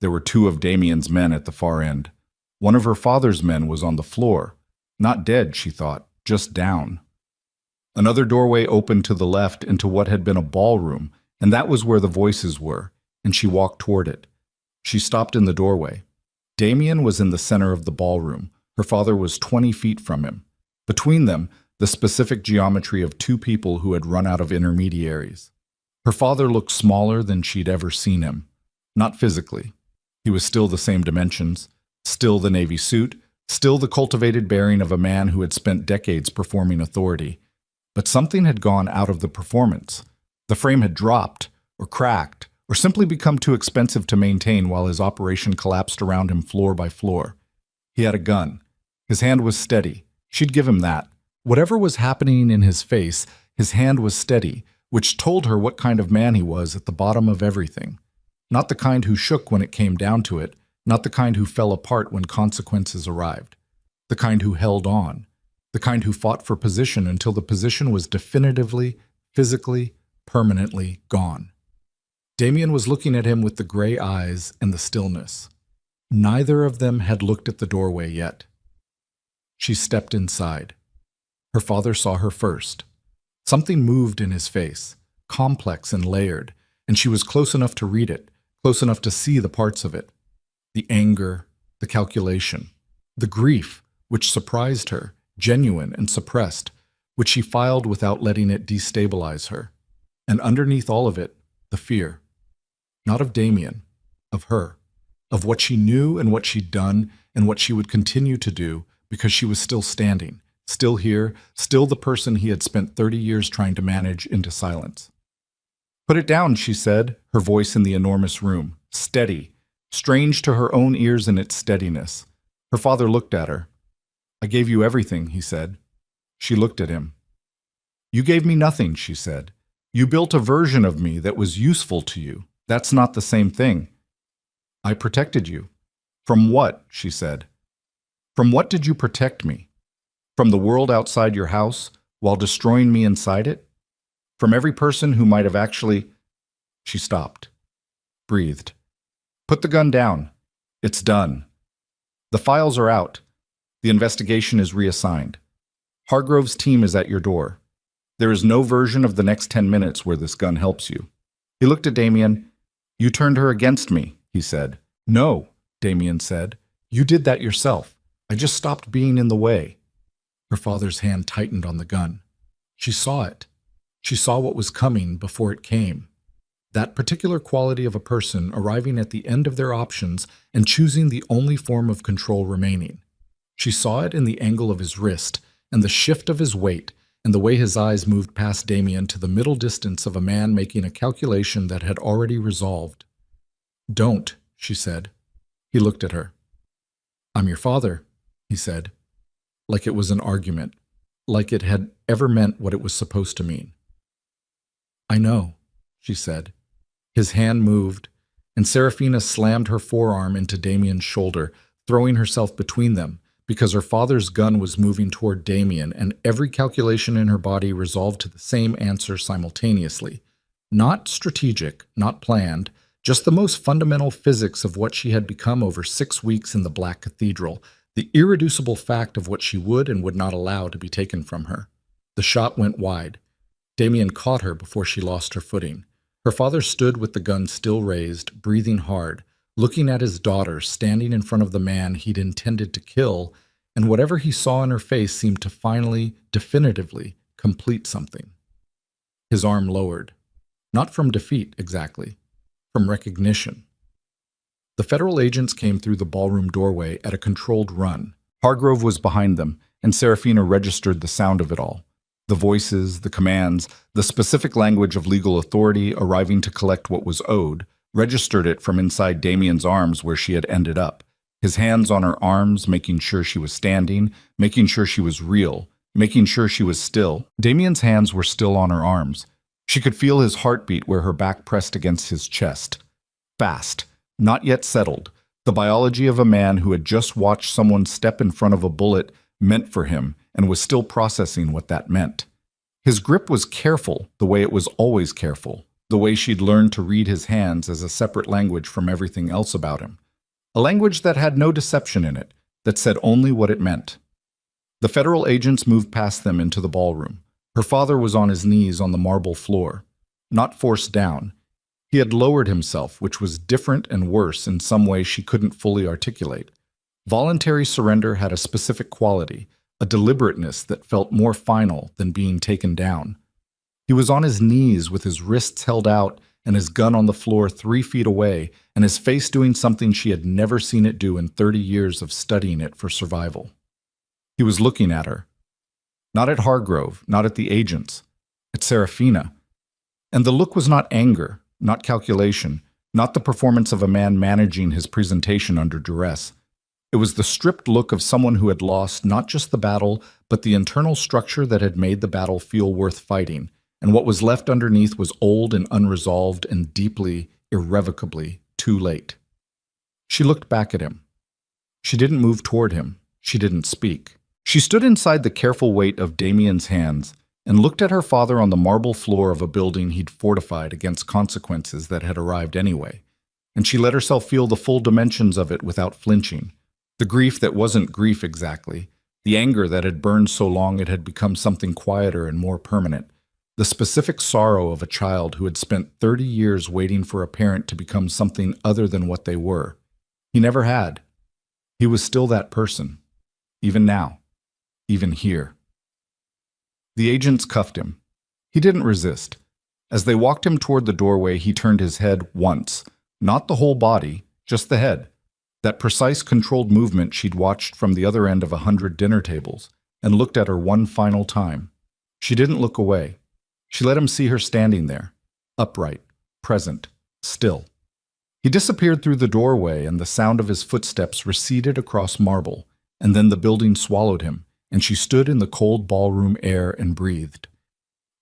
There were 2 of Damien's men at the far end. One of her father's men was on the floor. Not dead, she thought, just down. Another doorway opened to the left into what had been a ballroom, and that was where the voices were, and she walked toward it. She stopped in the doorway. Damien was in the center of the ballroom. Her father was 20 feet from him. Between them, the specific geometry of 2 people who had run out of intermediaries. Her father looked smaller than she'd ever seen him. Not physically. He was still the same dimensions, still the navy suit, still the cultivated bearing of a man who had spent decades performing authority. But something had gone out of the performance. The frame had dropped, or cracked, or simply become too expensive to maintain while his operation collapsed around him floor by floor. He had a gun. His hand was steady. She'd give him that. Whatever was happening in his face, his hand was steady, which told her what kind of man he was at the bottom of everything. Not the kind who shook when it came down to it, not the kind who fell apart when consequences arrived. The kind who held on. The kind who fought for position until the position was definitively, physically, permanently gone. Damien was looking at him with the gray eyes and the stillness. Neither of them had looked at the doorway yet. She stepped inside. Her father saw her first. Something moved in his face, complex and layered, and she was close enough to read it, close enough to see the parts of it. The anger, the calculation, the grief, which surprised her, genuine and suppressed, which she filed without letting it destabilize her. And underneath all of it, the fear. Not of Damien, of her, of what she knew and what she'd done and what she would continue to do because she was still standing, still here, still the person he had spent 30 years trying to manage into silence. Put it down, she said, her voice in the enormous room, steady, strange to her own ears in its steadiness. Her father looked at her. I gave you everything, he said. She looked at him. You gave me nothing, she said. You built a version of me that was useful to you. That's not the same thing. I protected you. From what? She said. From what did you protect me? From the world outside your house while destroying me inside it? From every person who might have actually... She stopped. Breathed. Put the gun down. It's done. The files are out. The investigation is reassigned. Hargrove's team is at your door. There is no version of the next 10 minutes where this gun helps you. He looked at Damien. You turned her against me, he said. No, Damien said. You did that yourself. I just stopped being in the way. Her father's hand tightened on the gun. She saw it. She saw what was coming before it came. That particular quality of a person arriving at the end of their options and choosing the only form of control remaining. She saw it in the angle of his wrist and the shift of his weight and the way his eyes moved past Damien to the middle distance of a man making a calculation that had already resolved. Don't, she said. He looked at her. I'm your father, he said, like it was an argument, like it had ever meant what it was supposed to mean. I know, she said. His hand moved, and Serafina slammed her forearm into Damien's shoulder, throwing herself between them, because her father's gun was moving toward Damien, and every calculation in her body resolved to the same answer simultaneously. Not strategic, not planned, just the most fundamental physics of what she had become over 6 weeks in the Black Cathedral, the irreducible fact of what she would and would not allow to be taken from her. The shot went wide. Damien caught her before she lost her footing. Her father stood with the gun still raised, breathing hard, looking at his daughter standing in front of the man he'd intended to kill, and whatever he saw in her face seemed to finally, definitively, complete something. His arm lowered. Not from defeat, exactly. From recognition. The federal agents came through the ballroom doorway at a controlled run. Hargrove was behind them, and Serafina registered the sound of it all. The voices, the commands, the specific language of legal authority arriving to collect what was owed, registered it from inside Damien's arms where she had ended up. His hands on her arms, making sure she was standing, making sure she was real, making sure she was still. Damien's hands were still on her arms. She could feel his heartbeat where her back pressed against his chest. Fast, not yet settled. The biology of a man who had just watched someone step in front of a bullet meant for him and was still processing what that meant. His grip was careful, the way it was always careful, the way she'd learned to read his hands as a separate language from everything else about him. A language that had no deception in it, that said only what it meant. The federal agents moved past them into the ballroom. Her father was on his knees on the marble floor, not forced down. He had lowered himself, which was different and worse in some way she couldn't fully articulate. Voluntary surrender had a specific quality, a deliberateness that felt more final than being taken down. He was on his knees with his wrists held out and his gun on the floor 3 feet away, and his face doing something she had never seen it do in 30 years of studying it for survival. He was looking at her. Not at Hargrove, not at the agents, at Serafina. And the look was not anger, not calculation, not the performance of a man managing his presentation under duress. It was the stripped look of someone who had lost not just the battle, but the internal structure that had made the battle feel worth fighting, and what was left underneath was old and unresolved and deeply, irrevocably too late. She looked back at him. She didn't move toward him. She didn't speak. She stood inside the careful weight of Damien's hands and looked at her father on the marble floor of a building he'd fortified against consequences that had arrived anyway, and she let herself feel the full dimensions of it without flinching. The grief that wasn't grief exactly, the anger that had burned so long it had become something quieter and more permanent, the specific sorrow of a child who had spent 30 years waiting for a parent to become something other than what they were. He never had. He was still that person, even now, even here. The agents cuffed him. He didn't resist. As they walked him toward the doorway, he turned his head once, not the whole body, just the head. That precise, controlled movement she'd watched from the other end of 100 dinner tables, and looked at her one final time. She didn't look away. She let him see her standing there, upright, present, still. He disappeared through the doorway, and the sound of his footsteps receded across marble, and then the building swallowed him, and she stood in the cold ballroom air and breathed.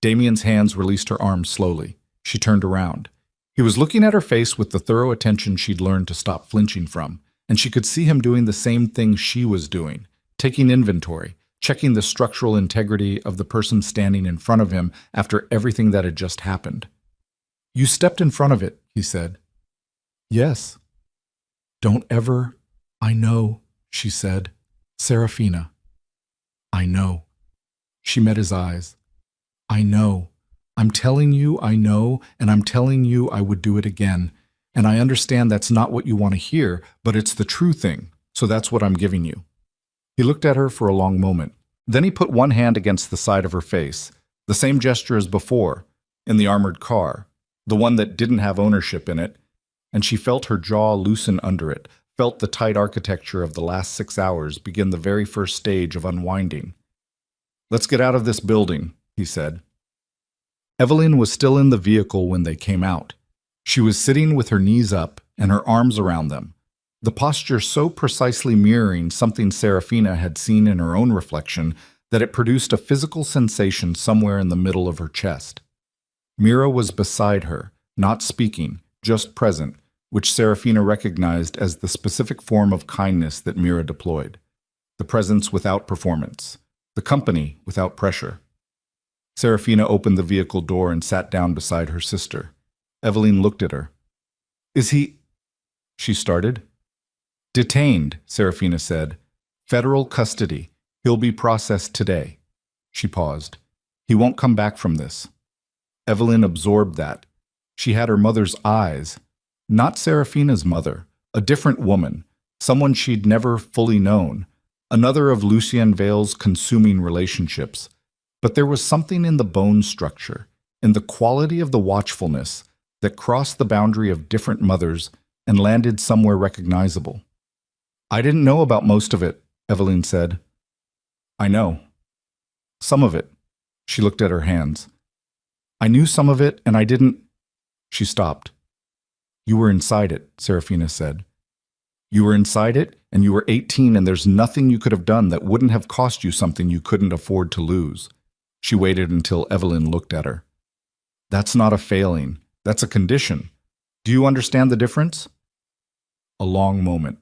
Damien's hands released her arms slowly. She turned around. He was looking at her face with the thorough attention she'd learned to stop flinching from, and she could see him doing the same thing she was doing, taking inventory, checking the structural integrity of the person standing in front of him after everything that had just happened. "You stepped in front of it," he said. "Yes." "Don't ever—" "I know," she said. "Serafina." "I know." She met his eyes. "I know. I'm telling you I know, and I'm telling you I would do it again. And I understand that's not what you want to hear, but it's the true thing, so that's what I'm giving you." He looked at her for a long moment. Then he put one hand against the side of her face, the same gesture as before, in the armored car, the one that didn't have ownership in it, and she felt her jaw loosen under it, felt the tight architecture of the last 6 hours begin the very first stage of unwinding. "Let's get out of this building," he said. Evelyn was still in the vehicle when they came out. She was sitting with her knees up and her arms around them, the posture so precisely mirroring something Serafina had seen in her own reflection that it produced a physical sensation somewhere in the middle of her chest. Mira was beside her, not speaking, just present, which Serafina recognized as the specific form of kindness that Mira deployed. The presence without performance, the company without pressure. Serafina opened the vehicle door and sat down beside her sister. Evelyn looked at her. "Is he—" she started. "Detained," Serafina said. "Federal custody. He'll be processed today." She paused. "He won't come back from this. Evelyn absorbed that. She had her mother's eyes. Not Serafina's mother, a different woman, someone she'd never fully known, another of Lucien Vale's consuming relationships. But there was something in the bone structure, in the quality of the watchfulness, that crossed the boundary of different mothers and landed somewhere recognizable. I didn't know about most of it, Evelyn said. I know. Some of it. She looked at her hands. I knew some of it, and I didn't. She stopped. You were inside it, Serafina said. You were inside it, and you were 18, and there's nothing you could have done that wouldn't have cost you something you couldn't afford to lose. She waited until Evelyn looked at her. That's not a failing. That's a condition. Do you understand the difference? A long moment.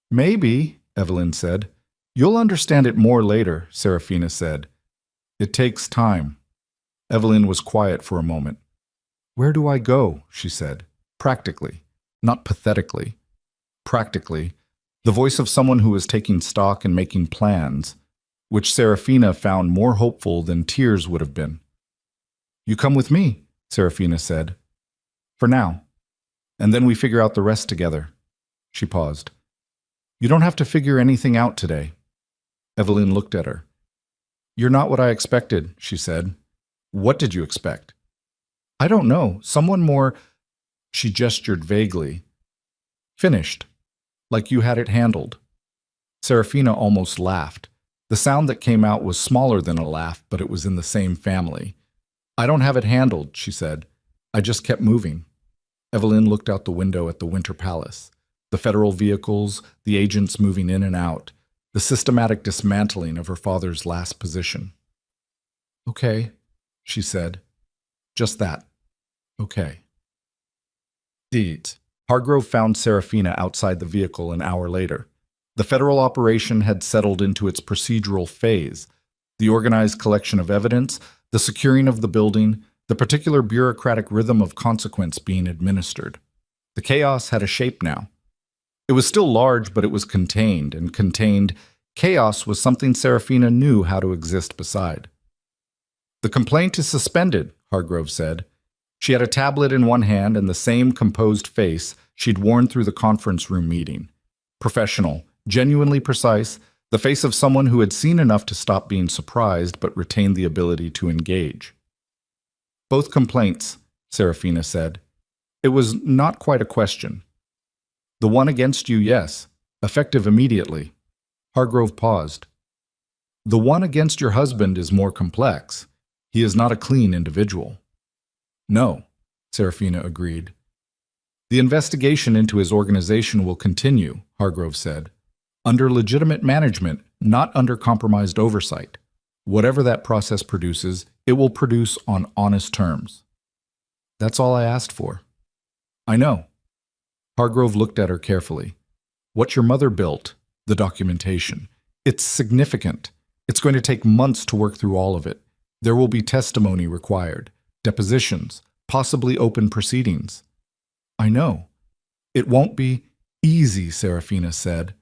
Maybe, Evelyn said. You'll understand it more later, Serafina said. It takes time. Evelyn was quiet for a moment. Where do I go? She said. Practically, not pathetically. Practically, the voice of someone who was taking stock and making plans, which Serafina found more hopeful than tears would have been. You come with me, Serafina said. For now. And then we figure out the rest together. She paused. You don't have to figure anything out today. Evelyn looked at her. You're not what I expected, she said. What did you expect? I don't know. Someone more... She gestured vaguely. Finished. Like you had it handled. Serafina almost laughed. The sound that came out was smaller than a laugh, but it was in the same family. I don't have it handled, she said. I just kept moving. Evelyn looked out the window at the Winter Palace. The federal vehicles, the agents moving in and out, the systematic dismantling of her father's last position. Okay, she said. Just that. Okay. Deeds. Hargrove found Serafina outside the vehicle an hour later. The federal operation had settled into its procedural phase. The organized collection of evidence, the securing of the building, the particular bureaucratic rhythm of consequence being administered. The chaos had a shape now. It was still large, but it was contained, and contained chaos was something Serafina knew how to exist beside. The complaint is suspended, Hargrove said. She had a tablet in one hand and the same composed face she'd worn through the conference room meeting. Professional, genuinely precise, the face of someone who had seen enough to stop being surprised but retained the ability to engage. Both complaints, Serafina said. It was not quite a question. The one against you, yes, effective immediately. Hargrove paused. The one against your husband is more complex. He is not a clean individual. No, Serafina agreed. The investigation into his organization will continue, Hargrove said, under legitimate management, not under compromised oversight. Whatever that process produces, it will produce on honest terms. That's all I asked for. I know. Hargrove looked at her carefully. What your mother built, the documentation, it's significant. It's going to take months to work through all of it. There will be testimony required, depositions, possibly open proceedings. I know. It won't be easy, Serafina said.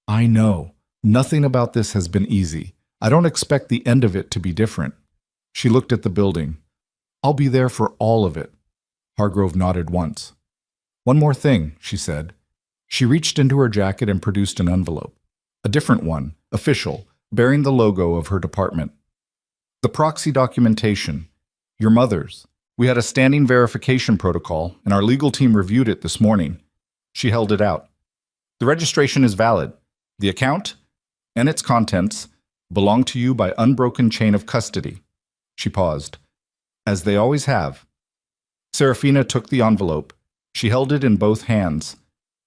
I know. Nothing about this has been easy. I don't expect the end of it to be different. She looked at the building. I'll be there for all of it. Hargrove nodded once. One more thing, she said. She reached into her jacket and produced an envelope. A different one, official, bearing the logo of her department. The proxy documentation. Your mother's. We had a standing verification protocol, and our legal team reviewed it this morning. She held it out. The registration is valid. The account and its contents belong to you by unbroken chain of custody. She paused. As they always have. Serafina took the envelope. She held it in both hands.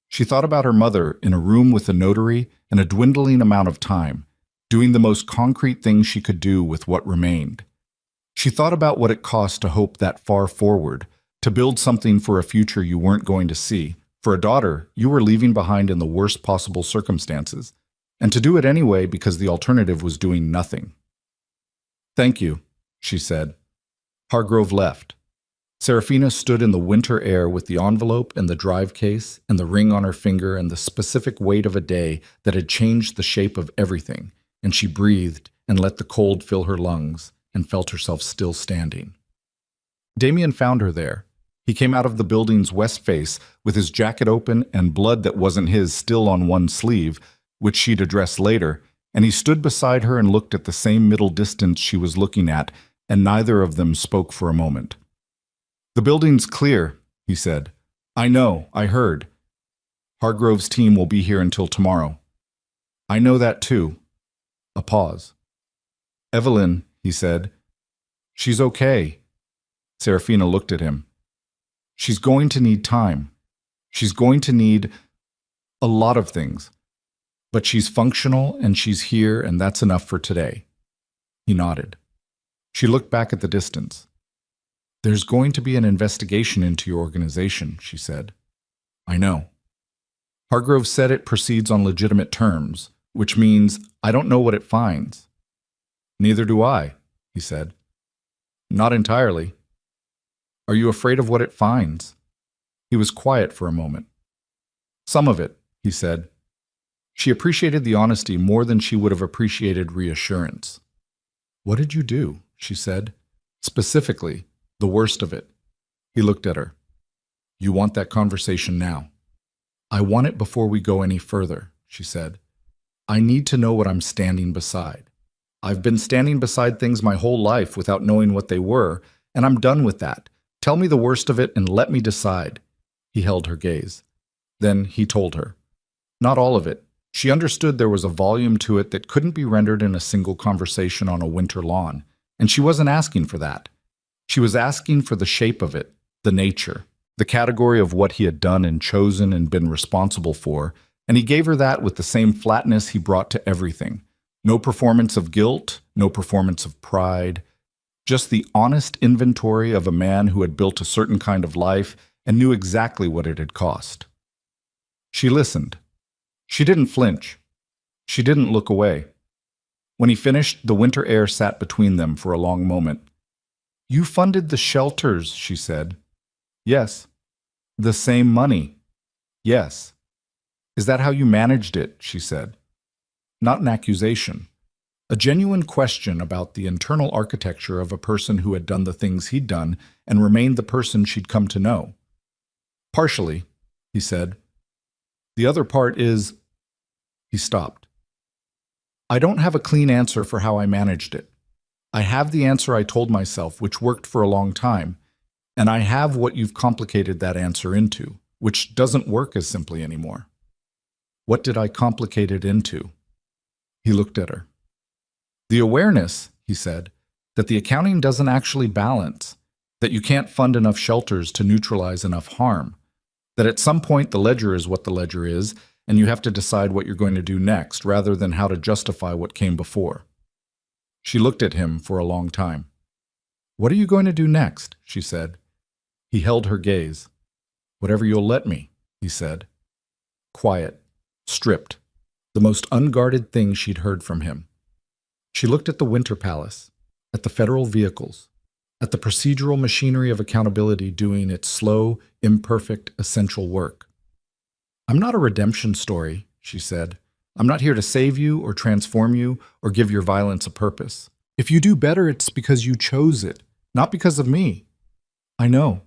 She thought about her mother in a room with a notary and a dwindling amount of time, doing the most concrete thing she could do with what remained. She thought about what it cost to hope that far forward, to build something for a future you weren't going to see, for a daughter you were leaving behind in the worst possible circumstances, and to do it anyway because the alternative was doing nothing. Thank you, she said. Hargrove left. Serafina stood in the winter air with the envelope and the drive case and the ring on her finger and the specific weight of a day that had changed the shape of everything, and she breathed and let the cold fill her lungs and felt herself still standing. Damien found her there. He came out of the building's west face with his jacket open and blood that wasn't his still on one sleeve, which she'd address later, and he stood beside her and looked at the same middle distance she was looking at, and neither of them spoke for a moment. "The building's clear," he said. "I know, I heard. Hargrove's team will be here until tomorrow." "I know that too." A pause. "Evelyn," he said. "She's okay." Serafina looked at him. "She's going to need time. She's going to need a lot of things. But she's functional and she's here, and that's enough for today." He nodded. She looked back at the distance. "There's going to be an investigation into your organization," she said. "I know." Hargrove said it proceeds on legitimate terms, which means I don't know what it finds. "Neither do I," he said. "Not entirely." "Are you afraid of what it finds?" He was quiet for a moment. "Some of it," he said. She appreciated the honesty more than she would have appreciated reassurance. "What did you do?" she said. "Specifically, the worst of it." He looked at her. "You want that conversation now?" "I want it before we go any further," she said. "I need to know what I'm standing beside. I've been standing beside things my whole life without knowing what they were, and I'm done with that. Tell me the worst of it and let me decide." He held her gaze. Then he told her. Not all of it. She understood there was a volume to it that couldn't be rendered in a single conversation on a winter lawn, and she wasn't asking for that. She was asking for the shape of it, the nature, the category of what he had done and chosen and been responsible for, and he gave her that with the same flatness he brought to everything. No performance of guilt, no performance of pride, just the honest inventory of a man who had built a certain kind of life and knew exactly what it had cost. She listened. She didn't flinch. She didn't look away. When he finished, the winter air sat between them for a long moment. "You funded the shelters," she said. "Yes." "The same money?" "Yes." "Is that how you managed it?" she said. Not an accusation. A genuine question about the internal architecture of a person who had done the things he'd done and remained the person she'd come to know. "Partially," he said. "The other part is—" He stopped. "I don't have a clean answer for how I managed it. I have the answer I told myself, which worked for a long time, and I have what you've complicated that answer into, which doesn't work as simply anymore." "What did I complicate it into?" He looked at her. "The awareness," he said, "that the accounting doesn't actually balance, that you can't fund enough shelters to neutralize enough harm, that at some point the ledger is what the ledger is, and you have to decide what you're going to do next rather than how to justify what came before." She looked at him for a long time. "What are you going to do next?" she said. He held her gaze. "Whatever you'll let me," he said. Quiet, stripped, the most unguarded thing she'd heard from him. She looked at the Winter Palace, at the federal vehicles, at the procedural machinery of accountability doing its slow, imperfect, essential work. "I'm not a redemption story," she said. "I'm not here to save you or transform you or give your violence a purpose. If you do better, it's because you chose it, not because of me." "I know."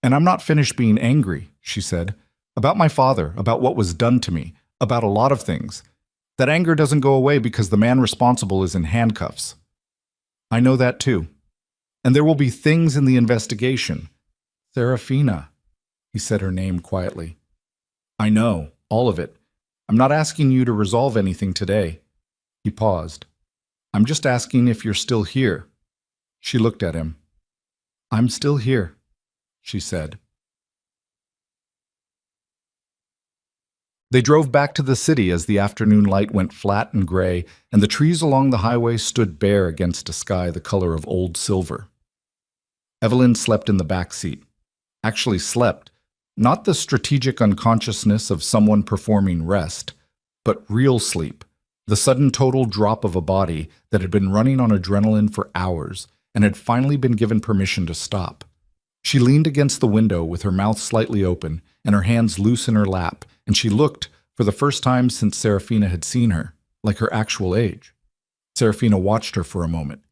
"And I'm not finished being angry," she said, "about my father, about what was done to me, about a lot of things. That anger doesn't go away because the man responsible is in handcuffs." "I know that too. And there will be things in the investigation." "Serafina," he said her name quietly. "I know, all of it. I'm not asking you to resolve anything today." He paused. "I'm just asking if you're still here." She looked at him. "I'm still here," she said. They drove back to the city as the afternoon light went flat and gray, and the trees along the highway stood bare against a sky the color of old silver. Evelyn slept in the back seat. Actually slept, not the strategic unconsciousness of someone performing rest, but real sleep, the sudden total drop of a body that had been running on adrenaline for hours and had finally been given permission to stop. She leaned against the window with her mouth slightly open and her hands loose in her lap, and she looked, for the first time since Serafina had seen her, like her actual age. Serafina watched her for a moment.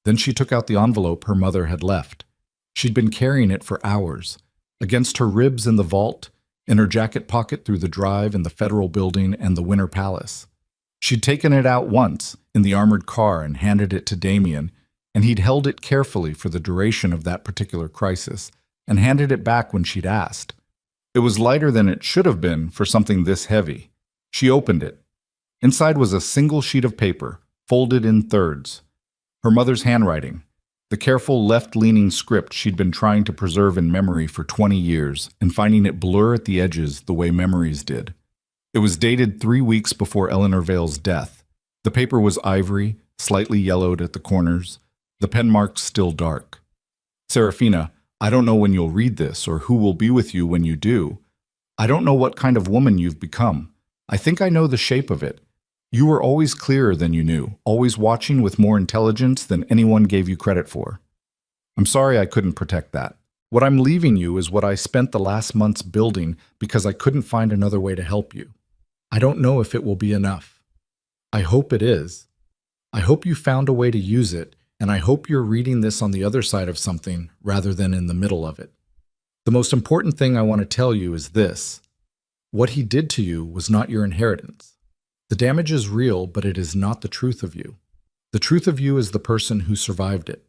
Then she took out the envelope her mother had left. She'd been carrying it for hours, against her ribs in the vault, in her jacket pocket through the drive in the Federal Building and the Winter Palace. She'd taken it out once, in the armored car, and handed it to Damien, and he'd held it carefully for the duration of that particular crisis, and handed it back when she'd asked. It was lighter than it should have been for something this heavy. She opened it. Inside was a single sheet of paper, folded in thirds. Her mother's handwriting, the careful left-leaning script she'd been trying to preserve in memory for 20 years and finding it blur at the edges the way memories did. It was dated 3 weeks before Eleanor Vale's death. The paper was ivory, slightly yellowed at the corners, the pen marks still dark. Serafina, I don't know when you'll read this or who will be with you when you do. I don't know what kind of woman you've become. I think I know the shape of it. You were always clearer than you knew, always watching with more intelligence than anyone gave you credit for. I'm sorry I couldn't protect that. What I'm leaving you is what I spent the last months building because I couldn't find another way to help you. I don't know if it will be enough. I hope it is. I hope you found a way to use it, and I hope you're reading this on the other side of something rather than in the middle of it. The most important thing I want to tell you is this. What he did to you was not your inheritance. The damage is real, but it is not the truth of you. The truth of you is the person who survived it.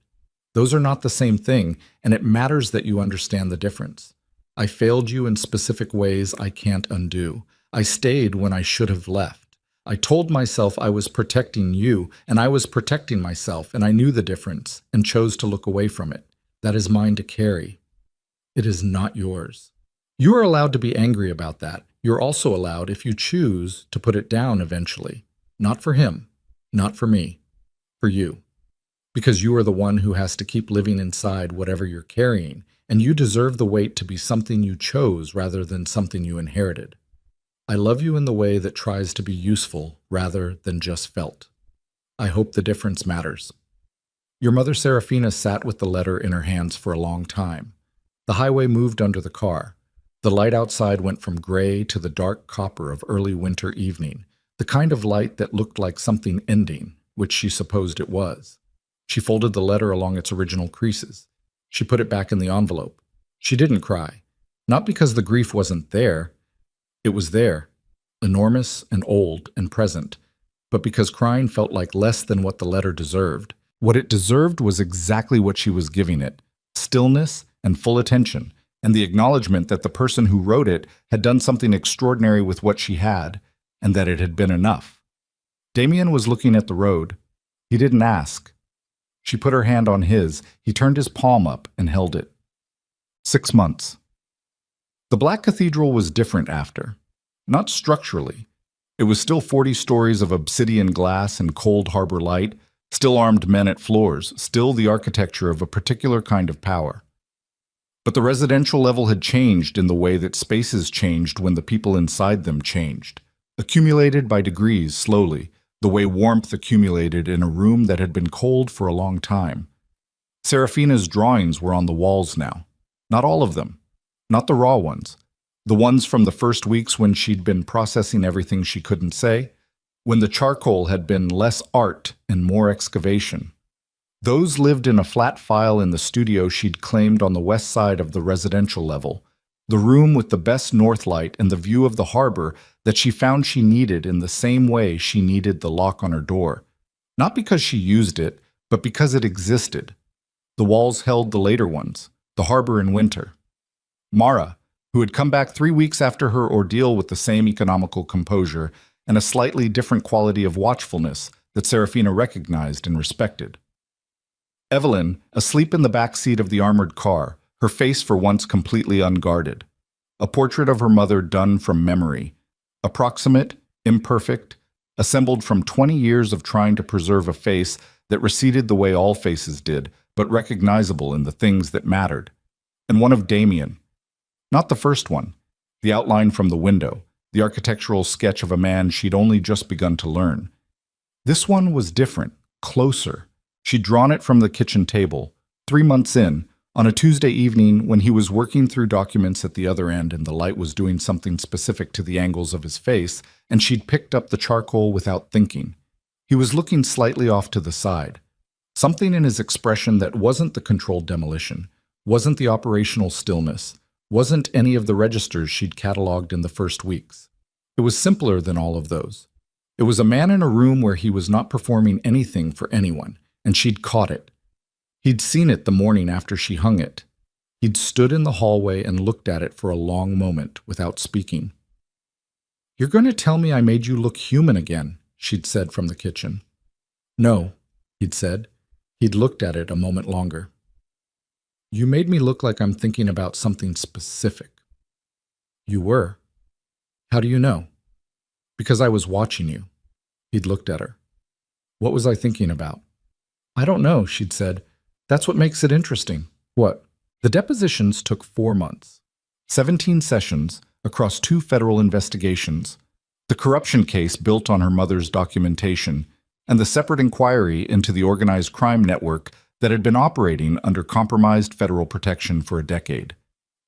Those are not the same thing, and it matters that you understand the difference. I failed you in specific ways I can't undo. I stayed when I should have left. I told myself I was protecting you, and I was protecting myself, and I knew the difference, and chose to look away from it. That is mine to carry. It is not yours. You are allowed to be angry about that. You're also allowed, if you choose, to put it down eventually. Not for him, not for me, for you. Because you are the one who has to keep living inside whatever you're carrying, and you deserve the weight to be something you chose rather than something you inherited. I love you in the way that tries to be useful rather than just felt. I hope the difference matters. Your mother Serafina sat with the letter in her hands for a long time. The highway moved under the car. The light outside went from gray to the dark copper of early winter evening, the kind of light that looked like something ending, which she supposed it was. She folded the letter along its original creases. She put it back in the envelope. She didn't cry. Not because the grief wasn't there. It was there, enormous and old and present, but because crying felt like less than what the letter deserved. What it deserved was exactly what she was giving it, stillness and full attention, and the acknowledgement that the person who wrote it had done something extraordinary with what she had, and that it had been enough. Damien was looking at the road. He didn't ask. She put her hand on his. He turned his palm up and held it. 6 months. The Black Cathedral was different after. Not structurally. It was still 40 stories of obsidian glass and cold harbor light, still armed men at floors, still the architecture of a particular kind of power. But the residential level had changed in the way that spaces changed when the people inside them changed, accumulated by degrees slowly, the way warmth accumulated in a room that had been cold for a long time. Serafina's drawings were on the walls now. Not all of them. Not the raw ones. The ones from the first weeks when she'd been processing everything she couldn't say, when the charcoal had been less art and more excavation. Those lived in a flat file in the studio she'd claimed on the west side of the residential level, the room with the best north light and the view of the harbor that she found she needed in the same way she needed the lock on her door. Not because she used it, but because it existed. The walls held the later ones, the harbor in winter. Mara, who had come back 3 weeks after her ordeal with the same economical composure and a slightly different quality of watchfulness that Serafina recognized and respected. Evelyn, asleep in the back seat of the armored car, her face for once completely unguarded. A portrait of her mother done from memory, approximate, imperfect, assembled from 20 years of trying to preserve a face that receded the way all faces did, but recognizable in the things that mattered. And one of Damien. Not the first one, the outline from the window, the architectural sketch of a man she'd only just begun to learn. This one was different, closer. She'd drawn it from the kitchen table, 3 months in, on a Tuesday evening when he was working through documents at the other end and the light was doing something specific to the angles of his face, and she'd picked up the charcoal without thinking. He was looking slightly off to the side. Something in his expression that wasn't the controlled demolition, Wasn't the operational stillness. Wasn't any of the registers she'd cataloged in the first weeks. It was simpler than all of those. It was a man in a room where he was not performing anything for anyone, and she'd caught it. He'd seen it the morning after she hung it. He'd stood in the hallway and looked at it for a long moment without speaking. "You're going to tell me I made you look human again," she'd said from the kitchen. "No," he'd said. He'd looked at it a moment longer. "You made me look like I'm thinking about something specific." "You were. How do you know?" "Because I was watching you." He'd looked at her. "What was I thinking about?" "I don't know," she'd said. "That's what makes it interesting." "What?" The depositions took 4 months. 17 sessions across 2 federal investigations, the corruption case built on her mother's documentation, and the separate inquiry into the organized crime network that had been operating under compromised federal protection for a decade.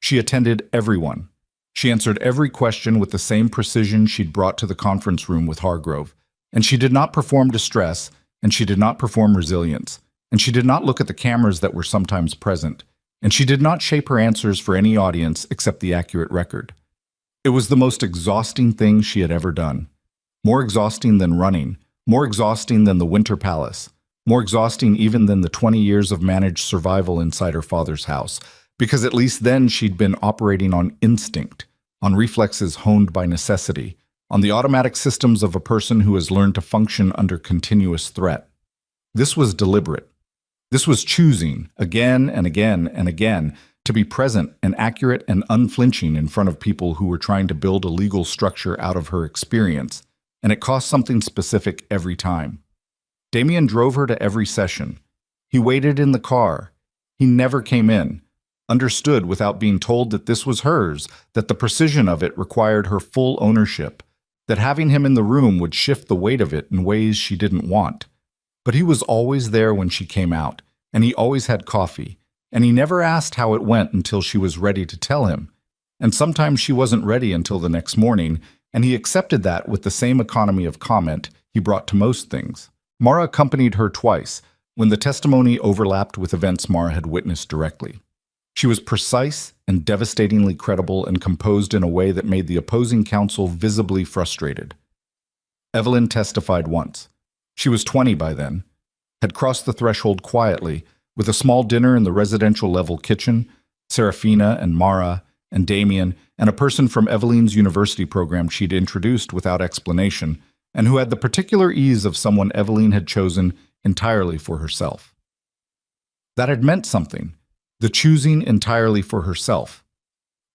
She attended everyone. She answered every question with the same precision she'd brought to the conference room with Hargrove, and she did not perform distress, and she did not perform resilience, and she did not look at the cameras that were sometimes present, and she did not shape her answers for any audience except the accurate record. It was the most exhausting thing she had ever done. More exhausting than running, more exhausting than the Winter Palace, more exhausting even than the 20 years of managed survival inside her father's house, because at least then she'd been operating on instinct, on reflexes honed by necessity, on the automatic systems of a person who has learned to function under continuous threat. This was deliberate. This was choosing, again and again and again, to be present and accurate and unflinching in front of people who were trying to build a legal structure out of her experience, and it cost something specific every time. Damien drove her to every session. He waited in the car. He never came in, understood without being told that this was hers, that the precision of it required her full ownership, that having him in the room would shift the weight of it in ways she didn't want. But he was always there when she came out, and he always had coffee, and he never asked how it went until she was ready to tell him. And sometimes she wasn't ready until the next morning, and he accepted that with the same economy of comment he brought to most things. Mara accompanied her twice, when the testimony overlapped with events Mara had witnessed directly. She was precise and devastatingly credible and composed in a way that made the opposing counsel visibly frustrated. Evelyn testified once. She was 20 by then, had crossed the threshold quietly, with a small dinner in the residential-level kitchen, Serafina and Mara and Damien, and a person from Evelyn's university program she'd introduced without explanation, and who had the particular ease of someone Evelyn had chosen entirely for herself. That had meant something, the choosing entirely for herself.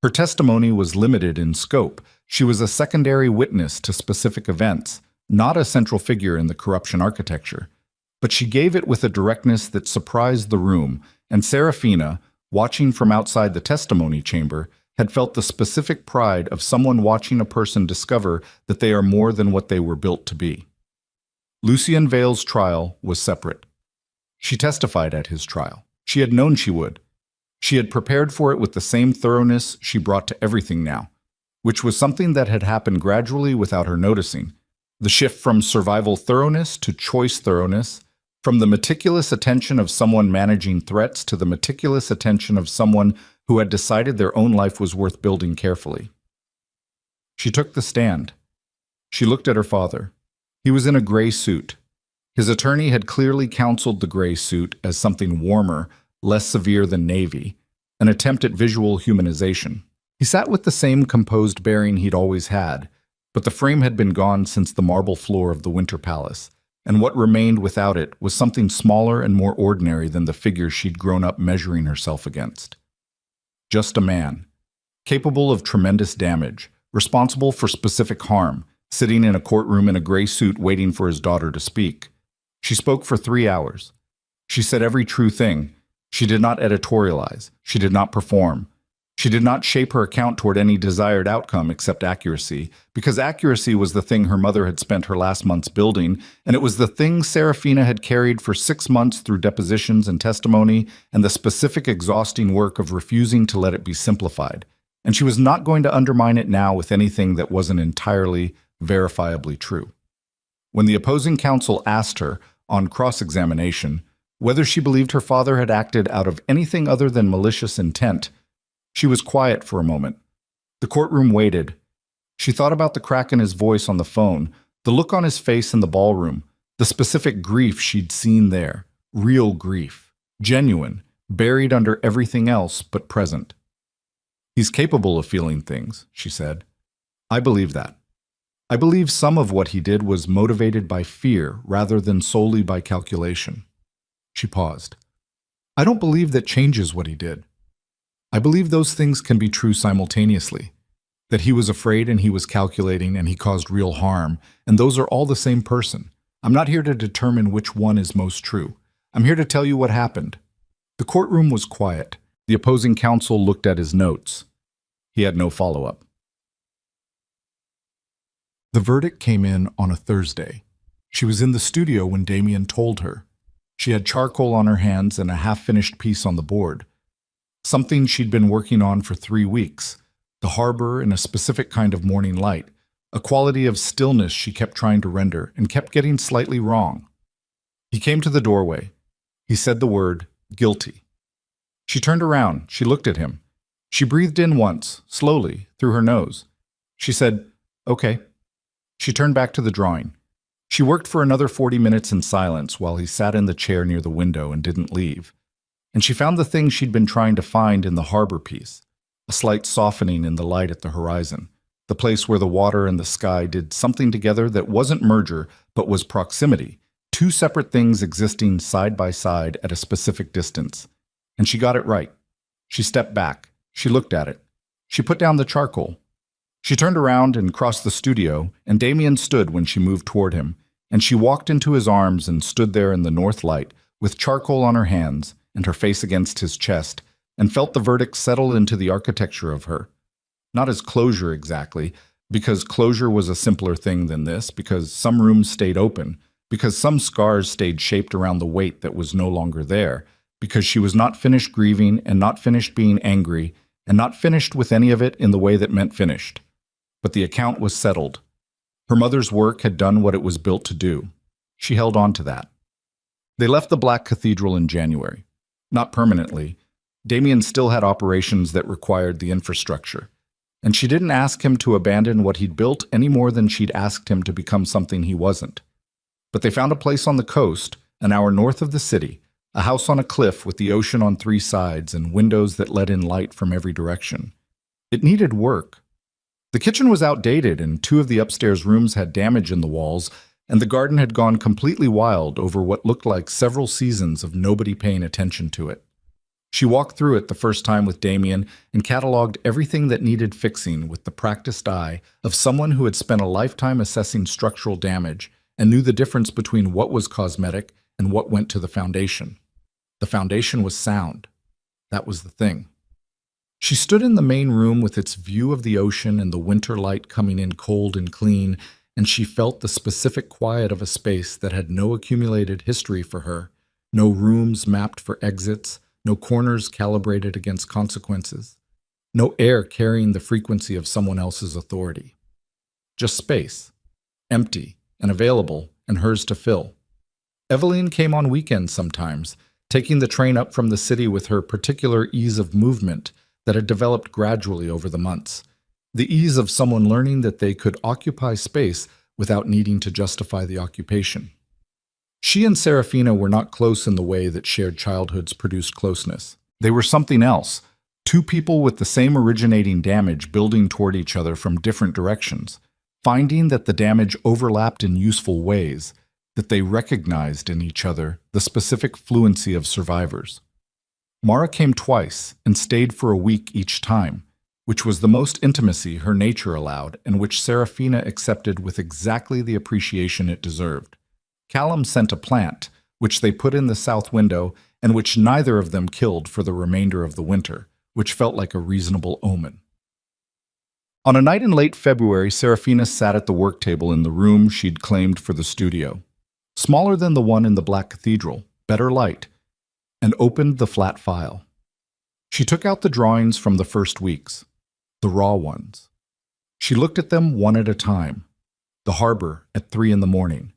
Her testimony was limited in scope. She was a secondary witness to specific events, not a central figure in the corruption architecture. But she gave it with a directness that surprised the room, and Serafina, watching from outside the testimony chamber, had felt the specific pride of someone watching a person discover that they are more than what they were built to be. Lucien Vale's trial was separate. She testified at his trial. She had known she would. She had prepared for it with the same thoroughness she brought to everything now, which was something that had happened gradually without her noticing. The shift from survival thoroughness to choice thoroughness, from the meticulous attention of someone managing threats to the meticulous attention of someone who had decided their own life was worth building carefully. She took the stand. She looked at her father. He was in a gray suit. His attorney had clearly counseled the gray suit as something warmer, less severe than navy, an attempt at visual humanization. He sat with the same composed bearing he'd always had, but the frame had been gone since the marble floor of the Winter Palace, and what remained without it was something smaller and more ordinary than the figure she'd grown up measuring herself against. Just a man, capable of tremendous damage, responsible for specific harm, sitting in a courtroom in a gray suit waiting for his daughter to speak. She spoke for 3 hours. She said every true thing. She did not editorialize. She did not perform. She did not shape her account toward any desired outcome except accuracy, because accuracy was the thing her mother had spent her last months building, and it was the thing Serafina had carried for 6 months through depositions and testimony and the specific exhausting work of refusing to let it be simplified. And she was not going to undermine it now with anything that wasn't entirely, verifiably true. When the opposing counsel asked her, on cross-examination, Whether she believed her father had acted out of anything other than malicious intent, she was quiet for a moment. The courtroom waited. She thought about the crack in his voice on the phone, the look on his face in the ballroom, the specific grief she'd seen there. Real grief. Genuine. Buried under everything else but present. He's capable of feeling things, she said. I believe that. I believe some of what he did was motivated by fear rather than solely by calculation. She paused. I don't believe that changes what he did. I believe those things can be true simultaneously. That he was afraid and he was calculating and he caused real harm, and those are all the same person. I'm not here to determine which one is most true. I'm here to tell you what happened. The courtroom was quiet. The opposing counsel looked at his notes. He had no follow-up. The verdict came in on a Thursday. She was in the studio when Damien told her. She had charcoal on her hands and a half-finished piece on the board. Something she'd been working on for 3 weeks. The harbor in a specific kind of morning light. A quality of stillness she kept trying to render and kept getting slightly wrong. He came to the doorway. He said the word, guilty. She turned around. She looked at him. She breathed in once, slowly, through her nose. She said, okay. She turned back to the drawing. She worked for another 40 minutes in silence while he sat in the chair near the window and didn't leave. And she found the thing she'd been trying to find in the harbor piece, a slight softening in the light at the horizon, the place where the water and the sky did something together that wasn't merger but was proximity, two separate things existing side by side at a specific distance. And she got it right. She stepped back. She looked at it. She put down the charcoal. She turned around and crossed the studio, and Damien stood when she moved toward him, and she walked into his arms and stood there in the north light, with charcoal on her hands and her face against his chest, and felt the verdict settle into the architecture of her. Not as closure exactly, because closure was a simpler thing than this, because some rooms stayed open, because some scars stayed shaped around the weight that was no longer there, because she was not finished grieving and not finished being angry, and not finished with any of it in the way that meant finished. But the account was settled. Her mother's work had done what it was built to do. She held on to that. They left the Black Cathedral in January. Not permanently. Damien still had operations that required the infrastructure. And she didn't ask him to abandon what he'd built any more than she'd asked him to become something he wasn't. But they found a place on the coast, an hour north of the city, a house on a cliff with the ocean on 3 sides and windows that let in light from every direction. It needed work. The kitchen was outdated and 2 of the upstairs rooms had damage in the walls, and the garden had gone completely wild over what looked like several seasons of nobody paying attention to it. She walked through it the first time with Damien and cataloged everything that needed fixing with the practiced eye of someone who had spent a lifetime assessing structural damage and knew the difference between what was cosmetic and what went to the foundation. The foundation was sound. That was the thing. She stood in the main room with its view of the ocean and the winter light coming in cold and clean, and she felt the specific quiet of a space that had no accumulated history for her, no rooms mapped for exits, no corners calibrated against consequences, no air carrying the frequency of someone else's authority. Just space, empty and available and hers to fill. Eveline came on weekends sometimes, taking the train up from the city with her particular ease of movement that had developed gradually over the months, the ease of someone learning that they could occupy space without needing to justify the occupation. She and Serafina were not close in the way that shared childhoods produced closeness. They were something else, 2 people with the same originating damage building toward each other from different directions, finding that the damage overlapped in useful ways, that they recognized in each other the specific fluency of survivors. Mara came twice and stayed for a week each time, which was the most intimacy her nature allowed and which Serafina accepted with exactly the appreciation it deserved. Callum sent a plant, which they put in the south window and which neither of them killed for the remainder of the winter, which felt like a reasonable omen. On a night in late February, Serafina sat at the work table in the room she'd claimed for the studio, smaller than the one in the Black Cathedral, better light, and opened the flat file. She took out the drawings from the first weeks, the raw ones. She looked at them one at a time. The harbor at 3 in the morning.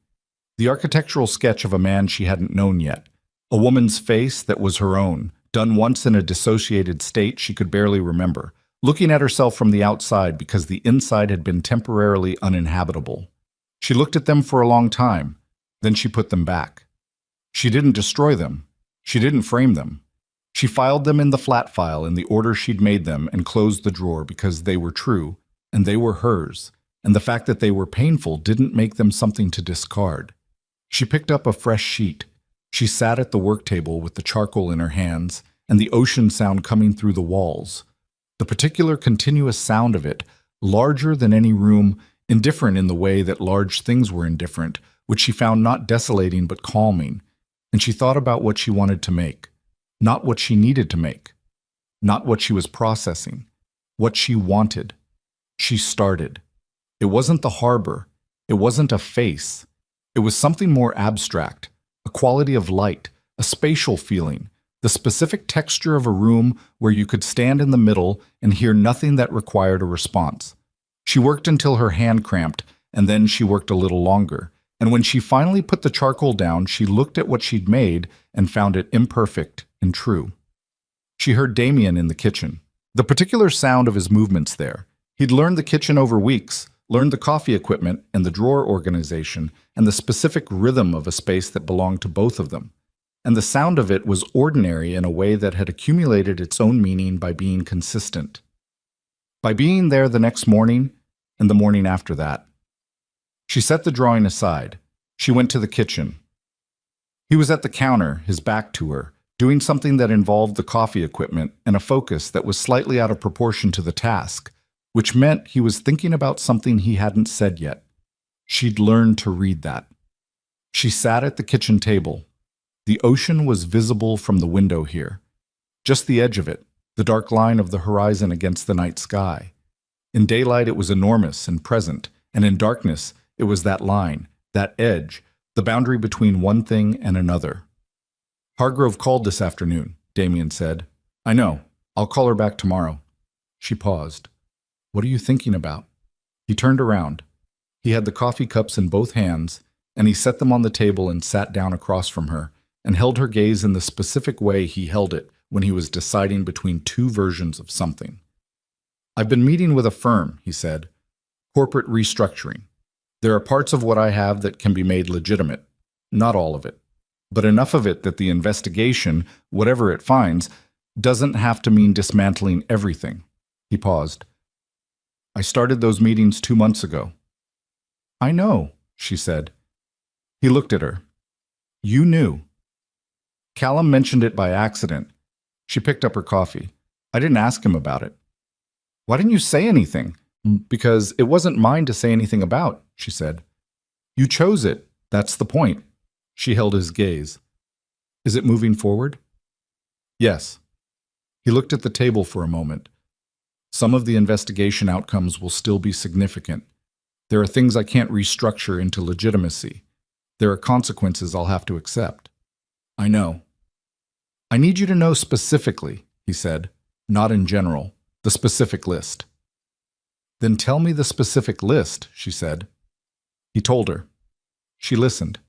The architectural sketch of a man she hadn't known yet, A woman's face that was her own, done once in a dissociated state she could barely remember, looking at herself from the outside because the inside had been temporarily uninhabitable. She looked at them for a long time, then she put them back. She didn't destroy them. She didn't frame them. She filed them in the flat file in the order she'd made them and closed the drawer because they were true, and they were hers, and the fact that they were painful didn't make them something to discard. She picked up a fresh sheet. She sat at the work table with the charcoal in her hands and the ocean sound coming through the walls. The particular continuous sound of it, larger than any room, indifferent in the way that large things were indifferent, which she found not desolating but calming, and she thought about what she wanted to make, not what she needed to make, not what she was processing, what she wanted. She started. It wasn't the harbor. It wasn't a face. It was something more abstract, a quality of light, a spatial feeling, the specific texture of a room where you could stand in the middle and hear nothing that required a response. She worked until her hand cramped, and then she worked a little longer. And when she finally put the charcoal down, she looked at what she'd made and found it imperfect and true. She heard Damien in the kitchen. The particular sound of his movements there. He'd learned the kitchen over weeks, learned the coffee equipment and the drawer organization, and the specific rhythm of a space that belonged to both of them. And the sound of it was ordinary in a way that had accumulated its own meaning by being consistent. By being there the next morning and the morning after that. She set the drawing aside. She went to the kitchen. He was at the counter, his back to her, doing something that involved the coffee equipment and a focus that was slightly out of proportion to the task, which meant he was thinking about something he hadn't said yet. She'd learned to read that. She sat at the kitchen table. The ocean was visible from the window here. Just the edge of it, the dark line of the horizon against the night sky. In daylight it was enormous and present, and in darkness it was that line, that edge, the boundary between one thing and another. Hargrove called this afternoon, Damien said. I know. I'll call her back tomorrow. She paused. What are you thinking about? He turned around. He had the coffee cups in both hands, and he set them on the table and sat down across from her, and held her gaze in the specific way he held it when he was deciding between two versions of something. I've been meeting with a firm, he said. Corporate restructuring. There are parts of what I have that can be made legitimate. Not all of it. But enough of it that the investigation, whatever it finds, doesn't have to mean dismantling everything. He paused. I started those meetings 2 months ago. I know, she said. He looked at her. You knew. Callum mentioned it by accident. She picked up her coffee. I didn't ask him about it. Why didn't you say anything? Because it wasn't mine to say anything about, she said. You chose it. That's the point. She held his gaze. Is it moving forward? Yes. He looked at the table for a moment. Some of the investigation outcomes will still be significant. There are things I can't restructure into legitimacy. There are consequences I'll have to accept. I know. I need you to know specifically, he said, not in general, the specific list. Then tell me the specific list, she said. He told her. She listened.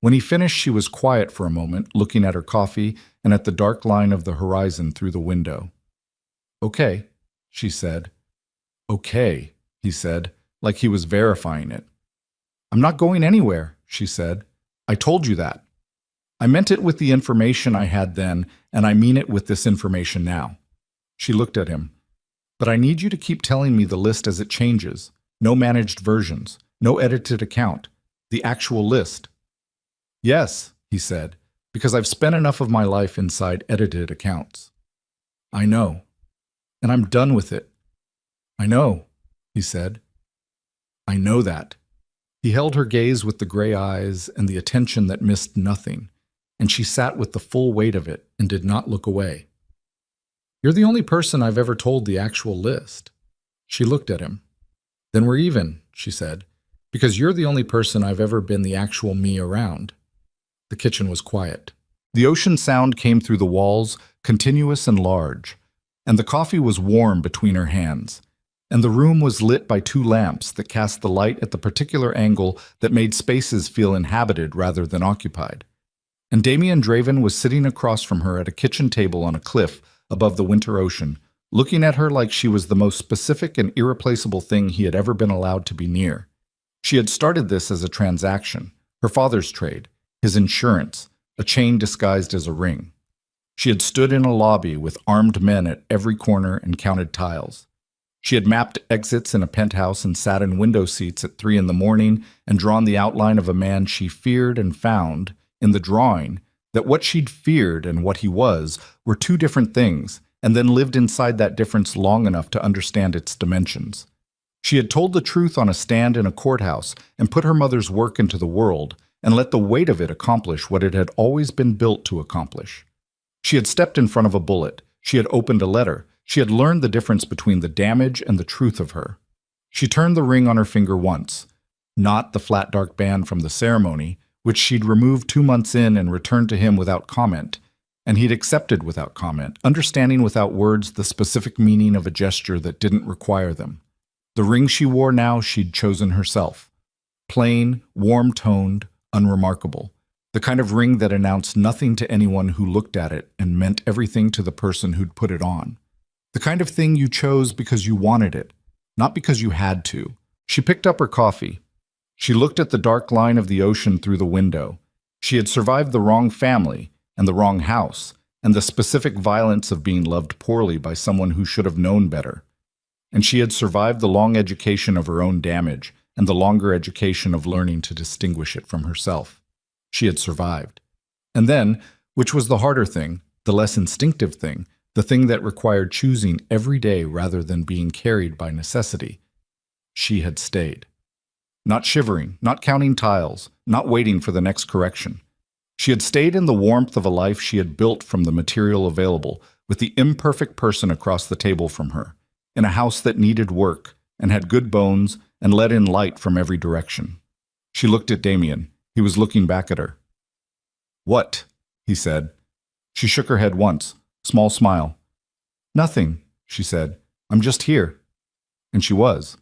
When he finished, she was quiet for a moment, looking at her coffee and at the dark line of the horizon through the window. Okay, she said. Okay, he said, like he was verifying it. I'm not going anywhere, she said. I told you that. I meant it with the information I had then, and I mean it with this information now. She looked at him. But I need you to keep telling me the list as it changes. No managed versions. No edited account. The actual list. Yes, he said, because I've spent enough of my life inside edited accounts. I know. And I'm done with it. I know, he said. I know that. He held her gaze with the gray eyes and the attention that missed nothing, and she sat with the full weight of it and did not look away. You're the only person I've ever told the actual list. She looked at him. Then we're even, she said, because you're the only person I've ever been the actual me around. The kitchen was quiet. The ocean sound came through the walls, continuous and large, and the coffee was warm between her hands, and the room was lit by 2 lamps that cast the light at the particular angle that made spaces feel inhabited rather than occupied. and Damien Draven was sitting across from her at a kitchen table on a cliff above the winter ocean, looking at her like she was the most specific and irreplaceable thing he had ever been allowed to be near. She had started this as a transaction, her father's trade, his insurance, a chain disguised as a ring. She had stood in a lobby with armed men at every corner and counted tiles. She had mapped exits in a penthouse and sat in window seats at 3 in the morning and drawn the outline of a man she feared and found, in the drawing, that what she'd feared and what he was were two different things, and then lived inside that difference long enough to understand its dimensions. She had told the truth on a stand in a courthouse and put her mother's work into the world and let the weight of it accomplish what it had always been built to accomplish. She had stepped in front of a bullet. She had opened a letter. She had learned the difference between the damage and the truth of her. She turned the ring on her finger once, not the flat dark band from the ceremony, which she'd removed 2 months in and returned to him without comment, and he'd accepted without comment, understanding without words the specific meaning of a gesture that didn't require them. The ring she wore now she'd chosen herself. Plain, warm-toned, unremarkable. The kind of ring that announced nothing to anyone who looked at it and meant everything to the person who'd put it on. The kind of thing you chose because you wanted it, not because you had to. She picked up her coffee. She looked at the dark line of the ocean through the window. She had survived the wrong family and the wrong house and the specific violence of being loved poorly by someone who should have known better. And she had survived the long education of her own damage and the longer education of learning to distinguish it from herself. She had survived. And then, which was the harder thing, the less instinctive thing, the thing that required choosing every day rather than being carried by necessity, she had stayed. Not shivering, not counting tiles, not waiting for the next correction. She had stayed in the warmth of a life she had built from the material available, with the imperfect person across the table from her, in a house that needed work and had good bones and let in light from every direction. She looked at Damien. He was looking back at her. "What?" he said. She shook her head once, small smile. "Nothing," she said. "I'm just here." And she was.